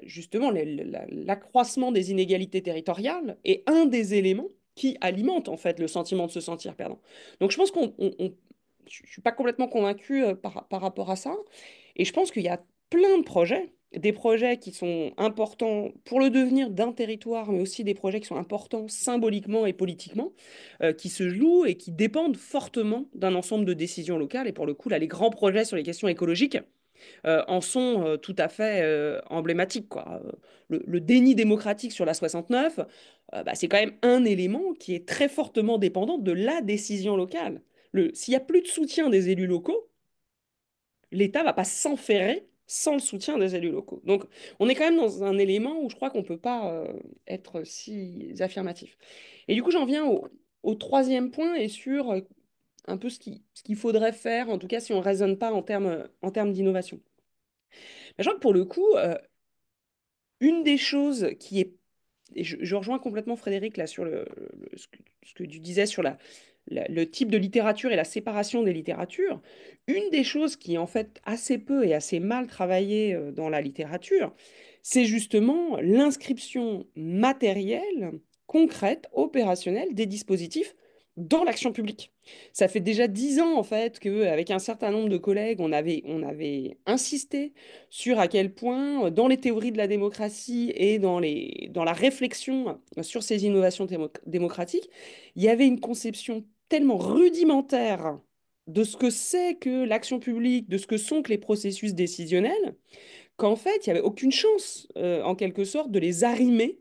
justement l'accroissement des inégalités territoriales est un des éléments qui alimente en fait le sentiment de se sentir perdant. Donc je pense je ne suis pas complètement convaincue par rapport à ça. Et je pense qu'il y a plein de projets, des projets qui sont importants pour le devenir d'un territoire, mais aussi des projets qui sont importants symboliquement et politiquement, qui se jouent et qui dépendent fortement d'un ensemble de décisions locales. Et pour le coup, là, les grands projets sur les questions écologiques en sont tout à fait emblématiques, quoi. Le déni démocratique sur la 69, bah, c'est quand même un élément qui est très fortement dépendant de la décision locale. S'il n'y a plus de soutien des élus locaux, l'État va pas s'enferrer sans le soutien des élus locaux. Donc, on est quand même dans un élément où je crois qu'on ne peut pas être si affirmatif. Et du coup, j'en viens au troisième point et sur un peu ce qu'il faudrait faire, en tout cas si on ne raisonne pas en termes d'innovation. Je crois que pour le coup, une des choses qui est, et je rejoins complètement Frédéric là sur ce que tu disais sur le type de littérature et la séparation des littératures, une des choses qui est en fait assez peu et assez mal travaillée dans la littérature, c'est justement l'inscription matérielle, concrète, opérationnelle des dispositifs dans l'action publique. Ça fait déjà 10 ans, en fait, qu'avec un certain nombre de collègues, on avait insisté sur à quel point, dans les théories de la démocratie et dans la réflexion sur ces innovations démocratiques, il y avait une conception tellement rudimentaire de ce que c'est que l'action publique, de ce que sont que les processus décisionnels, qu'en fait, il n'y avait aucune chance, en quelque sorte, de les arrimer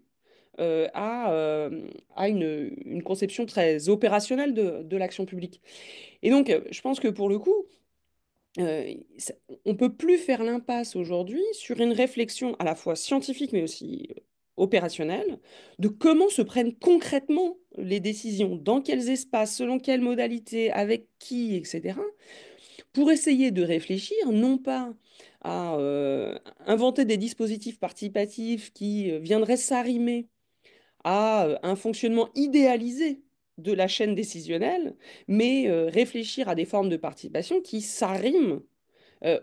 euh, à, euh, à une conception très opérationnelle de l'action publique. Et donc, je pense que pour le coup, ça- on ne peut plus faire l'impasse aujourd'hui sur une réflexion à la fois scientifique mais aussi opérationnelle de comment se prennent concrètement les décisions, dans quels espaces, selon quelles modalités, avec qui, etc., pour essayer de réfléchir non pas à inventer des dispositifs participatifs qui viendraient s'arrimer à un fonctionnement idéalisé de la chaîne décisionnelle, mais réfléchir à des formes de participation qui s'arriment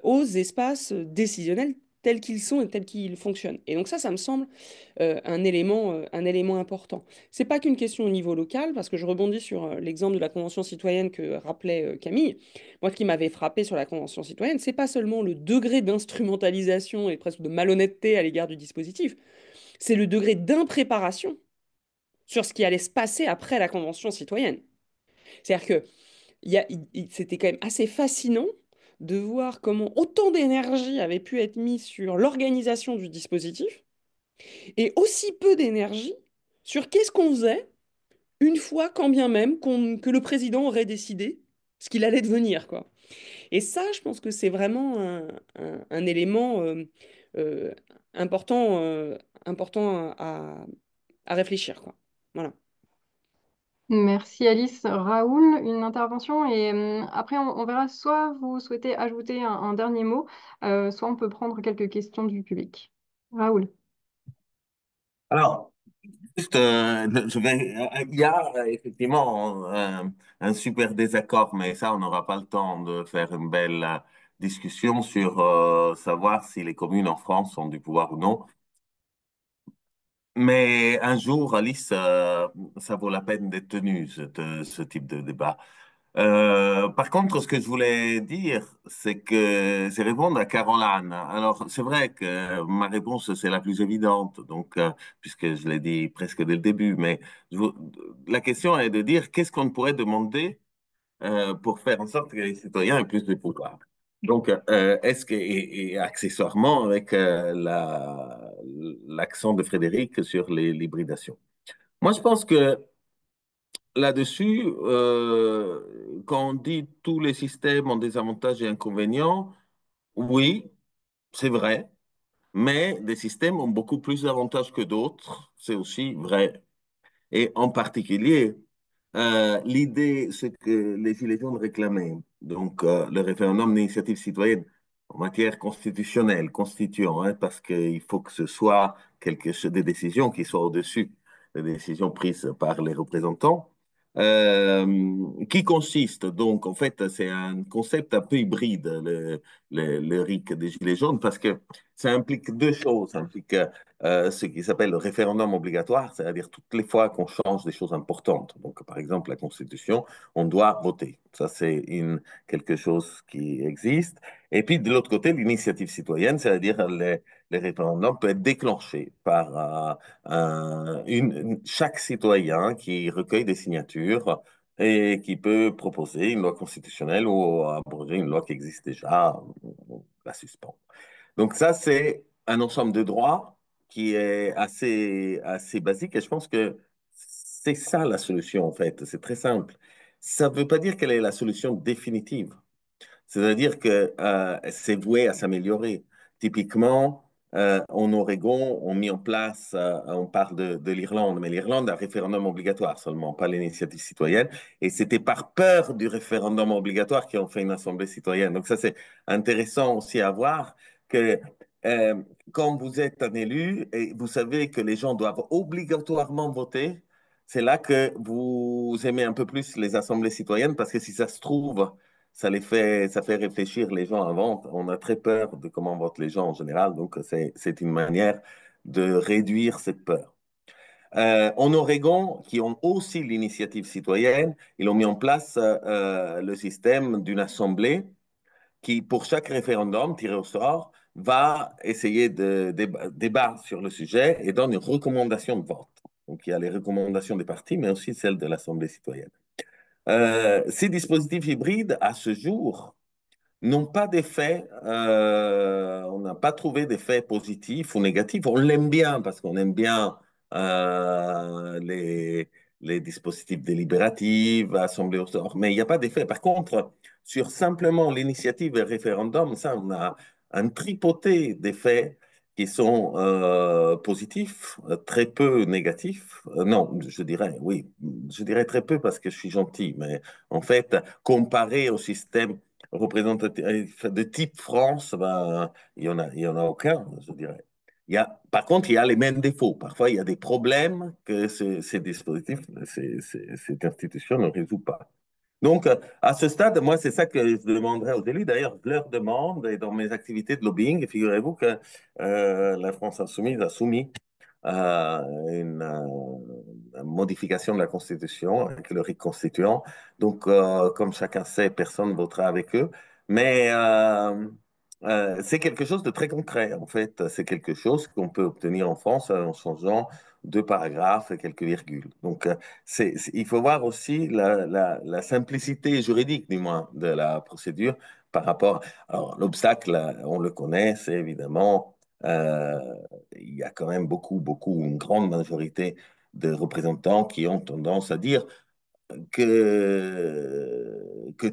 aux espaces décisionnels tels qu'ils sont et tels qu'ils fonctionnent. Et donc ça me semble un élément important. C'est pas qu'une question au niveau local, parce que je rebondis sur l'exemple de la Convention citoyenne que rappelait Camille. Moi, ce qui m'avait frappé sur la Convention citoyenne, c'est pas seulement le degré d'instrumentalisation et presque de malhonnêteté à l'égard du dispositif, c'est le degré d'impréparation sur ce qui allait se passer après la Convention citoyenne. C'est-à-dire que c'était quand même assez fascinant de voir comment autant d'énergie avait pu être mise sur l'organisation du dispositif et aussi peu d'énergie sur qu'est-ce qu'on faisait une fois, quand bien même, que le président aurait décidé ce qu'il allait devenir, quoi. Et ça, je pense que c'est vraiment un élément euh, important, important à réfléchir, quoi. Voilà. Merci Alice. Raoul, une intervention et après on verra soit vous souhaitez ajouter un dernier mot, soit on peut prendre quelques questions du public. Raoul. Alors, juste, il y a effectivement un super désaccord, mais ça, on n'aura pas le temps de faire une belle discussion sur savoir si les communes en France ont du pouvoir ou non. Mais un jour, Alice, ça vaut la peine d'être tenu, ce type de débat. Par contre, ce que je voulais dire, c'est que c'est répondre à Caroline. Alors, c'est vrai que ma réponse, c'est la plus évidente, donc, puisque je l'ai dit presque dès le début, mais la question est de dire qu'est-ce qu'on pourrait demander pour faire en sorte que les citoyens aient plus de pouvoir. Donc, est-ce que, et accessoirement avec l'accent de Frédéric sur l'hybridation. Moi, je pense que là-dessus, quand on dit tous les systèmes ont des avantages et inconvénients, oui, c'est vrai, mais des systèmes ont beaucoup plus d'avantages que d'autres, c'est aussi vrai. Et en particulier, l'idée, ce que les Gilets jaunes réclamaient, donc le référendum d'initiative citoyenne en matière constitutionnelle, constituant, hein, parce qu'il faut que ce soit des décisions qui soient au-dessus des décisions prises par les représentants, qui consiste donc, en fait, c'est un concept un peu hybride, le RIC des Gilets jaunes, parce que ça implique deux choses. Ça implique ce qui s'appelle le référendum obligatoire, c'est-à-dire toutes les fois qu'on change des choses importantes. Donc, par exemple, la Constitution, on doit voter. Ça, c'est quelque chose qui existe. Et puis, de l'autre côté, l'initiative citoyenne, c'est-à-dire les référendums peuvent être déclenchés par chaque citoyen qui recueille des signatures et qui peut proposer une loi constitutionnelle ou abroger une loi qui existe déjà, ou la suspendre. Donc ça, c'est un ensemble de droits qui est assez basique et je pense que c'est ça la solution en fait. C'est très simple. Ça ne veut pas dire quelle est la solution définitive. C'est-à-dire que c'est voué à s'améliorer. Typiquement, en Oregon, on mis en place, on parle de l'Irlande, mais l'Irlande a un référendum obligatoire seulement, pas l'initiative citoyenne. Et c'était par peur du référendum obligatoire qu'ils ont fait une assemblée citoyenne. Donc ça, c'est intéressant aussi à voir que euh, quand vous êtes un élu et vous savez que les gens doivent obligatoirement voter, c'est là que vous aimez un peu plus les assemblées citoyennes parce que si ça se trouve, ça fait réfléchir les gens avant. On a très peur de comment votent les gens en général, donc c'est une manière de réduire cette peur. En Oregon, qui ont aussi l'initiative citoyenne, ils ont mis en place le système d'une assemblée qui, pour chaque référendum tiré au sort, va essayer de débattre sur le sujet et donne une recommandation de vote. Donc, il y a les recommandations des partis, mais aussi celles de l'Assemblée citoyenne. Ces dispositifs hybrides, à ce jour, n'ont pas d'effet, on n'a pas trouvé d'effet positif ou négatif. On l'aime bien parce qu'on aime bien les dispositifs délibératifs, assemblée au sort, mais il n'y a pas d'effet. Par contre, sur simplement l'initiative et le référendum, ça, on a un tripoté d'effets qui sont positifs, très peu négatifs. Non, je dirais, oui, je dirais très peu parce que je suis gentil, mais en fait, comparé au système représentatif de type France, ben, il y en a aucun, je dirais. Par contre, il y a les mêmes défauts. Parfois, il y a des problèmes que ces dispositifs, cette institution ne résout pas. Donc, à ce stade, moi, c'est ça que je demanderais aux élus. D'ailleurs, je leur demande, et dans mes activités de lobbying, figurez-vous que la France Insoumise a soumis une modification de la Constitution avec le RIC constituant. Donc, comme chacun sait, personne ne votera avec eux. Mais c'est quelque chose de très concret, en fait. C'est quelque chose qu'on peut obtenir en France en changeant deux paragraphes et quelques virgules. Donc, il faut voir aussi la simplicité juridique, du moins, de la procédure par rapport. Alors, l'obstacle, on le connaît, c'est évidemment, il y a quand même une grande majorité de représentants qui ont tendance à dire que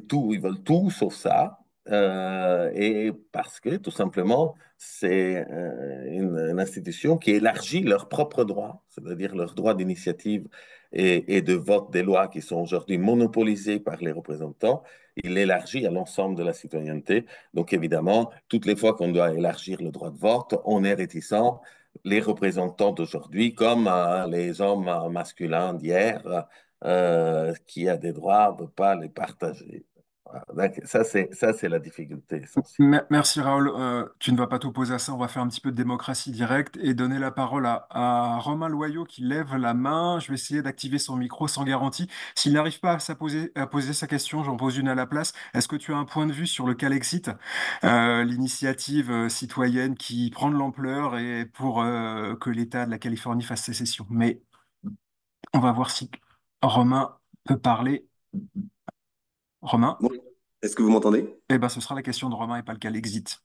tout, ils veulent tout sauf ça. Et parce que tout simplement, c'est une institution qui élargit leurs propres droits, c'est-à-dire leurs droits d'initiative et de vote des lois qui sont aujourd'hui monopolisés par les représentants. Il l'élargit à l'ensemble de la citoyenneté. Donc évidemment, toutes les fois qu'on doit élargir le droit de vote, on est réticent. Les représentants d'aujourd'hui, comme les hommes masculins d'hier, qui a des droits, ne peut pas les partager. Voilà. Donc, ça, c'est la difficulté essentielle. Merci Raoul. Tu ne vas pas t'opposer à ça. On va faire un petit peu de démocratie directe et donner la parole à Romain Loyau qui lève la main. Je vais essayer d'activer son micro sans garantie. S'il n'arrive pas à poser sa question, j'en pose une à la place. Est-ce que tu as un point de vue sur le Calexit, l'initiative citoyenne qui prend de l'ampleur et pour que l'État de la Californie fasse sécession? Mais on va voir si Romain peut parler. Romain? Bon, est-ce que vous m'entendez? Eh ben, ce sera la question de Romain et pas le Calexit.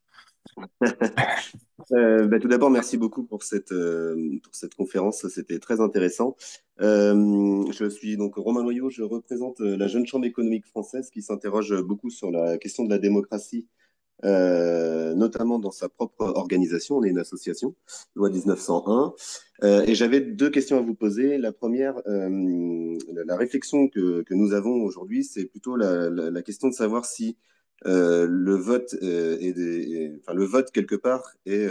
Tout d'abord, merci beaucoup pour cette conférence, c'était très intéressant. Je suis donc Romain Noyau, je représente la Jeune Chambre économique française qui s'interroge beaucoup sur la question de la démocratie, notamment dans sa propre organisation. On est une association, loi 1901. Et j'avais deux questions à vous poser. La première, la réflexion que nous avons aujourd'hui, c'est plutôt la question de savoir si le vote enfin, le vote quelque part est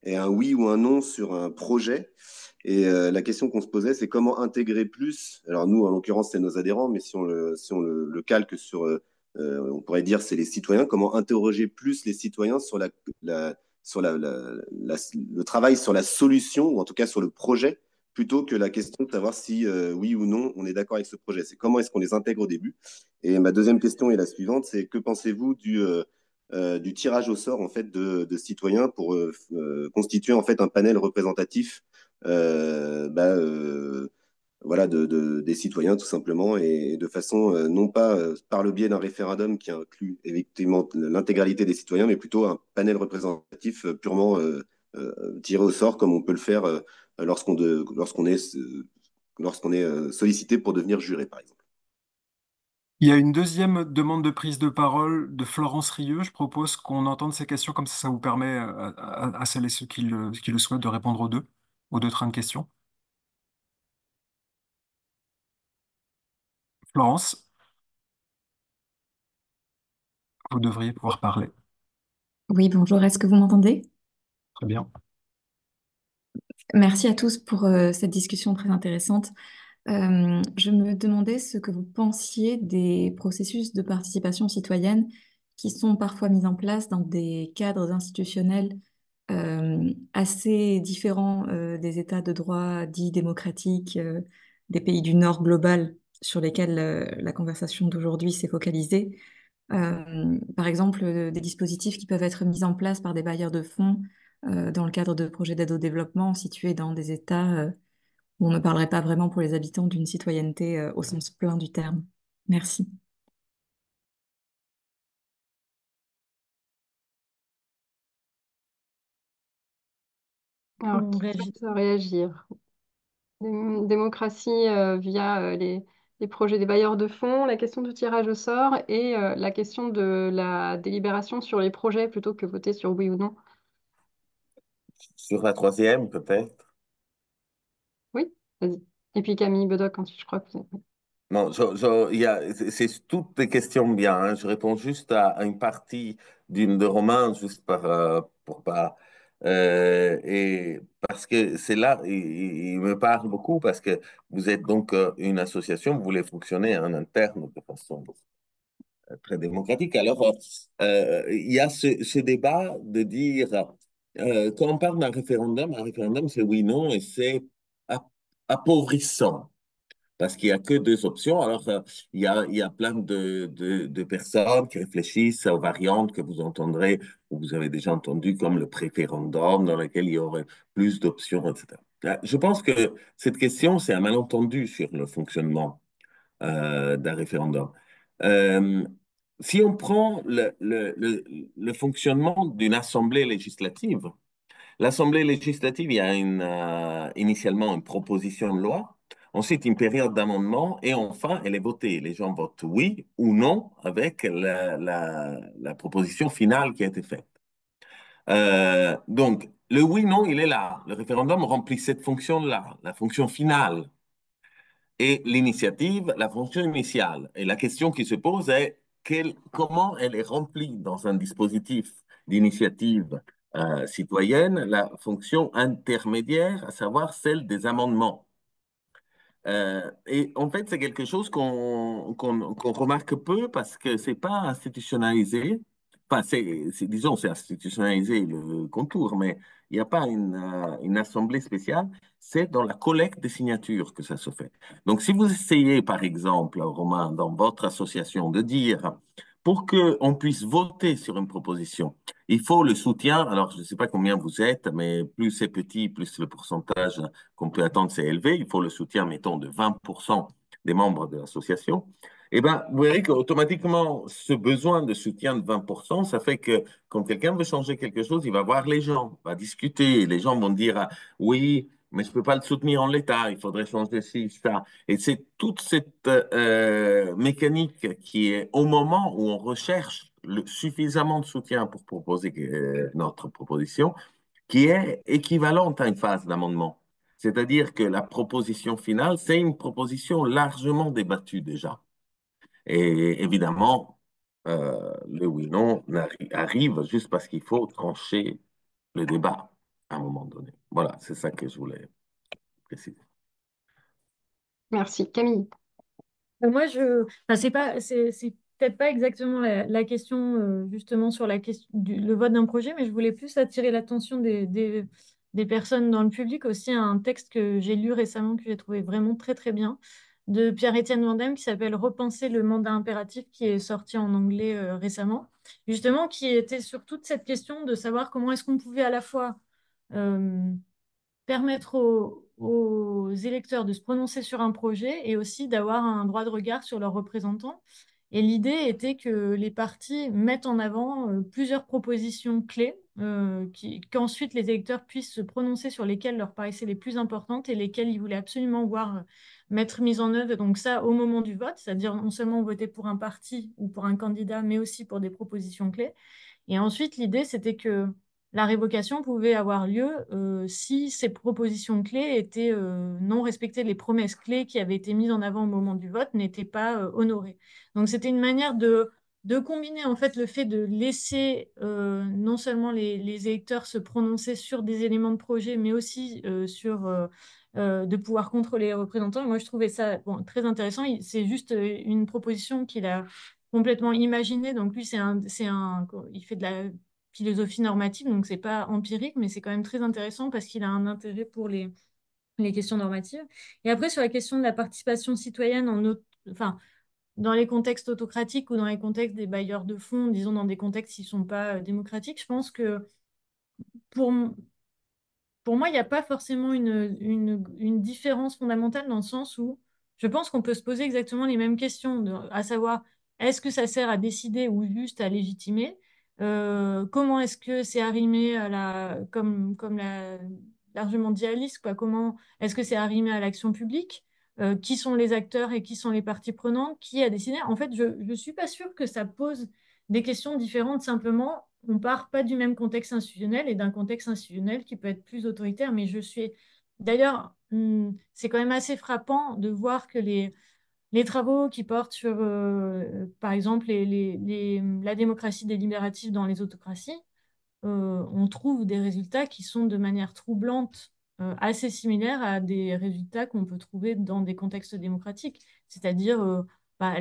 un oui ou un non sur un projet. Et la question qu'on se posait, c'est comment intégrer plus. Alors nous, en l'occurrence, c'est nos adhérents, mais si on le calque sur, on pourrait dire, c'est les citoyens. Comment interroger plus les citoyens sur le travail sur la solution, ou en tout cas sur le projet, plutôt que la question de savoir si oui ou non on est d'accord avec ce projet. C'est comment est-ce qu'on les intègre au début. Et ma deuxième question est la suivante, c'est que pensez-vous du tirage au sort en fait de citoyens pour constituer en fait un panel représentatif voilà, des citoyens tout simplement et de façon non pas par le biais d'un référendum qui inclut effectivement l'intégralité des citoyens, mais plutôt un panel représentatif purement tiré au sort comme on peut le faire lorsqu'on est sollicité pour devenir juré par exemple. Il y a une deuxième demande de prise de parole de Florence Rieux. Je propose qu'on entende ces questions, comme ça vous permet à celles et ceux qui le souhaitent de répondre aux deux trains de questions. Florence, vous devriez pouvoir parler. Oui, bonjour, est-ce que vous m'entendez? Très bien. Merci à tous pour cette discussion très intéressante. Je me demandais ce que vous pensiez des processus de participation citoyenne qui sont parfois mis en place dans des cadres institutionnels assez différent des États de droit dits démocratiques des pays du Nord global sur lesquels la conversation d'aujourd'hui s'est focalisée. Par exemple, des dispositifs qui peuvent être mis en place par des bailleurs de fonds dans le cadre de projets d'aide au développement situés dans des États où on ne parlerait pas vraiment pour les habitants d'une citoyenneté au sens plein du terme. Merci. Alors, On qui réagit. souhaite réagir? Démocratie via les projets des bailleurs de fonds, la question du tirage au sort et la question de la délibération sur les projets plutôt que voter sur oui ou non. Sur la troisième, peut-être. Oui, vas-y. Et puis Camille Bedoc, ensuite, je crois que vous avez... Non, c'est toutes des questions bien, hein. Je réponds juste à une partie d'une de Romain, juste pour pas. Et parce que c'est là, il me parle beaucoup parce que vous êtes donc une association, vous voulez fonctionner en interne de façon très démocratique. Alors, il y a ce débat de dire, quand on parle d'un référendum, un référendum, c'est oui-non et c'est appauvrissant parce qu'il n'y a que deux options. Alors, il y a plein de personnes qui réfléchissent aux variantes que vous entendrez ou vous avez déjà entendu comme le préférendum dans lequel il y aurait plus d'options, etc. Je pense que cette question, c'est un malentendu sur le fonctionnement d'un référendum. Euh, Si on prend le fonctionnement d'une assemblée législative, l'assemblée législative, il y a initialement une proposition de loi, ensuite une période d'amendement et enfin elle est votée. Les gens votent oui ou non avec la proposition finale qui a été faite. Donc, le oui-non, il est là. Le référendum remplit cette fonction-là, la fonction finale et l'initiative, la fonction initiale. Et la question qui se pose est comment elle est remplie dans un dispositif d'initiative citoyenne, la fonction intermédiaire, à savoir celle des amendements. Et en fait, c'est quelque chose qu'on remarque peu parce que c'est pas institutionnalisé. Enfin, disons, c'est institutionnalisé le contour, mais il n'y a pas une assemblée spéciale. C'est dans la collecte des signatures que ça se fait. Donc, si vous essayez, par exemple, Romain, dans votre association, de dire, pour qu'on puisse voter sur une proposition, il faut le soutien. Alors, je ne sais pas combien vous êtes, mais plus c'est petit, plus le pourcentage qu'on peut attendre, c'est élevé. Il faut le soutien, mettons, de 20% des membres de l'association. Eh bien, vous verrez qu'automatiquement, ce besoin de soutien de 20%, ça fait que quand quelqu'un veut changer quelque chose, il va voir les gens, va discuter. Les gens vont dire, ah, oui, mais je ne peux pas le soutenir en l'état, il faudrait changer ci, ça. Et c'est toute cette mécanique qui est au moment où on recherche suffisamment de soutien pour proposer notre proposition, qui est équivalente à une phase d'amendement. C'est-à-dire que la proposition finale, c'est une proposition largement débattue déjà. Et évidemment, le oui-non arrive juste parce qu'il faut trancher le débat à un moment donné. Voilà, c'est ça que je voulais préciser. Merci. Camille. Moi, enfin, c'est peut-être pas exactement la question justement sur la question le vote d'un projet, mais je voulais plus attirer l'attention des personnes dans le public aussi à un texte que j'ai lu récemment que j'ai trouvé vraiment très très bien de Pierre-Étienne Vendôme qui s'appelle Repenser le mandat impératif qui est sorti en anglais récemment, justement qui était sur toute cette question de savoir comment est-ce qu'on pouvait à la fois euh, permettre aux électeurs de se prononcer sur un projet et aussi d'avoir un droit de regard sur leurs représentants. Et l'idée était que les partis mettent en avant plusieurs propositions clés, qu'ensuite les électeurs puissent se prononcer sur lesquelles leur paraissaient les plus importantes et lesquelles ils voulaient absolument voir mettre mises en œuvre. Et donc ça, au moment du vote, c'est-à-dire non seulement voter pour un parti ou pour un candidat, mais aussi pour des propositions clés. Et ensuite, l'idée, c'était que la révocation pouvait avoir lieu si ces propositions clés étaient non respectées, les promesses clés qui avaient été mises en avant au moment du vote n'étaient pas honorées. Donc c'était une manière de combiner en fait le fait de laisser non seulement les électeurs se prononcer sur des éléments de projet, mais aussi sur de pouvoir contrôler les représentants. Et moi, je trouvais ça bon, très intéressant. C'est juste une proposition qu'il a complètement imaginée. Donc lui, il fait de la philosophie normative, donc c'est pas empirique, mais c'est quand même très intéressant parce qu'il a un intérêt pour les questions normatives. Et après, sur la question de la participation citoyenne enfin, dans les contextes autocratiques ou dans les contextes des bailleurs de fonds, disons dans des contextes qui ne sont pas démocratiques, je pense que pour, pour moi, il n'y a pas forcément une différence fondamentale dans le sens où je pense qu'on peut se poser exactement les mêmes questions, à savoir, est-ce que ça sert à décider ou juste à légitimer? Comment est-ce que c'est arrimé à comme l'argument d'Alice, quoi, comment est-ce que c'est arrimé à l'action publique? Qui sont les acteurs et qui sont les parties prenantes? Qui a décidé? En fait, je ne suis pas sûre que ça pose des questions différentes. Simplement, on part pas du même contexte institutionnel et d'un contexte institutionnel qui peut être plus autoritaire. Mais je suis d'ailleurs, c'est quand même assez frappant de voir que les travaux qui portent sur, par exemple, la démocratie délibérative dans les autocraties, on trouve des résultats qui sont de manière troublante assez similaires à des résultats qu'on peut trouver dans des contextes démocratiques, c'est-à-dire bah,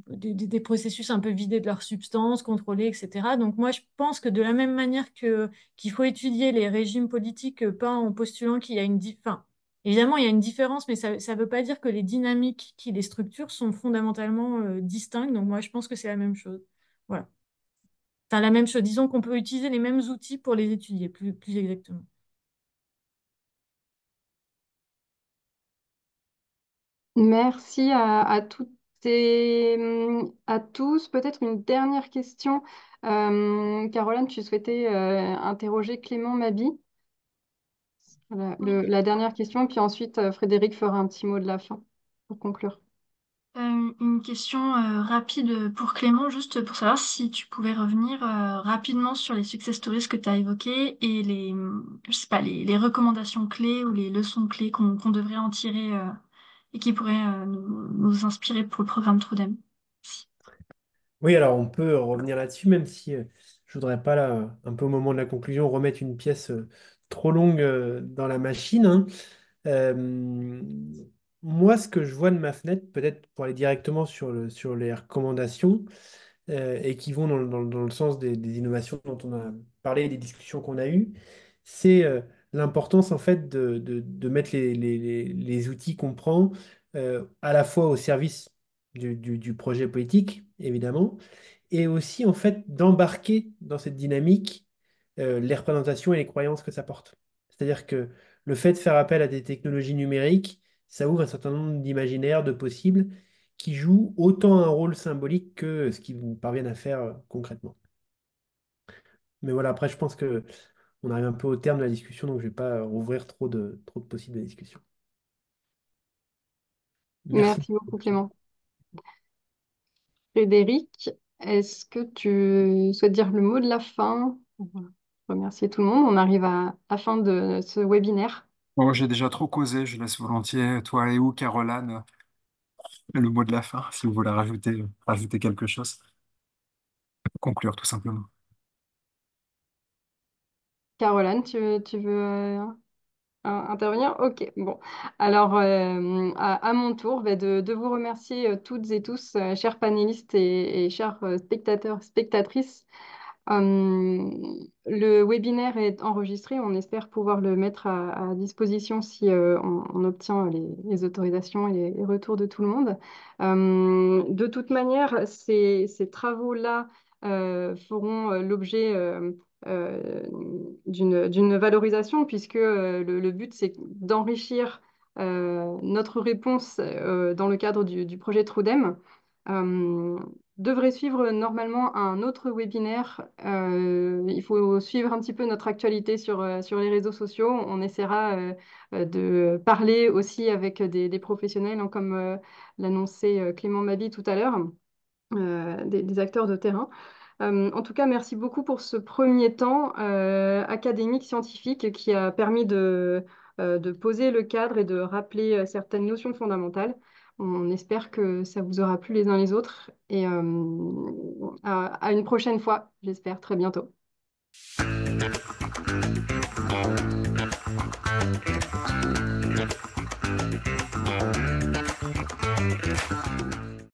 des processus un peu vidés de leur substance, contrôlés, etc. Donc moi, je pense que de la même manière qu'il faut étudier les régimes politiques, pas en postulant qu'il y a enfin, évidemment, il y a une différence, mais ça ne veut pas dire que les dynamiques qui les structurent sont fondamentalement distinctes. Donc moi, je pense que c'est la même chose. Voilà. Enfin, la même chose. Disons qu'on peut utiliser les mêmes outils pour les étudier, plus exactement. Merci à toutes et à tous. Peut-être une dernière question. Caroline, tu souhaitais interroger Clément Mabi. Voilà, la dernière question, puis ensuite Frédéric fera un petit mot de la fin pour conclure. Une question rapide pour Clément, juste pour savoir si tu pouvais revenir rapidement sur les success stories que tu as évoquées et je sais pas, les recommandations clés ou les leçons clés qu'on devrait en tirer et qui pourraient nous inspirer pour le programme Trudem. Merci. Oui, alors on peut revenir là-dessus, même si je voudrais pas, là, un peu au moment de la conclusion, remettre une pièce trop longue dans la machine, hein. Euh, Moi, ce que je vois de ma fenêtre, peut-être pour aller directement sur les recommandations, et qui vont dans le sens des innovations dont on a parlé, des discussions qu'on a eues, c'est l'importance en fait de mettre les outils qu'on prend à la fois au service du projet politique, évidemment, et aussi en fait d'embarquer dans cette dynamique les représentations et les croyances que ça porte. C'est-à-dire que le fait de faire appel à des technologies numériques, ça ouvre un certain nombre d'imaginaires, de possibles, qui jouent autant un rôle symbolique que ce qu'ils parviennent à faire concrètement. Mais voilà, après, je pense que on arrive un peu au terme de la discussion, donc je ne vais pas rouvrir trop de possibles de discussion. Merci. Merci beaucoup, Clément. Frédéric, est-ce que tu souhaites dire le mot de la fin? Voilà. Remercier tout le monde. On arrive à la fin de ce webinaire. Bon, j'ai déjà trop causé, je laisse volontiers toi et ou Caroline le mot de la fin, si vous voulez rajouter quelque chose. Conclure tout simplement. Caroline, tu veux intervenir? Ok, bon. Alors, à mon tour, de vous remercier toutes et tous, chers panélistes et chers spectateurs, spectatrices. Le webinaire est enregistré. On espère pouvoir le mettre à disposition si on obtient les autorisations et les retours de tout le monde. De toute manière, ces travaux-là feront l'objet euh, d'une valorisation puisque le but, c'est d'enrichir notre réponse dans le cadre du projet Trudem. Euh, Devrait suivre normalement un autre webinaire. Il faut suivre un petit peu notre actualité sur les réseaux sociaux. On essaiera de parler aussi avec des professionnels, hein, comme l'annonçait Clément Mabi tout à l'heure, des acteurs de terrain. En tout cas, merci beaucoup pour ce premier temps académique, scientifique, qui a permis de poser le cadre et de rappeler certaines notions fondamentales. On espère que ça vous aura plu les uns les autres et à une prochaine fois, j'espère très bientôt.